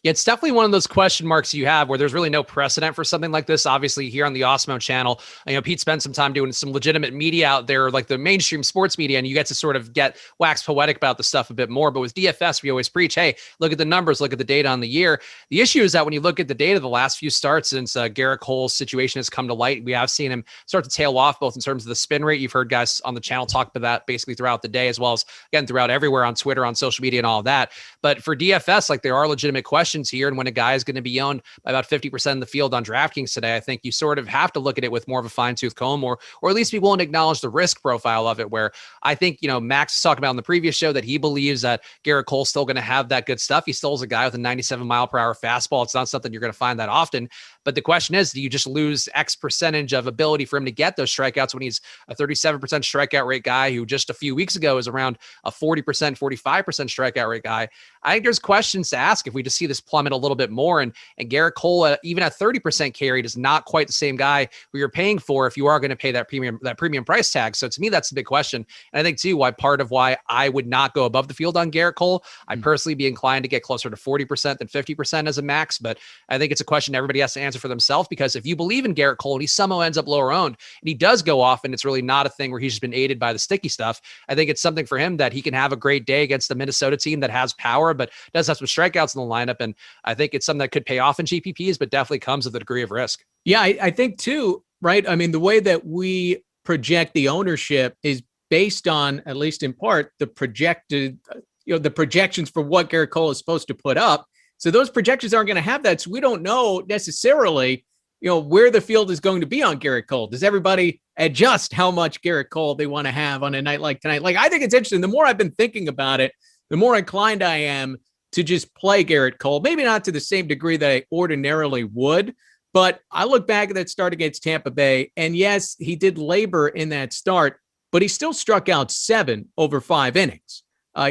Yeah, it's definitely one of those question marks you have where there's really no precedent for something like this. Obviously, here on the Awesemo channel, Pete spent some time doing some legitimate media out there, like the mainstream sports media, and you get to sort of wax poetic about the stuff a bit more. But with DFS, we always preach, hey, look at the numbers, look at the data on the year. The issue is that when you look at the data, the last few starts since Garrett Cole's situation has come to light, we have seen him start to tail off, both in terms of the spin rate. You've heard guys on the channel talk about that basically throughout the day, as well as, again, throughout everywhere on Twitter, on social media, and all of that. But for DFS, there are legitimate questions here. And when a guy is going to be owned by about 50% of the field on DraftKings today, I think you sort of have to look at it with more of a fine-tooth comb, or at least be willing to acknowledge the risk profile of it, where I think, Max was talking about in the previous show that he believes that Garrett Cole's still going to have that good stuff. He still is a guy with a 97-mile-per-hour fastball. It's not something you're going to find that often. But the question is, do you just lose X percentage of ability for him to get those strikeouts when he's a 37% strikeout rate guy who just a few weeks ago was around a 40%, 45% strikeout rate guy? I think there's questions to ask if we just see this plummet a little bit more. And Garrett Cole, even at 30% K rate, is not quite the same guy who you're paying for if you are going to pay that premium price tag. So to me, that's the big question. And I think too, part of why I would not go above the field on Garrett Cole. I'd personally be inclined to get closer to 40% than 50% as a max. But I think it's a question everybody has to answer for themselves, because if you believe in Garrett Cole and he somehow ends up lower owned and he does go off and it's really not a thing where he's just been aided by the sticky stuff, I think it's something for him that he can have a great day against the Minnesota team that has power, but does have some strikeouts in the lineup. And I think it's something that could pay off in GPPs, but definitely comes with a degree of risk. Yeah, I think too, right? I mean, the way that we project the ownership is based on, at least in part, the projected, the projections for what Garrett Cole is supposed to put up. So those projections aren't going to have that. So we don't know necessarily, where the field is going to be on Garrett Cole. Does everybody adjust how much Garrett Cole they want to have on a night like tonight? I think it's interesting. The more I've been thinking about it, the more inclined I am to just play Garrett Cole. Maybe not to the same degree that I ordinarily would, but I look back at that start against Tampa Bay, and yes, he did labor in that start, but he still struck out 7 over 5 innings.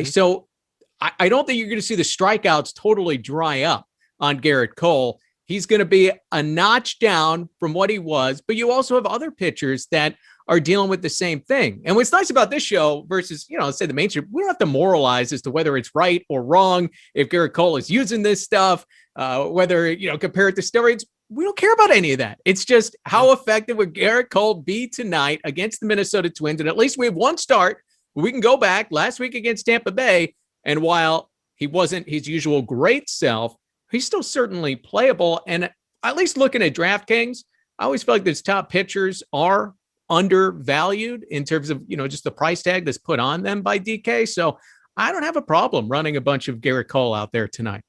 So I don't think you're going to see the strikeouts totally dry up on Garrett Cole. He's going to be a notch down from what he was, but you also have other pitchers that are dealing with the same thing. And what's nice about this show versus, let's say the mainstream, we don't have to moralize as to whether it's right or wrong. If Garrett Cole is using this stuff, whether, compare it to steroids, we don't care about any of that. It's just how effective would Garrett Cole be tonight against the Minnesota Twins? And at least we have one start where we can go back last week against Tampa Bay. And while he wasn't his usual great self, he's still certainly playable. And at least looking at DraftKings, I always feel like those top pitchers are undervalued in terms of, just the price tag that's put on them by DK. So I don't have a problem running a bunch of Garrett Cole out there tonight.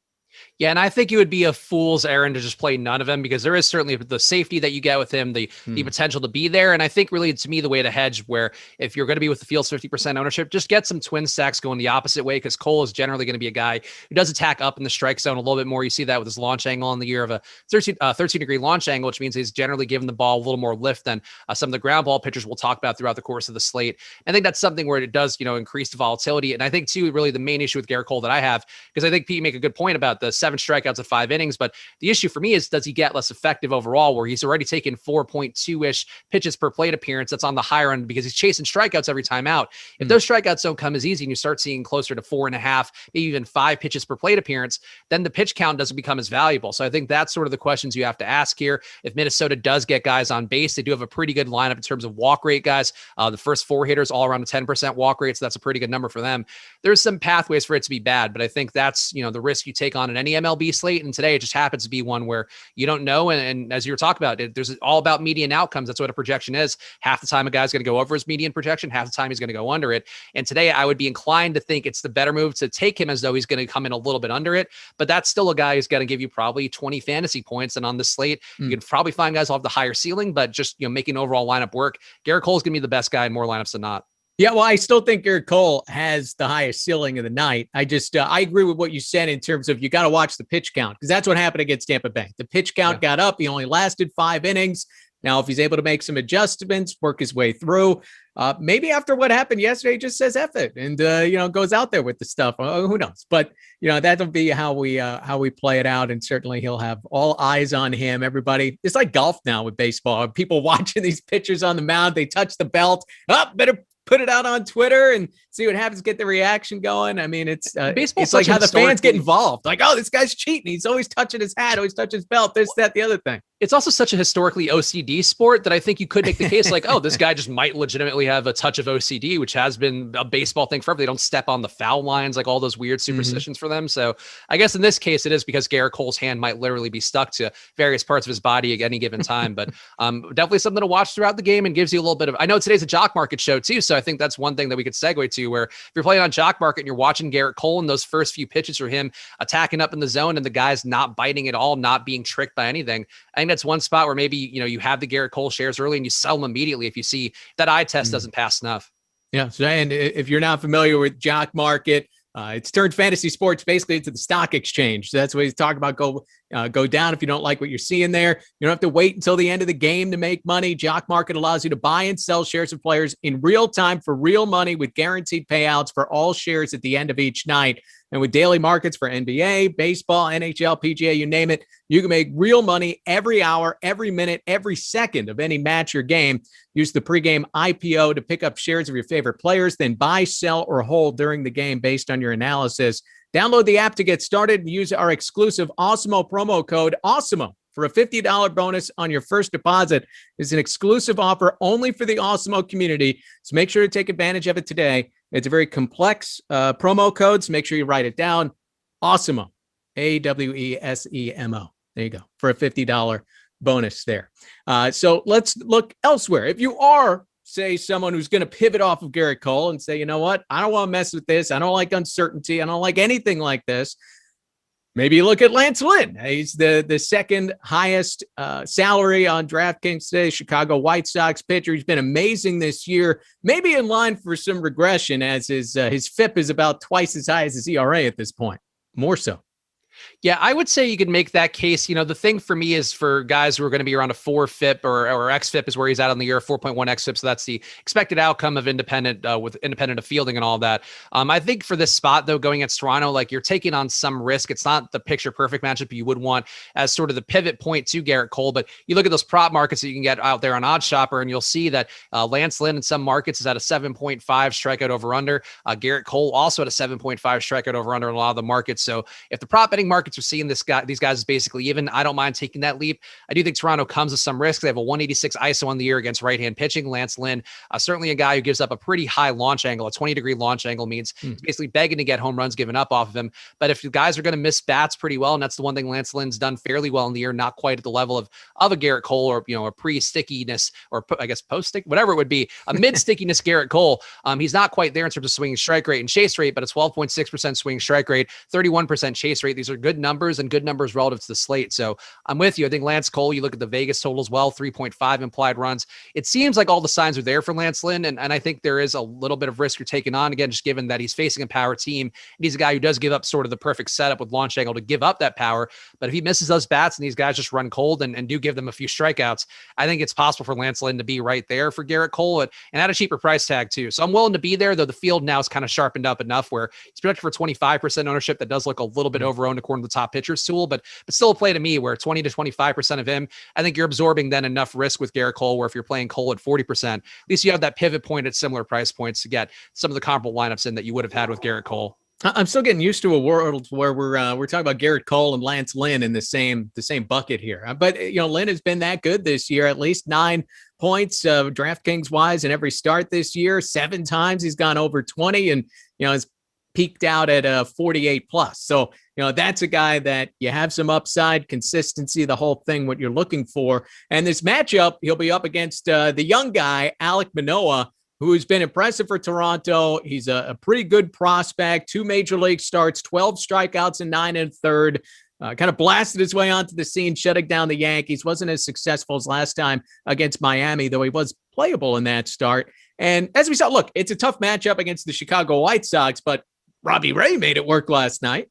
Yeah, and I think it would be a fool's errand to just play none of them, because there is certainly the safety that you get with him, the potential to be there. And I think really, to me, the way to hedge, where if you're going to be with the field's 50% ownership, just get some twin stacks going the opposite way, because Cole is generally going to be a guy who does attack up in the strike zone a little bit more. You see that with his launch angle in the year of a 13-degree launch angle, which means he's generally given the ball a little more lift than some of the ground ball pitchers we'll talk about throughout the course of the slate. I think that's something where it does, increase the volatility. And I think, too, really the main issue with Gerrit Cole that I have, because I think Pete make a good point about the 7 strikeouts at 5 innings, but the issue for me is, does he get less effective overall, where he's already taken 4.2-ish pitches per plate appearance? That's on the higher end because he's chasing strikeouts every time out. If those strikeouts don't come as easy and you start seeing closer to 4.5, maybe even 5 pitches per plate appearance, then the pitch count doesn't become as valuable. So I think that's sort of the questions you have to ask here. If Minnesota does get guys on base, they do have a pretty good lineup in terms of walk rate guys. The first 4 hitters all around a 10% walk rate, so that's a pretty good number for them. There's some pathways for it to be bad, but I think that's the risk you take on in any MLB slate. And today it just happens to be one where you don't know. And as you were talking about, there's all about median outcomes. That's what a projection is. Half the time a guy's going to go over his median projection, half the time he's going to go under it. And today I would be inclined to think it's the better move to take him as though he's going to come in a little bit under it. But that's still a guy who's going to give you probably 20 fantasy points. And on this slate, you can probably find guys who have the higher ceiling, but just making overall lineup work. Gerrit Cole is going to be the best guy in more lineups than not. Yeah, well, I still think Gerrit Cole has the highest ceiling of the night. I agree with what you said in terms of you got to watch the pitch count, because that's what happened against Tampa Bay. The pitch count got up. He only lasted 5 innings. Now, if he's able to make some adjustments, work his way through, maybe after what happened yesterday, he just says F it and, goes out there with the stuff. Who knows? But, that'll be how we play it out. And certainly he'll have all eyes on him. Everybody, it's like golf now with baseball. People watching these pitchers on the mound, they touch the belt. Better put it out on Twitter and see what happens, get the reaction going. I mean, it's like how the fans get involved. Like, oh, this guy's cheating. He's always touching his hat, always touching his belt, this, that, the other thing. It's also such a historically OCD sport that I think you could make the case like, oh, this guy just might legitimately have a touch of OCD, which has been a baseball thing forever. They don't step on the foul lines, like all those weird superstitions for them. So I guess in this case, it is because Gerrit Cole's hand might literally be stuck to various parts of his body at any given time. But definitely something to watch throughout the game and gives you a little bit of, I know today's a Jock Market show too. So I think that's one thing that we could segue to, where if you're playing on Jock Market and you're watching Gerrit Cole and those first few pitches for him attacking up in the zone and the guy's not biting at all, not being tricked by anything, I think that's one spot where maybe, you have the Gerrit Cole shares early and you sell them immediately if you see that eye test doesn't pass enough. Yeah. So, and if you're not familiar with Jock Market, it's turned fantasy sports basically into the stock exchange. So that's what he's talking about. Go down if you don't like what you're seeing there. You don't have to wait until the end of the game to make money. Jock Market allows you to buy and sell shares of players in real time for real money with guaranteed payouts for all shares at the end of each night. And with daily markets for NBA, baseball, NHL, PGA, you name it, you can make real money every hour, every minute, every second of any match or game. Use the pregame IPO to pick up shares of your favorite players, then buy, sell, or hold during the game based on your analysis. Download the app to get started and use our exclusive Awesemo promo code Awesemo for a $50 bonus on your first deposit. It's an exclusive offer only for the Awesemo community, so make sure to take advantage of it today. It's a very complex promo code, so make sure you write it down. Awesemo, AWESEMO. There you go, for a $50 bonus there. So let's look elsewhere. If you are, say, someone who's going to pivot off of Gerrit Cole and say, you know what, I don't want to mess with this. I don't like uncertainty. I don't like anything like this. Maybe you look at Lance Lynn. He's the second highest salary on DraftKings today, Chicago White Sox pitcher. He's been amazing this year, maybe in line for some regression, as his FIP is about twice as high as his ERA at this point, more so. Yeah, I would say you could make that case. The thing for me is for guys who are going to be around a 4 FIP or XFIP is where he's at on the year, 4.1 XFIP. So that's the expected outcome of independent of fielding and all that. I think for this spot, though, going against Toronto, like you're taking on some risk. It's not the picture perfect matchup you would want as sort of the pivot point to Gerrit Cole. But you look at those prop markets that you can get out there on OddsShopper, and you'll see that Lance Lynn in some markets is at a 7.5 strikeout over under. Gerrit Cole also at a 7.5 strikeout over under in a lot of the markets. So if the prop betting markets are seeing these guys is basically even, I don't mind taking that leap. I do think Toronto comes with some risk. They have a 186 ISO on the year against right-hand pitching. Lance Lynn, certainly a guy who gives up a pretty high launch angle. A 20-degree launch angle means he's basically begging to get home runs given up off of him. But if the guys are going to miss bats pretty well, and that's the one thing Lance Lynn's done fairly well in the year, not quite at the level of a Gerrit Cole or, a pre-stickiness or I guess post-stick, whatever it would be, a mid-stickiness Gerrit Cole. He's not quite there in terms of swinging strike rate and chase rate, but a 12.6% swing strike rate, 31% chase rate. These are are good numbers and good numbers relative to the slate. So I'm with you. I think Lance Cole, you look at the Vegas total as well, 3.5 implied runs. It seems like all the signs are there for Lance Lynn. And I think there is a little bit of risk you're taking on, again, just given that he's facing a power team. And he's a guy who does give up sort of the perfect setup with launch angle to give up that power. But if he misses those bats and these guys just run cold and do give them a few strikeouts, I think it's possible for Lance Lynn to be right there for Garrett Cole and at a cheaper price tag too. So I'm willing to be there, though the field now is kind of sharpened up enough where he's projected for 25% ownership. That does look a little bit over-owned according to the top pitchers tool, but still a play to me where 20 to 25% of him, I think you're absorbing then enough risk with Garrett Cole where if you're playing Cole at 40%, at least you have that pivot point at similar price points to get some of the comparable lineups in that you would have had with Garrett Cole. I'm still getting used to a world where we're talking about Garrett Cole and Lance Lynn in the same bucket here. But Lynn has been that good this year, at least 9 points DraftKings wise in every start this year. 7 times he's gone over 20, and has peaked out at 48 plus. So that's a guy that you have some upside, consistency, the whole thing, what you're looking for. And this matchup, he'll be up against the young guy Alek Manoah, who's been impressive for Toronto. He's a pretty good prospect, 2 major league starts, 12 strikeouts and 9 1/3. Kind of blasted his way onto the scene, shutting down the Yankees. Wasn't as successful as last time against Miami, though he was playable in that start. And as we saw, look, it's a tough matchup against the Chicago White Sox, but Robbie Ray made it work last night.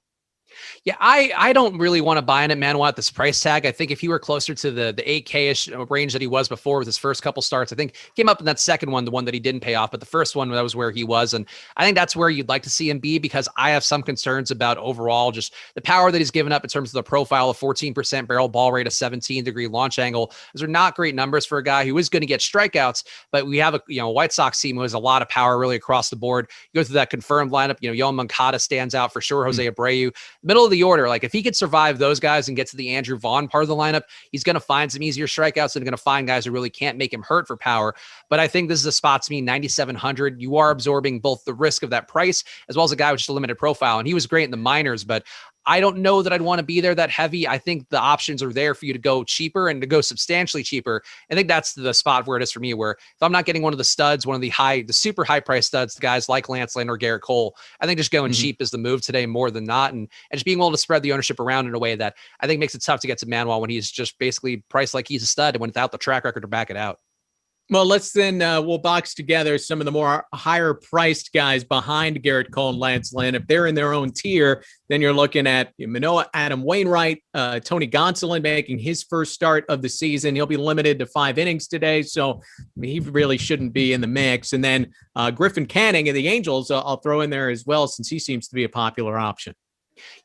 Yeah, I don't really want to buy in at Manoah at this price tag. I think if he were closer to the 8K-ish range that he was before with his first couple starts, I think came up in that second one, the one that he didn't pay off, but the first one, that was where he was. And I think that's where you'd like to see him be, because I have some concerns about overall just the power that he's given up in terms of the profile of 14% barrel ball rate, a 17-degree launch angle. Those are not great numbers for a guy who is going to get strikeouts, but we have a White Sox team who has a lot of power really across the board. You go through that confirmed lineup, Yoan Moncada stands out for sure, Jose Abreu. Middle of the order, like if he could survive those guys and get to the Andrew Vaughn part of the lineup, he's going to find some easier strikeouts and going to find guys who really can't make him hurt for power. But I think this is a spot to me, 9,700. You are absorbing both the risk of that price as well as a guy with just a limited profile. And he was great in the minors, but I don't know that I'd want to be there that heavy. I think the options are there for you to go cheaper and to go substantially cheaper. I think that's the spot where it is for me, where if I'm not getting one of the studs, one of the super high price studs, the guys like Lance Lynn or Garrett Cole, I think just going cheap is the move today more than not. And just being able to spread the ownership around in a way that I think makes it tough to get to Manoah when he's just basically priced like he's a stud and without the track record to back it out. Well, let's then we'll box together some of the more higher priced guys behind Garrett Cole and Lance Lynn. If they're in their own tier, then you're looking at Manoah, Adam Wainwright, Tony Gonsolin making his first start of the season. He'll be limited to 5 innings today, so he really shouldn't be in the mix. And then Griffin Canning of the Angels, I'll throw in there as well, since he seems to be a popular option.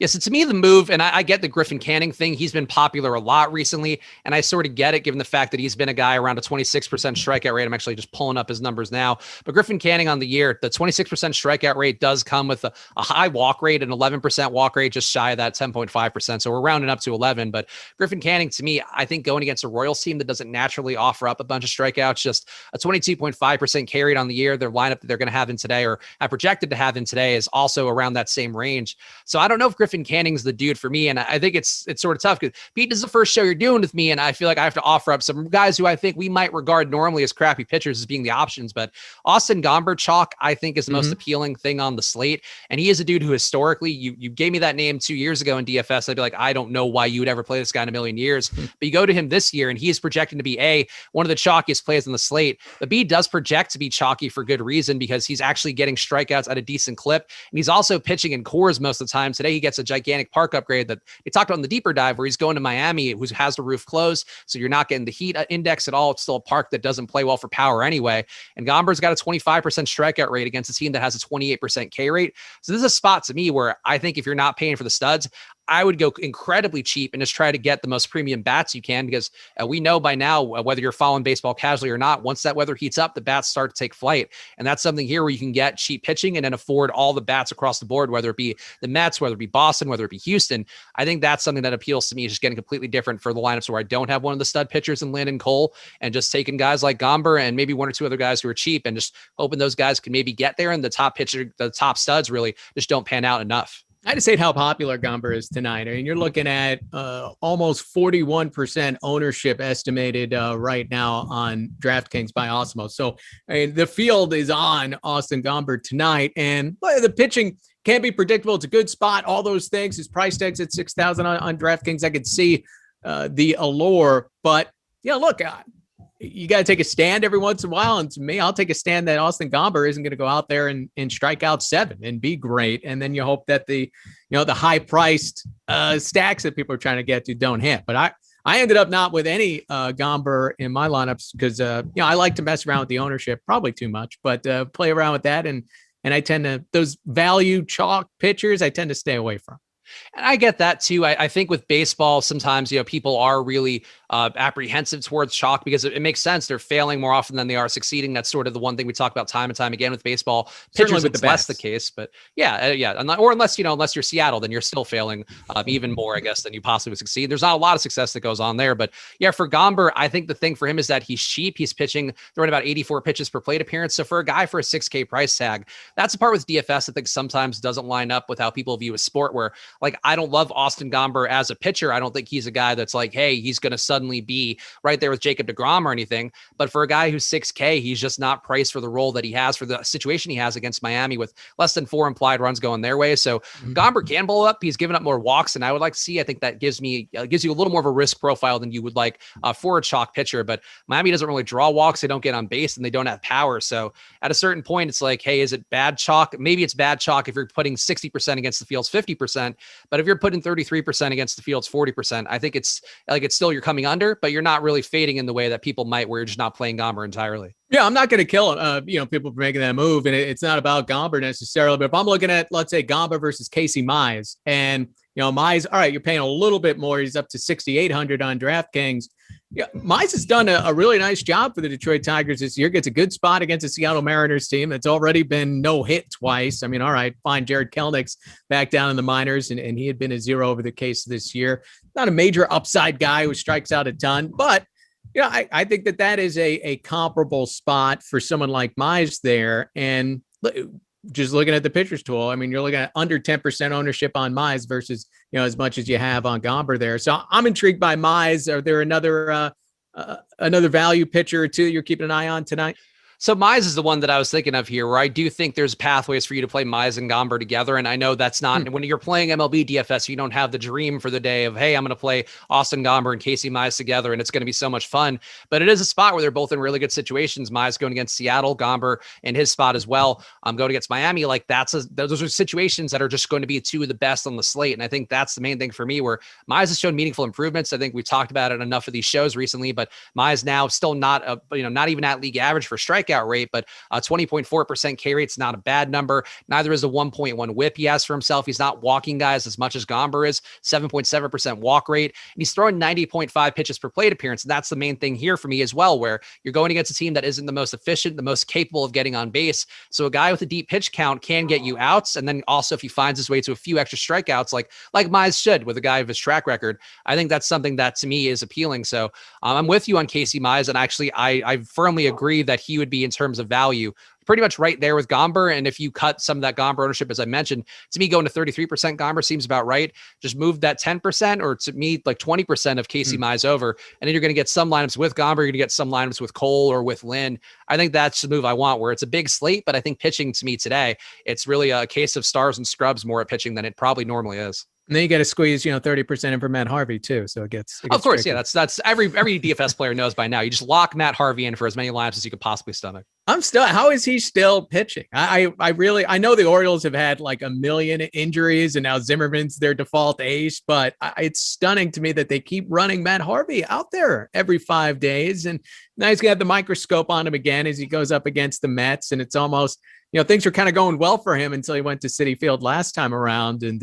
Yes, to me, the move, and I get the Griffin Canning thing. He's been popular a lot recently, and I sort of get it given the fact that he's been a guy around a 26% strikeout rate. I'm actually just pulling up his numbers now. But Griffin Canning on the year, the 26% strikeout rate does come with a high walk rate, an 11% walk rate, just shy of that 10.5%. So we're rounding up to 11. But Griffin Canning, to me, I think going against a Royals team that doesn't naturally offer up a bunch of strikeouts, just a 22.5% K rate on the year, their lineup that they're going to have in today, or have projected to have in today, is also around that same range. So I don't know if Griffin Canning's the dude for me, and I think it's sort of tough because Pete, this is the first show you're doing with me, and I feel like I have to offer up some guys who I think we might regard normally as crappy pitchers as being the options. But Austin Gomber chalk, I think, is the most appealing thing on the slate, and he is a dude who historically, you gave me that name 2 years ago in DFS, I'd be like, I don't know why you would ever play this guy in a million years, but you go to him this year, and he is projected to be one of the chalkiest plays on the slate. But B does project to be chalky for good reason, because he's actually getting strikeouts at a decent clip, and he's also pitching in cores most of the time. Today he gets a gigantic park upgrade that they talked about in the deeper dive, where he's going to Miami, who has the roof closed, so you're not getting the heat index at all. It's still a park that doesn't play well for power anyway. And Gomber's got a 25% strikeout rate against a team that has a 28% K rate. So this is a spot to me where I think if you're not paying for the studs, I would go incredibly cheap and just try to get the most premium bats you can, because we know by now, whether you're following baseball casually or not, once that weather heats up, the bats start to take flight. And that's something here where you can get cheap pitching and then afford all the bats across the board, whether it be the Mets, whether it be Boston, whether it be Houston. I think that's something that appeals to me, just getting completely different for the lineups where I don't have one of the stud pitchers in Landon Cole, and just taking guys like Gomber and maybe one or two other guys who are cheap and just hoping those guys can maybe get there. And the top studs really just don't pan out enough. I just hate how popular Gomber is tonight. I mean, you're looking at almost 41% ownership estimated right now on DraftKings by Awesemo. So I mean, the field is on Austin Gomber tonight, and the pitching can't be predictable. It's a good spot. All those things. His price tag's at 6,000 on DraftKings. I could see the allure, but look, you got to take a stand every once in a while. And to me, I'll take a stand that Austin Gomber isn't going to go out there and strike out 7 and be great. And then you hope that the high priced stacks that people are trying to get to don't hit. But I ended up not with any Gomber in my lineups because I like to mess around with the ownership, probably too much, but play around with that. And I tend to, those value chalk pitchers, I tend to stay away from. And I get that too. I think with baseball, sometimes, people are really apprehensive towards chalk because it makes sense. They're failing more often than they are succeeding. That's sort of the one thing we talk about time and time again with baseball. Pitchers, it's less the case, but yeah. Or unless you're Seattle, then you're still failing even more, I guess, than you possibly would succeed. There's not a lot of success that goes on there, but yeah, for Gomber, I think the thing for him is that he's cheap. He's throwing about 84 pitches per plate appearance. So for a guy for a 6K price tag, that's the part with DFS I think sometimes doesn't line up with how people view a sport where, like, I don't love Austin Gomber as a pitcher. I don't think he's a guy that's like, hey, he's going to suddenly be right there with Jacob deGrom or anything. But for a guy who's 6K, he's just not priced for the role that he has, for the situation he has against Miami with less than 4 implied runs going their way. So Gomber can blow up. He's given up more walks than I would like to see. I think that gives you a little more of a risk profile than you would like for a chalk pitcher. But Miami doesn't really draw walks. They don't get on base and they don't have power. So at a certain point, it's like, hey, is it bad chalk? Maybe it's bad chalk if you're putting 60% against the field's 50%. But if you're putting 33% against the field's 40%, I think it's still you're coming under, but you're not really fading in the way that people might, where you're just not playing Gomber entirely. Yeah, I'm not going to kill people for making that move, and it's not about Gomber necessarily. But if I'm looking at, let's say, Gomber versus Casey Mize, and Mize, all right, you're paying a little bit more. He's up to 6,800 on DraftKings. Yeah, Mize has done a really nice job for the Detroit Tigers this year. Gets a good spot against the Seattle Mariners team that's already been no hit twice. I mean, all right, fine. Jared Kelnick's back down in the minors, and he had been a 0 over the case this year. Not a major upside guy who strikes out a ton, but I think that is a comparable spot for someone like Mize there. And just looking at the pitchers tool, I mean, you're looking at under 10% ownership on Mize versus, as much as you have on Gomber there. So I'm intrigued by Mize. Are there another value pitcher or two you're keeping an eye on tonight? So Mize is the one that I was thinking of here, where I do think there's pathways for you to play Mize and Gomber together. And I know that's not when you're playing MLB DFS, you don't have the dream for the day of, hey, I'm going to play Austin Gomber and Casey Mize together, and it's going to be so much fun. But it is a spot where they're both in really good situations. Mize going against Seattle, Gomber in his spot as well. Going against Miami. Like those are situations that are just going to be two of the best on the slate. And I think that's the main thing for me, where Mize has shown meaningful improvements. I think we've talked about it enough of these shows recently, but Mize now still not even at league average for strikeout rate, but 20.4% K rate's not a bad number. Neither is the 1.1 whip he has for himself. He's not walking guys as much as Gomber is, 7.7% walk rate, and he's throwing 90.5 pitches per plate appearance. And that's the main thing here for me as well, where you're going against a team that isn't the most efficient, the most capable of getting on base. So a guy with a deep pitch count can get you outs. And then also if he finds his way to a few extra strikeouts, like Mize should with a guy of his track record, I think that's something that to me is appealing. So I'm with you on Casey Mize. And actually, I firmly agree that he would be, in terms of value, pretty much right there with Gomber. And if you cut some of that Gomber ownership, as I mentioned, to me, going to 33% Gomber seems about right. Just move that 10%, or to me, like 20% of Casey Mize over. And then you're going to get some lineups with Gomber. You're going to get some lineups with Cole or with Lynn. I think that's the move I want, where it's a big slate. But I think pitching to me today, it's really a case of stars and scrubs more at pitching than it probably normally is. And then you got to squeeze, 30% in for Matt Harvey too. So it gets of course, tricky. Yeah. That's every DFS player knows by now. You just lock Matt Harvey in for as many lineups as you could possibly stomach. How is he still pitching? I know the Orioles have had like a million injuries and now Zimmerman's their default ace, but it's stunning to me that they keep running Matt Harvey out there every 5 days. And now he's gonna have the microscope on him again as he goes up against the Mets. And it's almost, things were kind of going well for him until he went to Citi Field last time around. And,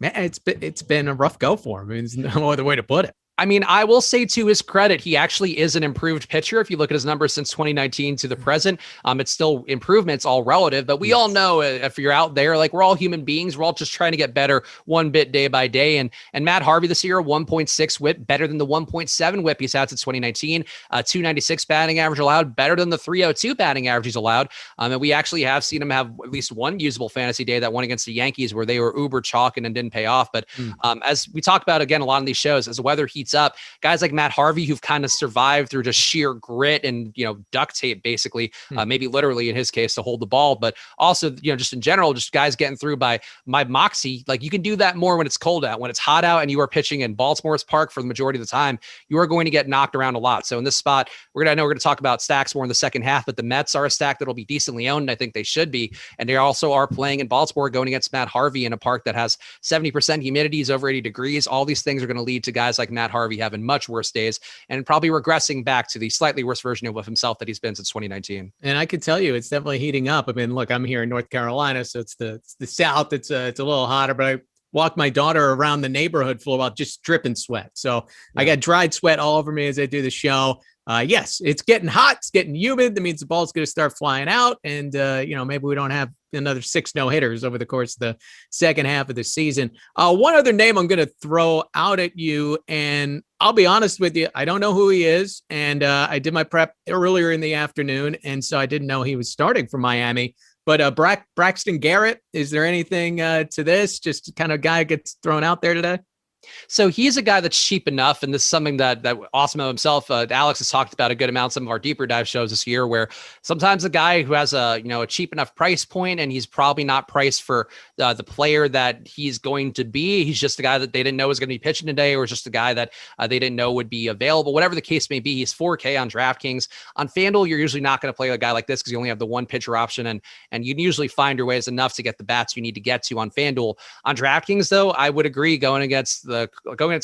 man, it's been a rough go for him. I mean, there's no other way to put it. I mean, I will say to his credit, he actually is an improved pitcher. If you look at his numbers since 2019 to the present, it's still improvement. It's all relative, but we all know if you're out there, like, we're all human beings. We're all just trying to get better one bit day by day. And Matt Harvey this year, 1.6 whip, better than the 1.7 whip he's had since 2019, 296 batting average allowed, better than the 302 batting average he's allowed. And we actually have seen him have at least one usable fantasy day, that one against the Yankees, where they were uber chalk and then didn't pay off. But as we talk about again, a lot of these shows, as whether he heats up. Guys like Matt Harvey, who've kind of survived through just sheer grit and, duct tape, basically, maybe literally in his case to hold the ball, but also, just in general, just guys getting through by my moxie. Like, you can do that more when it's cold out. When it's hot out and you are pitching in Baltimore's park for the majority of the time, you are going to get knocked around a lot. So in this spot, I know we're going to talk about stacks more in the second half, but the Mets are a stack that'll be decently owned, and I think they should be. And they also are playing in Baltimore, going against Matt Harvey in a park that has 70% humidity, is over 80 degrees. All these things are going to lead to guys like Matt Harvey having much worse days and probably regressing back to the slightly worse version of himself that he's been since 2019. And I could tell you, it's definitely heating up. I mean, look, I'm here in North Carolina, so it's the South. It's a little hotter, but I walked my daughter around the neighborhood full about just dripping sweat. So I got dried sweat all over me as I do the show. Yes, it's getting hot. It's getting humid. That means the ball's going to start flying out. And, maybe we don't have another 6 no-hitters over the course of the second half of the season. One other name I'm going to throw out at you, and I'll be honest with you, I don't know who he is. And I did my prep earlier in the afternoon, and so I didn't know he was starting for Miami. But Braxton Garrett, is there anything to this? Just kind of guy gets thrown out there today? So he's a guy that's cheap enough, and this is something that Awesemo himself, Alex, has talked about a good amount. Some of our deeper dive shows this year, where sometimes a guy who has a cheap enough price point, and he's probably not priced for the player that he's going to be. He's just a guy that they didn't know was going to be pitching today, or just a guy that they didn't know would be available. Whatever the case may be, he's 4K on DraftKings. On FanDuel, you're usually not going to play a guy like this because you only have the one pitcher option, and you can usually find your ways enough to get the bats you need to get to on FanDuel. On DraftKings, though, I would agree going against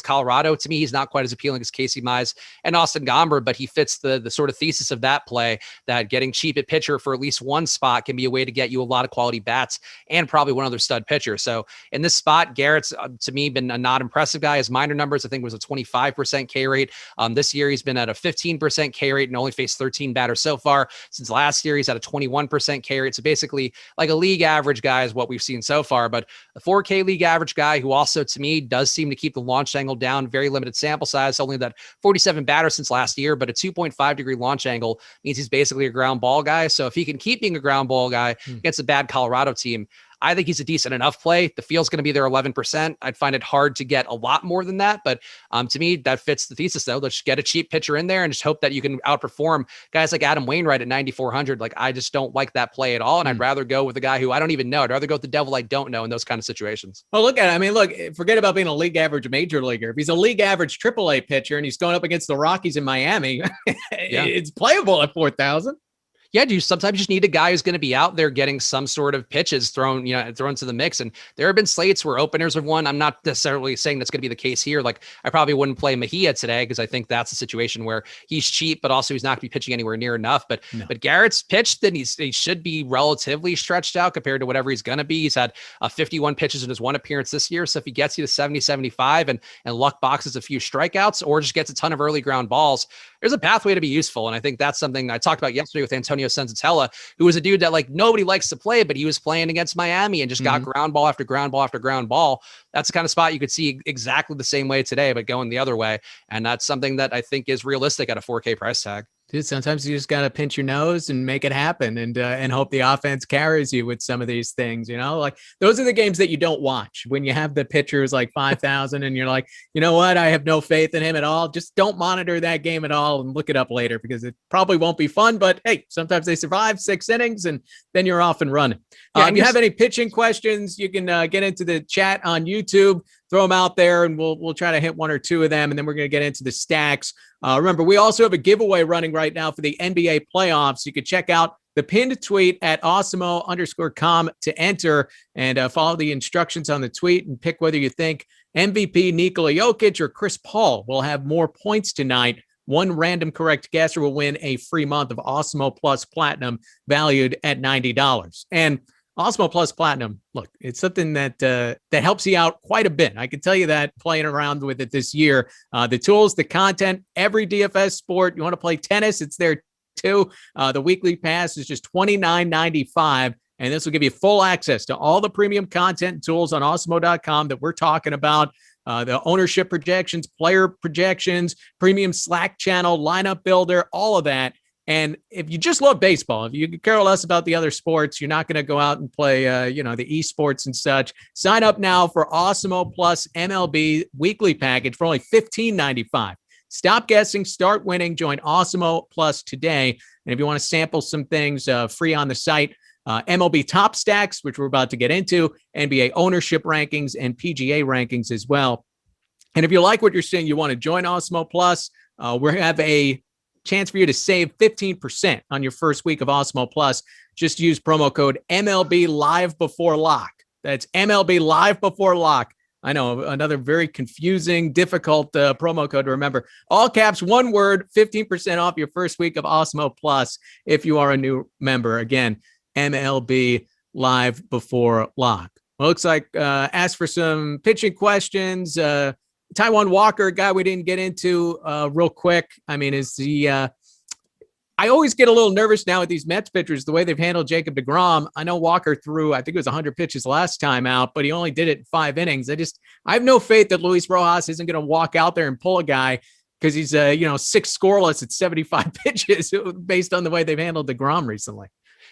Colorado, to me, he's not quite as appealing as Casey Mize and Austin Gomber, but he fits the sort of thesis of that play, that getting cheap at pitcher for at least one spot can be a way to get you a lot of quality bats and probably one other stud pitcher. So in this spot, Garrett's to me been a not impressive guy. His minor numbers, I think, was a 25% K rate. This year, he's been at a 15% K rate and only faced 13 batters so far. Since last year, he's at a 21% K rate. So basically, like a league average guy is what we've seen so far, but a 4K league average guy who also, to me, does seem to keep the launch angle down. Very limited sample size, only that 47 batters since last year, but a 2.5 degree launch angle means he's basically a ground ball guy. So if he can keep being a ground ball guy against a bad Colorado team, I think he's a decent enough play. The field's going to be there 11%. I'd find it hard to get a lot more than that. But to me, that fits the thesis, though. Let's get a cheap pitcher in there and just hope that you can outperform guys like Adam Wainwright at 9,400. Like, I just don't like that play at all. And I'd rather go with a guy who I don't even know. I'd rather go with the devil I don't know in those kind of situations. Well, look at it. I mean, look, forget about being a league average major leaguer. If he's a league average AAA pitcher and he's going up against the Rockies in Miami, it's playable at 4,000. Yeah, you sometimes just need a guy who's going to be out there getting some sort of pitches thrown to the mix. And there have been slates where openers have won. I'm not necessarily saying that's going to be the case here. Like, I probably wouldn't play Mejia today because I think that's a situation where he's cheap, but also he's not going to be pitching anywhere near enough. But Garrett's pitched, and he should be relatively stretched out compared to whatever he's going to be. He's had 51 pitches in his one appearance this year. So if he gets you to 70, 75 and luck boxes a few strikeouts or just gets a ton of early ground balls, there's a pathway to be useful. And I think that's something I talked about yesterday with Antonio Senzatella, who was a dude that like nobody likes to play, but he was playing against Miami and just got ground ball after ground ball after ground ball. That's the kind of spot you could see exactly the same way today, but going the other way. And that's something that I think is realistic at a 4K price tag. Dude, sometimes you just got to pinch your nose and make it happen and hope the offense carries you with some of these things, like those are the games that you don't watch when you have the pitchers like 5,000 and you're like, you know what? I have no faith in him at all. Just don't monitor that game at all and look it up later because it probably won't be fun, but hey, sometimes they survive 6 innings and then you're off and running. If you have any pitching questions, you can get into the chat on YouTube, throw them out there and we'll try to hit 1 or 2 of them. And then we're going to get into the stacks. Remember, we also have a giveaway running right now for the NBA playoffs. You can check out the pinned tweet at Awesemo_com to enter and follow the instructions on the tweet and pick whether you think MVP Nikola Jokic or Chris Paul will have more points tonight. One random correct guesser will win a free month of Awesemo Plus Platinum valued at $90. And Awesemo Plus Platinum, look, it's something that helps you out quite a bit. I can tell you that playing around with it this year. The tools, the content, every DFS sport. You want to play tennis, it's there too. The weekly pass is just $29.95, and this will give you full access to all the premium content and tools on Awesemo.com that we're talking about. The ownership projections, player projections, premium Slack channel, lineup builder, all of that. And if you just love baseball, if you care less about the other sports, you're not going to go out and play, the esports and such. Sign up now for Awesemo Plus MLB weekly package for only $15.95. Stop guessing, start winning. Join Awesemo Plus today. And if you want to sample some things free on the site, MLB Top Stacks, which we're about to get into, NBA ownership rankings, and PGA rankings as well. And if you like what you're seeing, you want to join Awesemo Plus, we have a chance for you to save 15% on your first week of Awesemo Plus. Just use promo code MLB Live Before Lock. That's MLB Live Before Lock. I know, another very confusing, difficult promo code to remember. All caps, one word, 15% off your first week of Awesemo Plus if you are a new member. Again, MLB Live Before Lock. Well, looks like asked for some pitching questions. Taijuan Walker, a guy we didn't get into real quick. I mean, is he I always get a little nervous now with these Mets pitchers, the way they've handled Jacob deGrom. I know Walker threw, I think it was 100 pitches last time out, but he only did it in 5 innings. I have no faith that Luis Rojas isn't going to walk out there and pull a guy because he's 6 scoreless at 75 pitches based on the way they've handled deGrom recently.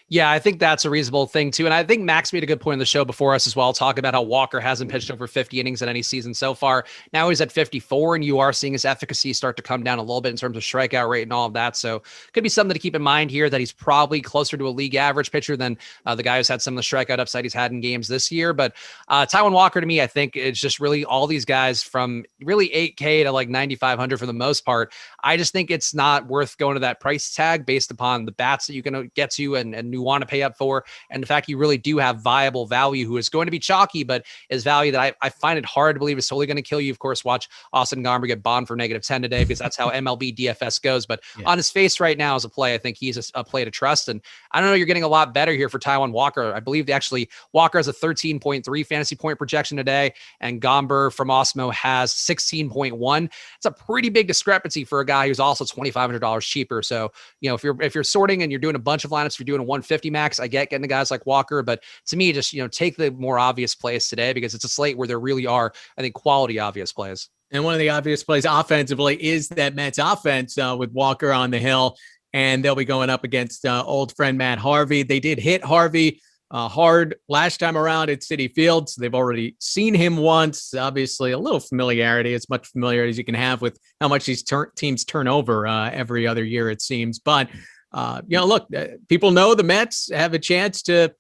Yeah, I think that's a reasonable thing too. And I think Max made a good point in the show before us as well, talking about how Walker hasn't pitched over 50 innings in any season so far. Now he's at 54, and you are seeing his efficacy start to come down a little bit in terms of strikeout rate and all of that. So could be something to keep in mind here, that he's probably closer to a league average pitcher than the guy who's had some of the strikeout upside he's had in games this year. But Taijuan Walker, to me, I think it's just really all these guys from really 8K to like 9,500 for the most part. I just think it's not worth going to that price tag based upon the bats that you can get to and you want to pay up for, and the fact you really do have viable value who is going to be chalky, but is value that I find it hard to believe is solely going to kill you. Of course, watch Austin Gomber get bond for -10 today, because that's how MLB DFS goes. But on his face right now as a play, I think he's a play to trust. And I don't know, you're getting a lot better here for Taijuan Walker. I believe actually Walker has a 13.3 fantasy point projection today, and Gomber from Awesemo has 16.1. It's a pretty big discrepancy for a guy who's also $2,500 cheaper. So, if you're sorting and you're doing a bunch of lineups, if you're doing a 150 max, I get getting the guys like Walker, but to me, just, take the more obvious plays today, because it's a slate where there really are, I think, quality obvious plays. And one of the obvious plays offensively is that Mets offense with Walker on the hill, and they'll be going up against old friend Matt Harvey. They did hit Harvey hard last time around at Citi Field, so they've already seen him once. Obviously, a little familiarity, as much familiarity as you can have with how much these teams turn over every other year, it seems. But look, people know the Mets have a chance to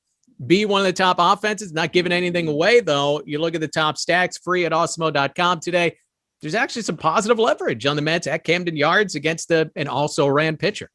be one of the top offenses. Not giving anything away, though. You look at the top stacks free at awesemo.com today. There's actually some positive leverage on the Mets at Camden Yards against an also-ran pitcher.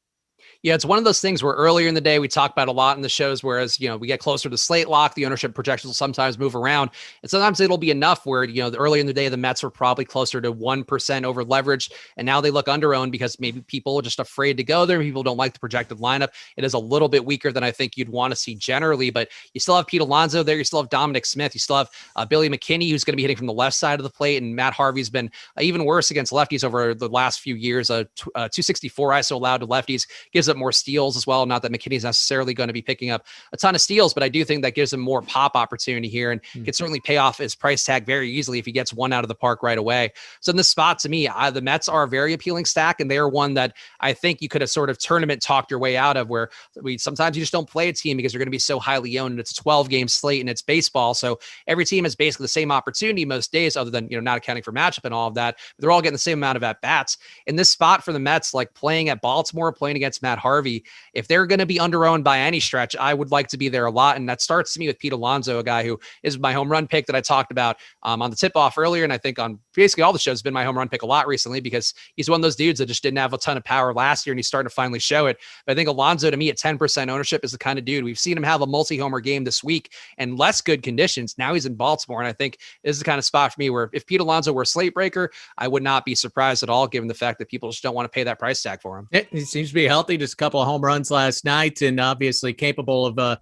Yeah, it's one of those things where earlier in the day we talk about a lot in the shows, whereas, we get closer to slate lock, the ownership projections will sometimes move around. And sometimes it'll be enough where, earlier in the day, the Mets were probably closer to 1% over leverage. And now they look under-owned because maybe people are just afraid to go there. People don't like the projected lineup. It is a little bit weaker than I think you'd want to see generally, but you still have Pete Alonso there. You still have Dominic Smith. You still have Billy McKinney, who's going to be hitting from the left side of the plate. And Matt Harvey's been even worse against lefties over the last few years. 264 ISO allowed to lefties gives up more steals as well. Not that McKinney's necessarily going to be picking up a ton of steals, but I do think that gives him more pop opportunity here, and can certainly pay off his price tag very easily if he gets one out of the park right away. So in this spot, to me, the Mets are a very appealing stack, and they are one that I think you could have sort of tournament talked your way out of, where sometimes you just don't play a team because they're going to be so highly owned, and it's a 12-game slate and it's baseball. So every team has basically the same opportunity most days, other than, not accounting for matchup and all of that. But they're all getting the same amount of at-bats. In this spot for the Mets, like playing at Baltimore, playing against Matt Harvey, if they're going to be under-owned by any stretch, I would like to be there a lot. And that starts to me with Pete Alonso, a guy who is my home run pick that I talked about on the tip-off earlier. And I think on basically all the shows has been my home run pick a lot recently, because he's one of those dudes that just didn't have a ton of power last year, and he's starting to finally show it. But I think Alonso, to me, at 10% ownership, is the kind of dude. We've seen him have a multi-homer game this week in less good conditions. Now he's in Baltimore, and I think this is the kind of spot for me where if Pete Alonso were a slate breaker, I would not be surprised at all, given the fact that people just don't want to pay that price tag for him. He seems to be healthy, just a couple of home runs last night, and obviously capable of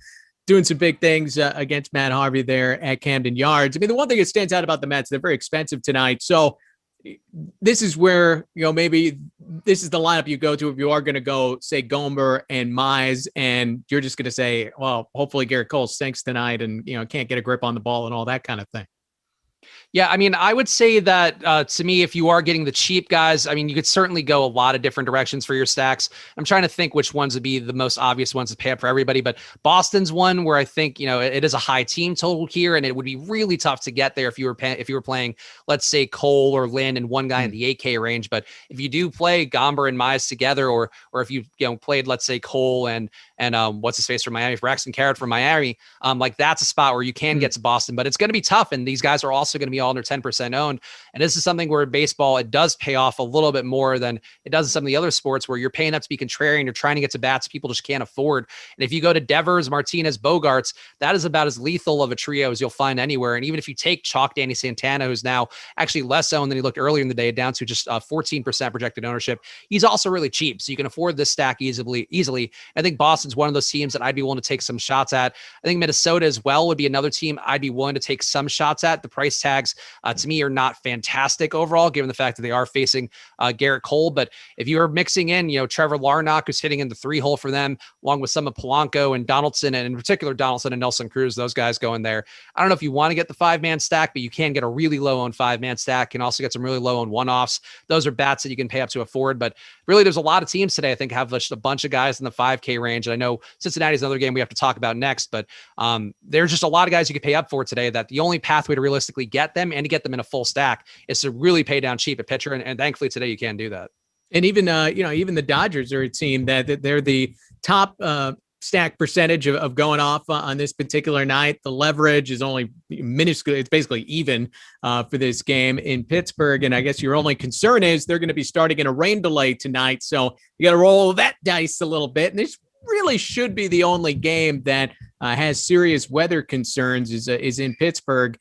doing some big things against Matt Harvey there at Camden Yards. I mean, the one thing that stands out about the Mets, they're very expensive tonight. So this is where, maybe this is the lineup you go to if you are going to go, say, Gomber and Mize, and you're just going to say, well, hopefully Garrett Cole stinks tonight and, can't get a grip on the ball and all that kind of thing. Yeah, I mean, I would say that to me, if you are getting the cheap guys, I mean, you could certainly go a lot of different directions for your stacks. I'm trying to think which ones would be the most obvious ones to pay up for everybody, but Boston's one where I think, it is a high team total here, and it would be really tough to get there if you were playing, let's say, Cole or Lynn and one guy in the 8K range. But if you do play Gomber and Mize together, or if you played, let's say, Cole and what's his face from Miami, Braxton Carrot from Miami, like that's a spot where you can get to Boston, but it's going to be tough, and these guys are also going to be all under 10% owned. And this is something where baseball, it does pay off a little bit more than it does in some of the other sports where you're paying up to be contrarian. You're trying to get to bats people just can't afford. And if you go to Devers, Martinez, Bogarts, that is about as lethal of a trio as you'll find anywhere. And even if you take Chalk Danny Santana, who's now actually less owned than he looked earlier in the day, down to just 14% projected ownership, he's also really cheap. So you can afford this stack easily. I think Boston's one of those teams that I'd be willing to take some shots at. I think Minnesota as well would be another team I'd be willing to take some shots at. The price tags to me are not fantastic overall, given the fact that they are facing Garrett Cole. But if you are mixing in, Trevor Larnach, who's hitting in the 3-hole for them, along with some of Polanco and Donaldson, and in particular Donaldson and Nelson Cruz, those guys going there. I don't know if you want to get the 5-man stack, but you can get a really low on 5-man stack. Can also get some really low on one-offs. Those are bats that you can pay up to afford. But really, there's a lot of teams today, I think, have just a bunch of guys in the 5K range. And I know Cincinnati's another game we have to talk about next, but there's just a lot of guys you could pay up for today that the only pathway to realistically get them and to get them in a full stack is to really pay down cheap at pitcher. And thankfully today you can do that. And even, even the Dodgers are a team that they're the top stack percentage of going off on this particular night. The leverage is only minuscule. It's basically even for this game in Pittsburgh. And I guess your only concern is they're going to be starting in a rain delay tonight. So you got to roll that dice a little bit. And this really should be the only game that has serious weather concerns is in Pittsburgh.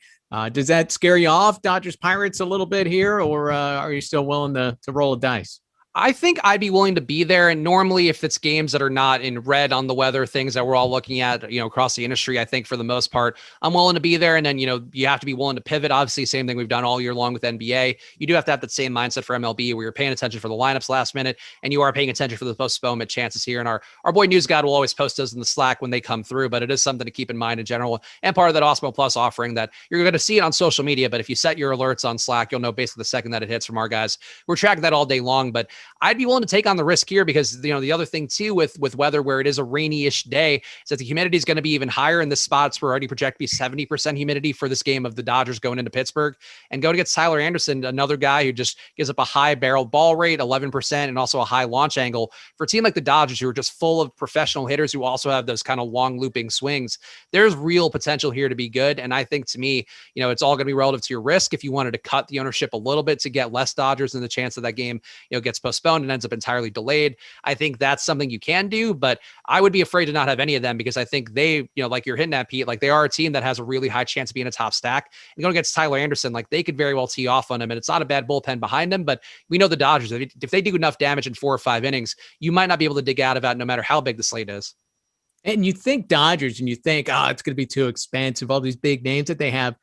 Does that scare you off, Dodgers Pirates, a little bit here, or are you still willing to roll a dice? I think I'd be willing to be there. And normally if it's games that are not in red on the weather, things that we're all looking at, across the industry, I think for the most part, I'm willing to be there. And then, you have to be willing to pivot. Obviously, same thing we've done all year long with NBA. You do have to have that same mindset for MLB where you're paying attention for the lineups last minute and you are paying attention for the postponement chances here. And our boy News God will always post those in the Slack when they come through, but it is something to keep in mind in general. And part of that Awesemo Plus offering that you're going to see it on social media, but if you set your alerts on Slack, you'll know basically the second that it hits from our guys. We're tracking that all day long, but I'd be willing to take on the risk here because, the other thing too with weather where it is a rainy-ish day is that the humidity is going to be even higher in the spots. We're already projected to be 70% humidity for this game of the Dodgers going into Pittsburgh, and going against Tyler Anderson, another guy who just gives up a high barrel ball rate, 11%, and also a high launch angle for a team like the Dodgers who are just full of professional hitters who also have those kind of long looping swings. There's real potential here to be good. And I think to me, it's all going to be relative to your risk. If you wanted to cut the ownership a little bit to get less Dodgers and the chance that game, gets postponed and ends up entirely delayed, I think that's something you can do, but I would be afraid to not have any of them because I think they, like you're hitting at, Pete, like they are a team that has a really high chance of being a top stack. And going against Tyler Anderson, like they could very well tee off on him, and it's not a bad bullpen behind him, but we know the Dodgers, if they do enough damage in 4 or 5 innings, you might not be able to dig out of it no matter how big the slate is. And you think Dodgers and you think, it's going to be too expensive, all these big names that they have.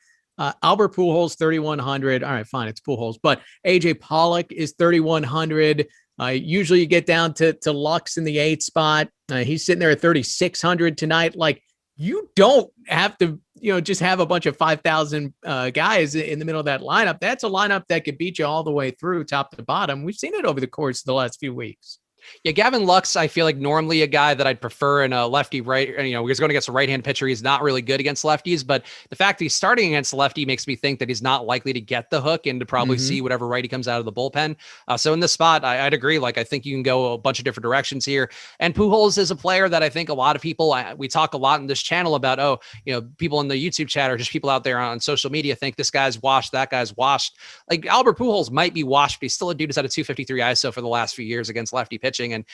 Albert Pujols, 3,100. All right, fine, it's Pujols, but AJ Pollock is 3,100. Usually you get down to Lux in the 8th spot. He's sitting there at 3,600 tonight. Like, you don't have to, just have a bunch of 5,000 guys in the middle of that lineup. That's a lineup that could beat you all the way through top to bottom. We've seen it over the course of the last few weeks. Yeah, Gavin Lux, I feel like normally a guy that I'd prefer in a lefty right, he's going against a right-handed pitcher. He's not really good against lefties, but the fact that he's starting against a lefty makes me think that he's not likely to get the hook and to probably see whatever righty comes out of the bullpen. So in this spot, I'd agree. Like, I think you can go a bunch of different directions here. And Pujols is a player that I think a lot of people, we talk a lot in this channel about, people in the YouTube chat or just people out there on social media think this guy's washed, that guy's washed. Like, Albert Pujols might be washed, but he's still a dude who's had a 253 ISO for the last few years against lefty pitching. And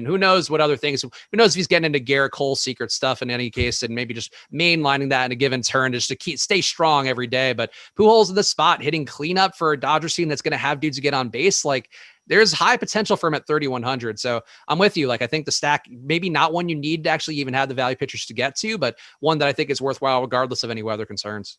who knows what other things, who knows if he's getting into Garrett Cole secret stuff in any case, and maybe just mainlining that in a given turn just to stay strong every day. But Pujols in the spot hitting cleanup for a Dodgers team that's going to have dudes who get on base. Like, there's high potential for him at 3,100. So I'm with you. Like, I think the stack, maybe not one you need to actually even have the value pitchers to get to, but one that I think is worthwhile regardless of any weather concerns.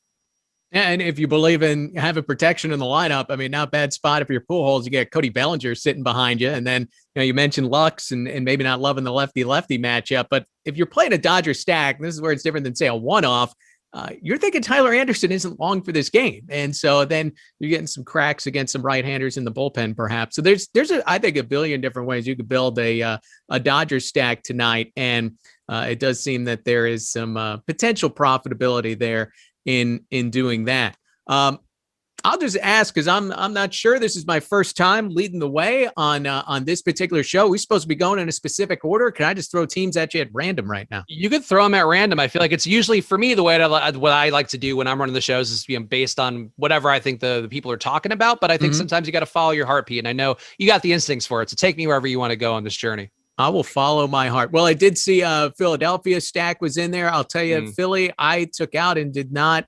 And if you believe in having protection in the lineup, I mean, not a bad spot if you're Pujols. You get Cody Bellinger sitting behind you. And then, you mentioned Lux and maybe not loving the lefty-lefty matchup. But if you're playing a Dodger stack, this is where it's different than, say, a one-off. you're thinking Tyler Anderson isn't long for this game. And so then you're getting some cracks against some right-handers in the bullpen, perhaps. So there's I think, a billion different ways you could build a Dodgers stack tonight. And it does seem that there is some potential profitability there in doing that. I'll just ask, because I'm not sure. This is my first time leading the way on this particular show. We're supposed to be going in a specific order. Can I just throw teams at you at random right now? You could throw them at random. I feel like it's usually, for me, the way what I like to do when I'm running the shows is based on whatever I think the people are talking about. But I think sometimes you got to follow your heartbeat, and I know you got the instincts for it. So take me wherever you want to go on this journey. I will follow my heart. Well, I did see Philadelphia stack was in there. I'll tell you, Philly, I took out and did not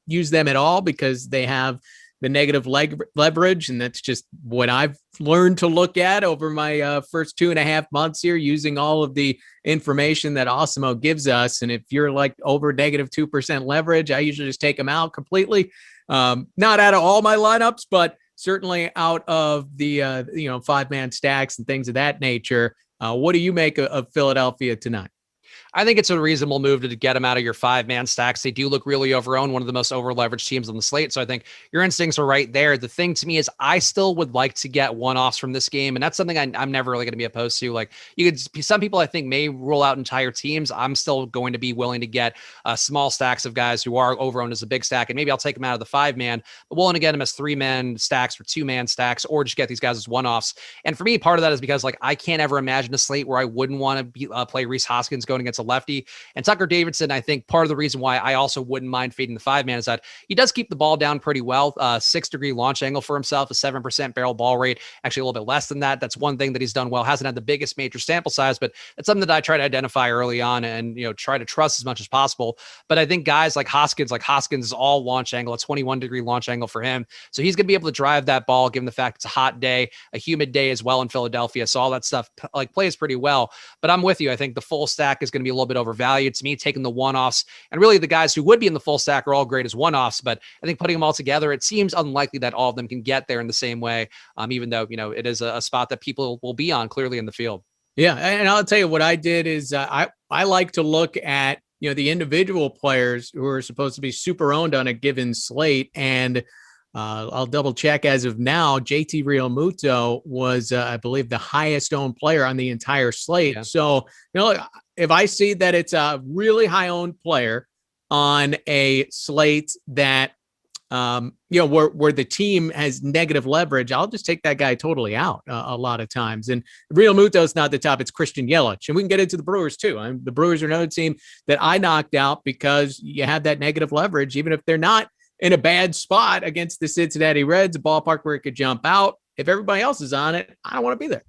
use them at all because they have the negative leverage. And that's just what I've learned to look at over my first 2.5 months here, using all of the information that Awesemo gives us. And if you're like over negative 2% leverage, I usually just take them out completely. Not out of all my lineups, but certainly out of the 5-man stacks and things of that nature. What do you make of Philadelphia tonight? I think it's a reasonable move to get them out of your 5-man stacks. They do look really overowned, one of the most over-leveraged teams on the slate. So I think your instincts are right there. The thing to me is I still would like to get one-offs from this game. And that's something I'm never really going to be opposed to. Like, some people I think may rule out entire teams. I'm still going to be willing to get small stacks of guys who are overowned as a big stack. And maybe I'll take them out of the 5-man, but willing to get them as 3-man stacks or 2-man stacks, or just get these guys as one-offs. And for me, part of that is because like I can't ever imagine a slate where I wouldn't want to play Rhys Hoskins going against a lefty. And Tucker Davidson, I think part of the reason why I also wouldn't mind fading the 5-man is that he does keep the ball down pretty well. 6-degree launch angle for himself, a 7% barrel ball rate, actually a little bit less than that. That's one thing that he's done well. Hasn't had the biggest major sample size, but it's something that I try to identify early on and try to trust as much as possible. But I think guys like Hoskins is all launch angle, a 21-degree launch angle for him. So he's going to be able to drive that ball, given the fact it's a hot day, a humid day as well in Philadelphia. So all that stuff plays pretty well. But I'm with you. I think the full stack is going to be a little bit overvalued. To me, taking the one-offs, and really the guys who would be in the full stack are all great as one-offs, but I think putting them all together, it seems unlikely that all of them can get there in the same way, even though, it is a spot that people will be on clearly in the field. Yeah, and I'll tell you what I did is I like to look at, the individual players who are supposed to be super owned on a given slate, and I'll double check as of now. JT Realmuto was, I believe, the highest owned player on the entire slate. Yeah. So, if I see that it's a really high owned player on a slate that, where the team has negative leverage, I'll just take that guy totally out a lot of times. And Realmuto's not the top. It's Christian Yelich. And we can get into the Brewers too. The Brewers are another team that I knocked out because you have that negative leverage, even if they're not in a bad spot against the Cincinnati Reds, a ballpark where it could jump out. If everybody else is on it, I don't want to be there.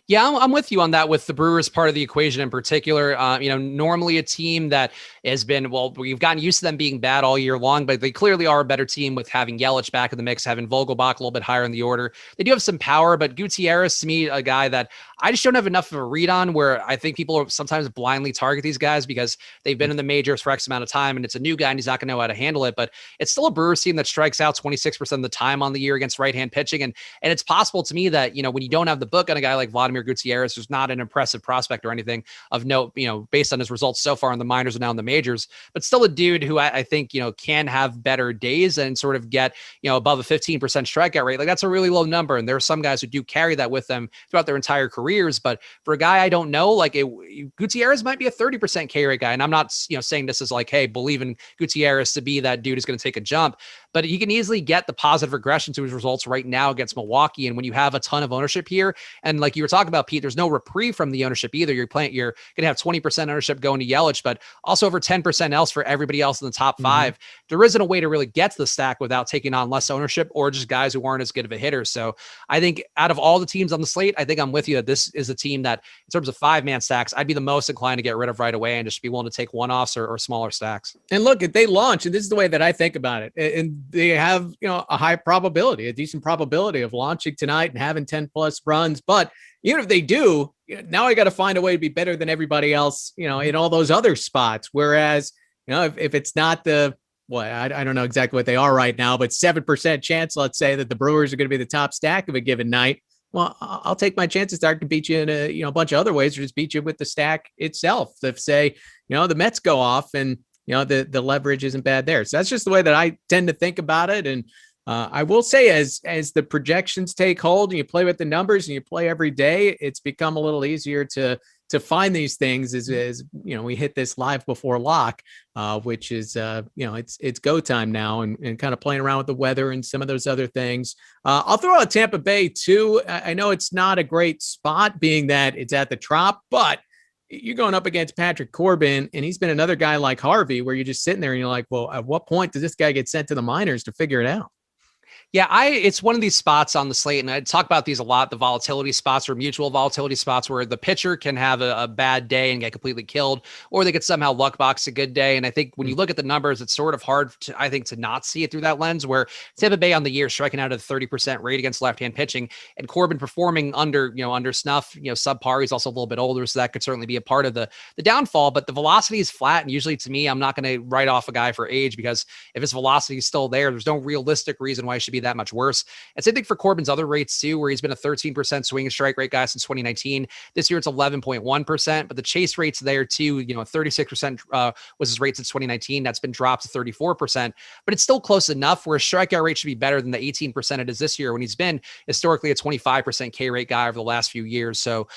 Yeah, I'm with you on that with the Brewers part of the equation in particular. Normally a team that has been, we've gotten used to them being bad all year long, but they clearly are a better team with having Yelich back in the mix, having Vogelbach a little bit higher in the order. They do have some power, but Gutierrez, to me, a guy that I just don't have enough of a read on, where I think people are sometimes blindly target these guys because they've been in the majors for X amount of time and it's a new guy and he's not going to know how to handle it. But it's still a Brewers team that strikes out 26% of the time on the year against right-hand pitching. And it's possible to me that, when you don't have the book on a guy like Vladimir Gutierrez, who's not an impressive prospect or anything of note, based on his results so far in the minors and now in the majors, but still a dude who I think, can have better days and sort of get, above a 15% strikeout rate. Like, that's a really low number. And there are some guys who do carry that with them throughout their entire careers. But for a guy I don't know, Gutierrez might be a 30% K rate guy. And I'm not, saying this is like, hey, believe in Gutierrez to be that dude who's going to take a jump, but he can easily get the positive regression to his results right now against Milwaukee. And when you have a ton of ownership here, and like you were talking about, Pete, there's no reprieve from the ownership either. You're going to have 20% ownership going to Yelich, but also over 10% else for everybody else in the top 5. There isn't a way to really get to the stack without taking on less ownership or just guys who aren't as good of a hitter. So I think out of all the teams on the slate, I think I'm with you that this is a team that in terms of 5-man stacks, I'd be the most inclined to get rid of right away and just be willing to take one-offs or smaller stacks. And look, if they launch, and this is the way that I think about it, and they have, a high probability, a decent probability of launching tonight and having 10 plus runs. But even if they do, now I got to find a way to be better than everybody else, in all those other spots. Whereas, if it's not I don't know exactly what they are right now, but 7% chance, let's say, that the Brewers are going to be the top stack of a given night. Well, I'll take my chances to beat you in a bunch of other ways, or just beat you with the stack itself. If say, the Mets go off and the leverage isn't bad there. So that's just the way that I tend to think about it. And I will say, as the projections take hold and you play with the numbers and you play every day, it's become a little easier to find these things as we hit this live before lock, which is it's go time now, and kind of playing around with the weather and some of those other things. I'll throw out Tampa Bay too. I know it's not a great spot, being that it's at the Trop, but you're going up against Patrick Corbin, and he's been another guy like Harvey, where you're just sitting there and you're like, well, at what point does this guy get sent to the minors to figure it out? Yeah, it's one of these spots on the slate, and I talk about these a lot, the volatility spots or mutual volatility spots where the pitcher can have a bad day and get completely killed, or they could somehow luck box a good day. And I think when you look at the numbers, it's sort of hard to not see it through that lens, where Tampa Bay on the year striking out at a 30% rate against left-hand pitching, and Corbin performing under snuff, subpar. He's also a little bit older, so that could certainly be a part of the downfall. But the velocity is flat, and usually to me, I'm not going to write off a guy for age, because if his velocity is still there's no realistic reason why it should be that much worse. And same thing for Corbin's other rates too, where he's been a 13% swing and strike rate guy since 2019. This year it's 11.1%, but the chase rate's there too. 36% was his rate since 2019. That's been dropped to 34%, but it's still close enough where his strikeout rate should be better than the 18% it is this year, when he's been historically a 25% K rate guy over the last few years. So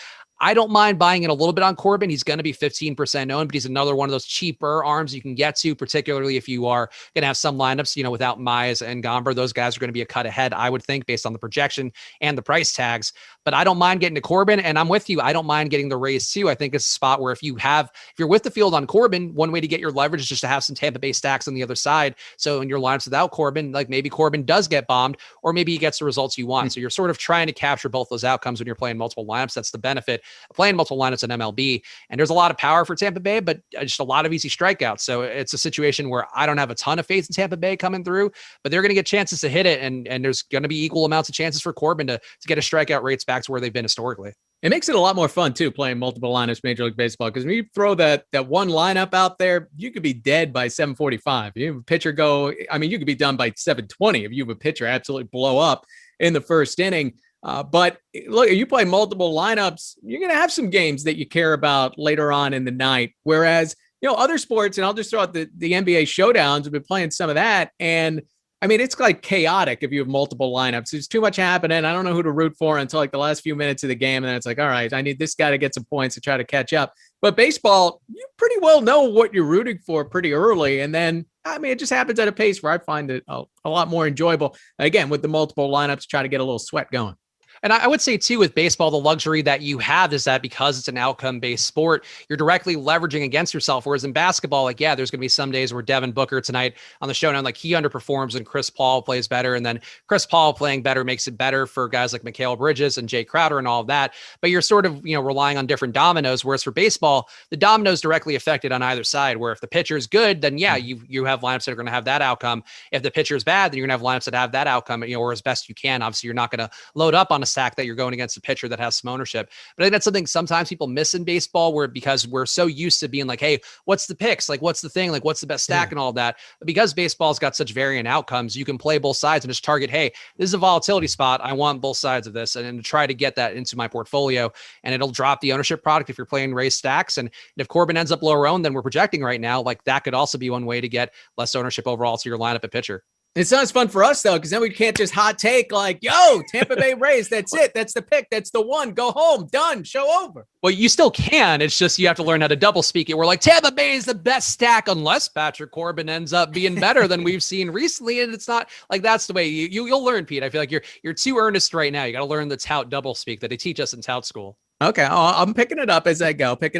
I don't mind buying it a little bit on Corbin. He's going to be 15% owned, but he's another one of those cheaper arms you can get to, particularly if you are going to have some lineups, without Mize and Gomber. Those guys are going to be a cut ahead, I would think, based on the projection and the price tags. But I don't mind getting to Corbin, and I'm with you. I don't mind getting the Rays too. I think it's a spot where if you're with the field on Corbin, one way to get your leverage is just to have some Tampa Bay stacks on the other side. So in your lineups without Corbin, like maybe Corbin does get bombed, or maybe he gets the results you want. So you're sort of trying to capture both those outcomes when you're playing multiple lineups. That's the benefit of playing multiple lineups in MLB. And there's a lot of power for Tampa Bay, but just a lot of easy strikeouts. So it's a situation where I don't have a ton of faith in Tampa Bay coming through, but they're going to get chances to hit it. And there's going to be equal amounts of chances for Corbin to get his strikeout rates back to where they've been historically. It makes it a lot more fun too, playing multiple lineups Major League Baseball, because when you throw that one lineup out there, you could be dead by 7:45. You have a pitcher you could be done by 7:20 if you have a pitcher absolutely blow up in the first inning. But look, if you play multiple lineups, you're going to have some games that you care about later on in the night. Whereas, other sports, and I'll just throw out the NBA Showdowns, we've been playing some of that, and it's like chaotic if you have multiple lineups. There's too much happening. I don't know who to root for until like the last few minutes of the game. And then it's like, all right, I need this guy to get some points to try to catch up. But baseball, you pretty well know what you're rooting for pretty early. And then, it just happens at a pace where I find it a lot more enjoyable. Again, with the multiple lineups, try to get a little sweat going. And I would say, too, with baseball, the luxury that you have is that because it's an outcome-based sport, you're directly leveraging against yourself. Whereas in basketball, there's going to be some days where Devin Booker tonight on the Showdown, he underperforms and Chris Paul plays better. And then Chris Paul playing better makes it better for guys like Mikal Bridges and Jay Crowder and all of that. But you're sort of, relying on different dominoes. Whereas for baseball, the dominoes directly affected on either side, where if the pitcher is good, then you have lineups that are going to have that outcome. If the pitcher is bad, then you're going to have lineups that have that outcome, or as best you can. Obviously, you're not going to load up on a stack that you're going against a pitcher that has some ownership. But I think that's something sometimes people miss in baseball, because we're so used to being like, hey, what's the picks? What's the thing? What's the best stack and all of that? But because baseball's got such varying outcomes, you can play both sides and just target, hey, this is a volatility spot. I want both sides of this, and to try to get that into my portfolio, and it'll drop the ownership product if you're playing raised stacks. And if Corbin ends up lower owned than we're projecting right now, that could also be one way to get less ownership overall to your lineup at pitcher. It sounds fun for us, though, because then we can't just hot take yo, Tampa Bay Rays, that's it. That's the pick. That's the one. Go home. Done. Show over. Well, you still can. It's just you have to learn how to double speak it. We're Tampa Bay is the best stack unless Patrick Corbin ends up being better than we've seen recently. And it's not that's the way you'll learn, Pete. I feel like you're too earnest right now. You got to learn the tout double speak that they teach us in tout school. Okay, I'm picking it up as I go. But,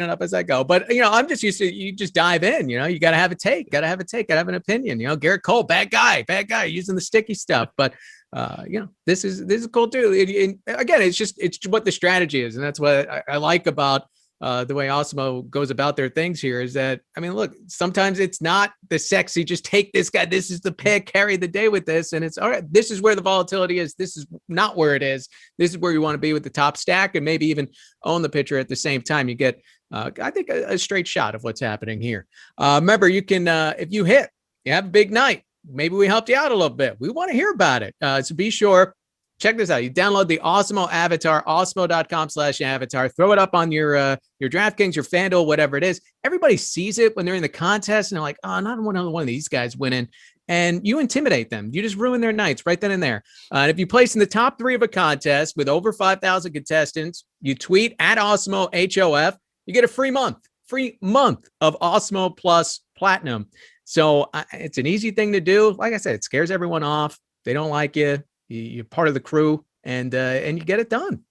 I'm just used to, you just dive in, you got to have a take, got to have an opinion. Garrett Cole, bad guy, using the sticky stuff. But, this is cool too. And again, it's what the strategy is. And that's what I like about the way Awesemo goes about their things here is that, look, sometimes it's not the sexy, just take this guy. This is the pick, carry the day with this. And it's all right. This is where the volatility is. This is not where it is. This is where you want to be with the top stack and maybe even own the pitcher at the same time. You get, I think, a straight shot of what's happening here. Remember, you can, if you hit, you have a big night. Maybe we helped you out a little bit. We want to hear about it. So be sure check this out. You download the Awesemo avatar, awesemo.com/avatar, throw it up on your DraftKings, your FanDuel, whatever it is. Everybody sees it when they're in the contest and they're like, oh, not one of these guys winning. And you intimidate them. You just ruin their nights right then and there. And if you place in the top 3 of a contest with over 5,000 contestants, you tweet at Awesemo HOF, you get a free month of Awesemo Plus Platinum. So it's an easy thing to do. Like I said, it scares everyone off. They don't like you. You're part of the crew, and you get it done.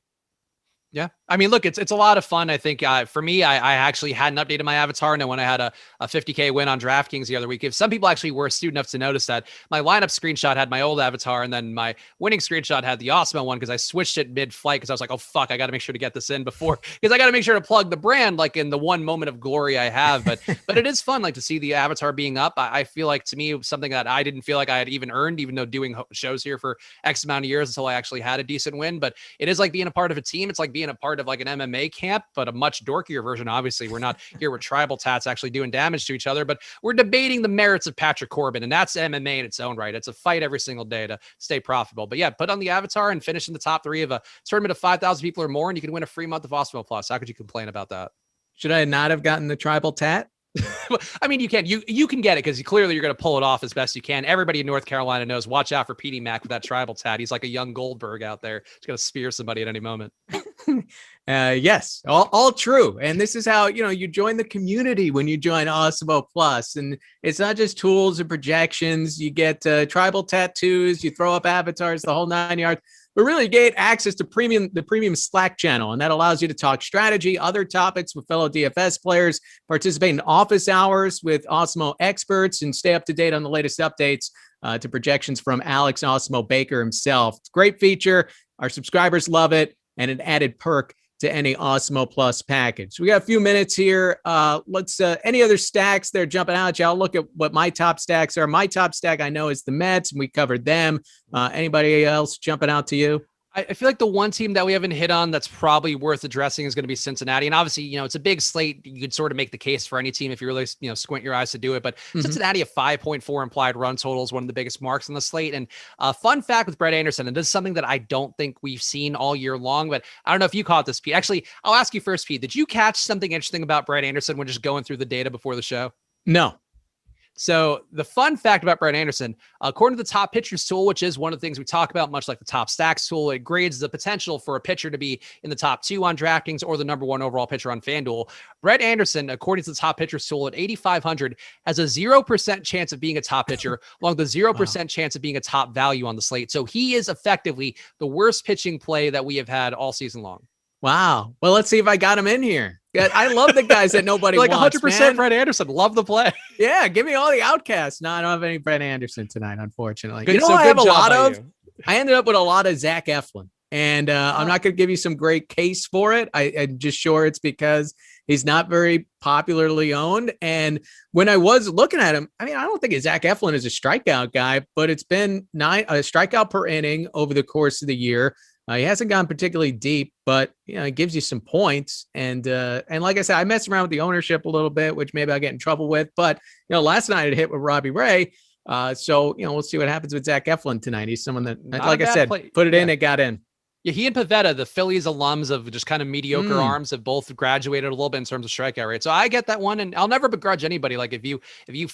Yeah. I mean, look, it's a lot of fun. I think for me, I actually hadn't updated my avatar. And then when I had a 50K win on DraftKings the other week, if some people actually were astute enough to notice that my lineup screenshot had my old avatar and then my winning screenshot had the Awesemo one because I switched it mid-flight because I was like, oh, fuck, I got to make sure to get this in before because I got to make sure to plug the brand like in the one moment of glory I have. But it is fun like to see the avatar being up. I feel like to me, something that I didn't feel like I had even earned, even though doing shows here for X amount of years until I actually had a decent win. But it is like being a part of a team. It's like being a part of like an MMA camp, but a much dorkier version. Obviously, we're not here with tribal tats actually doing damage to each other, but we're debating the merits of Patrick Corbin, and that's MMA in its own right. It's a fight every single day to stay profitable. But yeah, put on the avatar and finish in the top 3 of a tournament of 5,000 people or more, and you can win a free month of Awesemo Plus. How could you complain about that? Should I not have gotten the tribal tat? I mean, you can get it because clearly you're going to pull it off as best you can. Everybody in North Carolina knows, watch out for Petey Mac with that tribal tat. He's like a young Goldberg out there. He's going to spear somebody at any moment. Yes, all true. And this is how, you join the community when you join Awesemo Plus. And it's not just tools and projections. You get tribal tattoos, you throw up avatars, the whole 9 yards. But really, you get access to the premium Slack channel, and that allows you to talk strategy, other topics with fellow DFS players, participate in office hours with Awesemo experts, and stay up to date on the latest updates to projections from Alex Awesemo Baker himself. It's a great feature. Our subscribers love it, and an added perk to any Awesemo Plus package. We got a few minutes here. Let's any other stacks they're jumping out at you? I'll look at what my top stacks are. My top stack I know is the Mets, and we covered them. Anybody else jumping out to you? I feel like the one team that we haven't hit on that's probably worth addressing is going to be Cincinnati. And obviously, it's a big slate. You could sort of make the case for any team if you really, squint your eyes to do it. But Cincinnati, a 5.4 implied run total is one of the biggest marks on the slate. And fun fact with Brett Anderson, and this is something that I don't think we've seen all year long, but I don't know if you caught this, Pete. Actually, I'll ask you first, Pete. Did you catch something interesting about Brett Anderson when just going through the data before the show? No. So the fun fact about Brett Anderson, according to the top pitchers tool, which is one of the things we talk about, much like the top stacks tool, it grades the potential for a pitcher to be in the top 2 on DraftKings or the number 1 overall pitcher on FanDuel. Brett Anderson, according to the top pitchers tool at 8,500, has a 0% chance of being a top pitcher, along with a 0% chance of being a top value on the slate. So he is effectively the worst pitching play that we have had all season long. Wow. Well, let's see if I got him in here. I love the guys that nobody like wants. 100% man. Brett Anderson. Love the play. Yeah, give me all the outcasts. No, I don't have any Brett Anderson tonight, unfortunately. Good, I have a lot of? I ended up with a lot of Zach Eflin. And I'm not going to give you some great case for it. I'm just sure it's because he's not very popularly owned. And when I was looking at him, I don't think Zach Eflin is a strikeout guy, but it's been a strikeout per inning over the course of the year. He hasn't gone particularly deep, but it gives you some points. And like I said, I messed around with the ownership a little bit, which maybe I'll get in trouble with. But last night it hit with Robbie Ray. So we'll see what happens with Zach Eflin tonight. He's someone that, like I said, put it in, it got in. Yeah, he and Pivetta, the Phillies alums of just kind of mediocre arms, have both graduated a little bit in terms of strikeout rate. So I get that one, and I'll never begrudge anybody. Like if you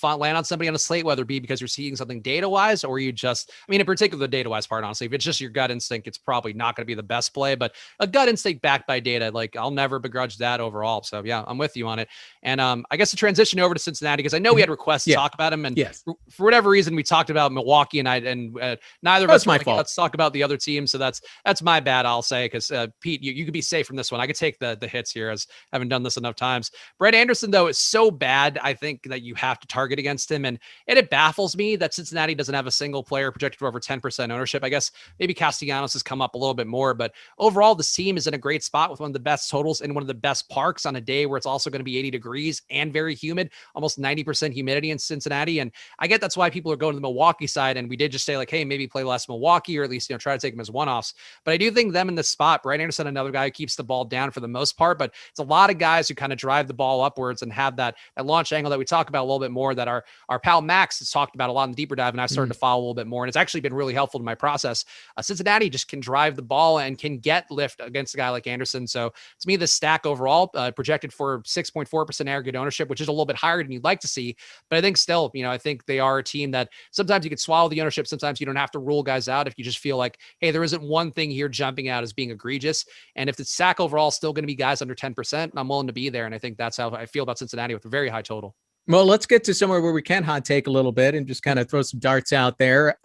land on somebody on a slate, whether it be because you're seeing something data-wise or you just, in particular the data-wise part, honestly, if it's just your gut instinct, it's probably not going to be the best play. But a gut instinct backed by data, like I'll never begrudge that overall. So yeah, I'm with you on it. And I guess to transition over to Cincinnati, because I know we had requests to talk about him, and for whatever reason we talked about Milwaukee, and neither of us. My fault. Let's talk about the other team. So that's my bad, I'll say. Because Pete, you could be safe from this one. I could take the hits here, as I haven't done this enough times. Brett Anderson, though, is so bad, I think, that you have to target against him. And it baffles me that Cincinnati doesn't have a single player projected for over 10% ownership. I guess maybe Castellanos has come up a little bit more, but overall, this team is in a great spot with one of the best totals in one of the best parks on a day where it's also going to be 80 degrees and very humid, almost 90% humidity in Cincinnati. And I get that's why people are going to the Milwaukee side. And we did just say, like, hey, maybe play less Milwaukee, or at least, try to take them as one-offs. But I do think them in the spot. Brett Anderson, another guy who keeps the ball down for the most part, but it's a lot of guys who kind of drive the ball upwards and have that launch angle that we talk about a little bit more, that our pal Max has talked about a lot in the deeper dive, and I started to follow a little bit more, and it's actually been really helpful to my process. Cincinnati just can drive the ball and can get lift against a guy like Anderson. So to me, the stack overall projected for 6.4% aggregate ownership, which is a little bit higher than you'd like to see, but I think still, I think they are a team that sometimes you could swallow the ownership. Sometimes you don't have to rule guys out if you just feel like, hey, there isn't one thing here jumping out as being egregious. And if the stack overall is still going to be guys under 10%, I'm willing to be there. And I think that's how I feel about Cincinnati with a very high total. Well, let's get to somewhere where we can hot take a little bit and just kind of throw some darts out there.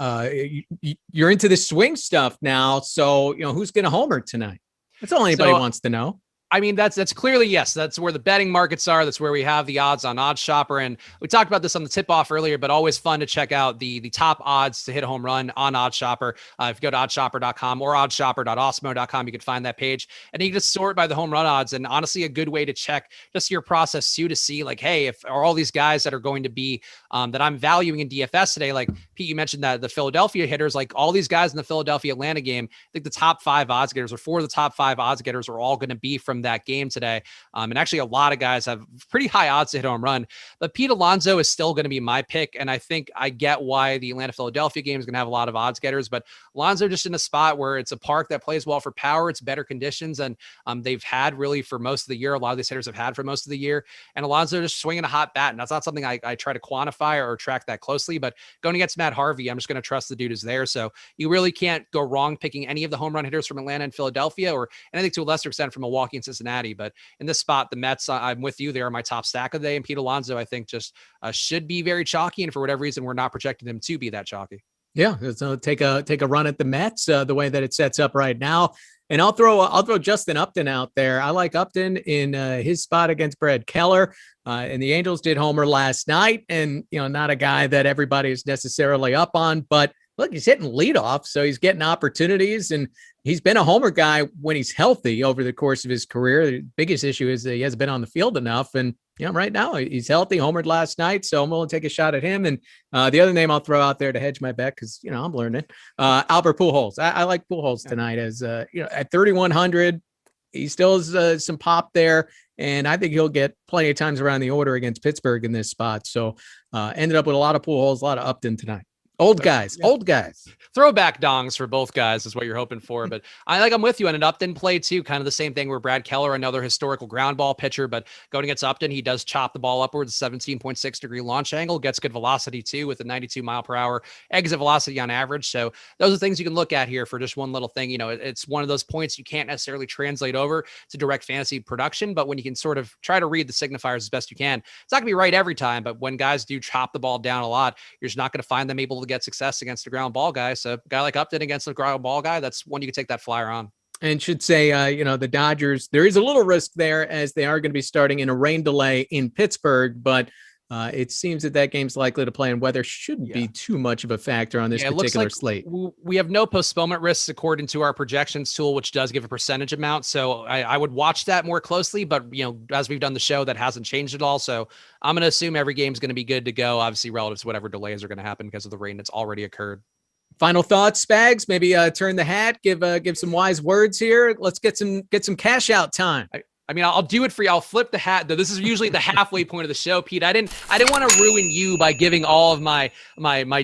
You're into the swing stuff now. So, who's going to homer tonight? That's all anybody wants to know. I mean, that's clearly, yes, that's where the betting markets are. That's where we have the odds on Odds Shopper. And we talked about this on the tip off earlier, but always fun to check out the top odds to hit a home run on Odds Shopper. If you go to oddsshopper.com or oddsshopper.awesemo.com, you can find that page, and you can just sort by the home run odds. And honestly, a good way to check just your process too, to see like, hey, if are all these guys that are going to be that I'm valuing in DFS today, like Pete, you mentioned that the Philadelphia hitters, like all these guys in the Philadelphia Atlanta game, I think the top 5 odds getters, or 4 of the top 5 odds getters, are all going to be from that game today. And actually a lot of guys have pretty high odds to hit a home run, but Pete Alonso is still going to be my pick. And I think I get why the Atlanta Philadelphia game is going to have a lot of odds getters, but Alonso just in a spot where it's a park that plays well for power. It's better conditions than they've had really for most of the year. A lot of these hitters have had for most of the year, and Alonso just swinging a hot bat. And that's not something I try to quantify or track that closely, but going against Matt Harvey, I'm just going to trust the dude is there. So you really can't go wrong picking any of the home run hitters from Atlanta and Philadelphia, or anything to a lesser extent from Milwaukee and Cincinnati. But in this spot, the Mets, I'm with you. They are my top stack of the day. And Pete Alonso, I think, just should be very chalky. And for whatever reason, we're not projecting him to be that chalky. Yeah, so take a run at the Mets the way that it sets up right now. And I'll throw Justin Upton out there. I like Upton in his spot against Brad Keller. And the Angels did homer last night. And, not a guy that everybody is necessarily up on, but look, he's hitting leadoff, so he's getting opportunities, and he's been a homer guy when he's healthy over the course of his career. The biggest issue is that he hasn't been on the field enough, and right now he's healthy, homered last night, so I'm willing to take a shot at him. And the other name I'll throw out there to hedge my bet, because I'm learning, Albert Pujols. I like Pujols tonight as at 3,100. He still has some pop there, and I think he'll get plenty of times around the order against Pittsburgh in this spot. So ended up with a lot of Pujols, a lot of Upton tonight. Old guys. Throwback dongs for both guys is what you're hoping for. But I'm with you on an Upton play too. Kind of the same thing where Brad Keller, another historical ground ball pitcher, but going against Upton, he does chop the ball upwards, 17.6 degree launch angle, gets good velocity too with a 92 mile per hour exit velocity on average. So those are things you can look at here for just one little thing. It's one of those points you can't necessarily translate over to direct fantasy production, but when you can sort of try to read the signifiers as best you can, it's not gonna be right every time, but when guys do chop the ball down a lot, you're just not going to find them able to get success against the ground ball guy. So a guy like Upton against the ground ball guy, that's one you can take that flyer on. And should say, the Dodgers, there is a little risk there as they are going to be starting in a rain delay in Pittsburgh, but it seems that game's likely to play, and weather shouldn't be too much of a factor on this particular slate. We have no postponement risks according to our projections tool, which does give a percentage amount. So I would watch that more closely, but as we've done the show, that hasn't changed at all. So I'm going to assume every game's going to be good to go, obviously relative to whatever delays are going to happen because of the rain that's already occurred. Final thoughts, Spags? Maybe turn the hat, give some wise words here. Let's get some cash out time. I'll do it for you. I'll flip the hat though. This is usually the halfway point of the show, Pete. I didn't want to ruin you by giving all of my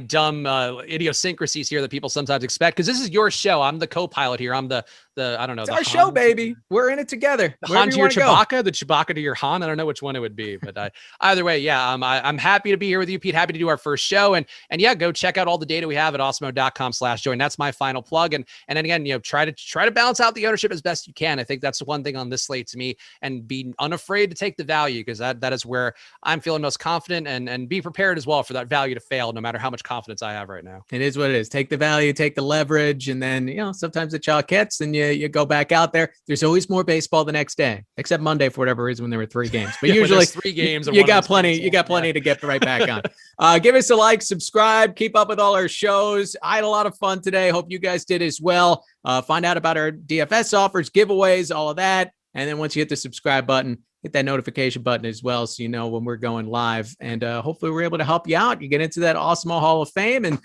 dumb idiosyncrasies here that people sometimes expect, because this is your show. I'm the co-pilot here. I'm the I don't know. It's our show, baby. We're in it together. The Han to your Chewbacca, the Chewbacca to your Han. I don't know which one it would be, but either way, yeah. I'm happy to be here with you, Pete. Happy to do our first show, and yeah, go check out all the data we have at awesemo.com/join. That's my final plug, and then again, try to balance out the ownership as best you can. I think that's the one thing on this slate to me, and be unafraid to take the value, because that is where I'm feeling most confident, and be prepared as well for that value to fail, no matter how much confidence I have right now. It is what it is. Take the value, take the leverage, and then sometimes the chalk hits, and you go back out there. There's always more baseball the next day, except Monday for whatever reason when there were 3 games. But usually 3 games. You got plenty. You got plenty to get right back on. Give us a like, subscribe, keep up with all our shows. I had a lot of fun today. Hope you guys did as well. Find out about our DFS offers, giveaways, all of that And then once you hit the subscribe button, hit that notification button as well, so you know when we're going live. And hopefully we're able to help you out. You get into that Awesemo Hall of Fame, and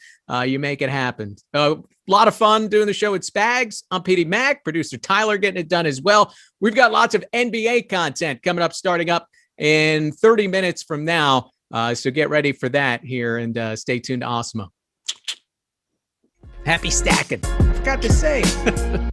you make it happen. A lot of fun doing the show with Spags. I'm Petey Mac, producer Tyler getting it done as well. We've got lots of NBA content coming up, starting up in 30 minutes from now. So get ready for that here, and stay tuned to Awesemo. Happy stacking. I forgot to say.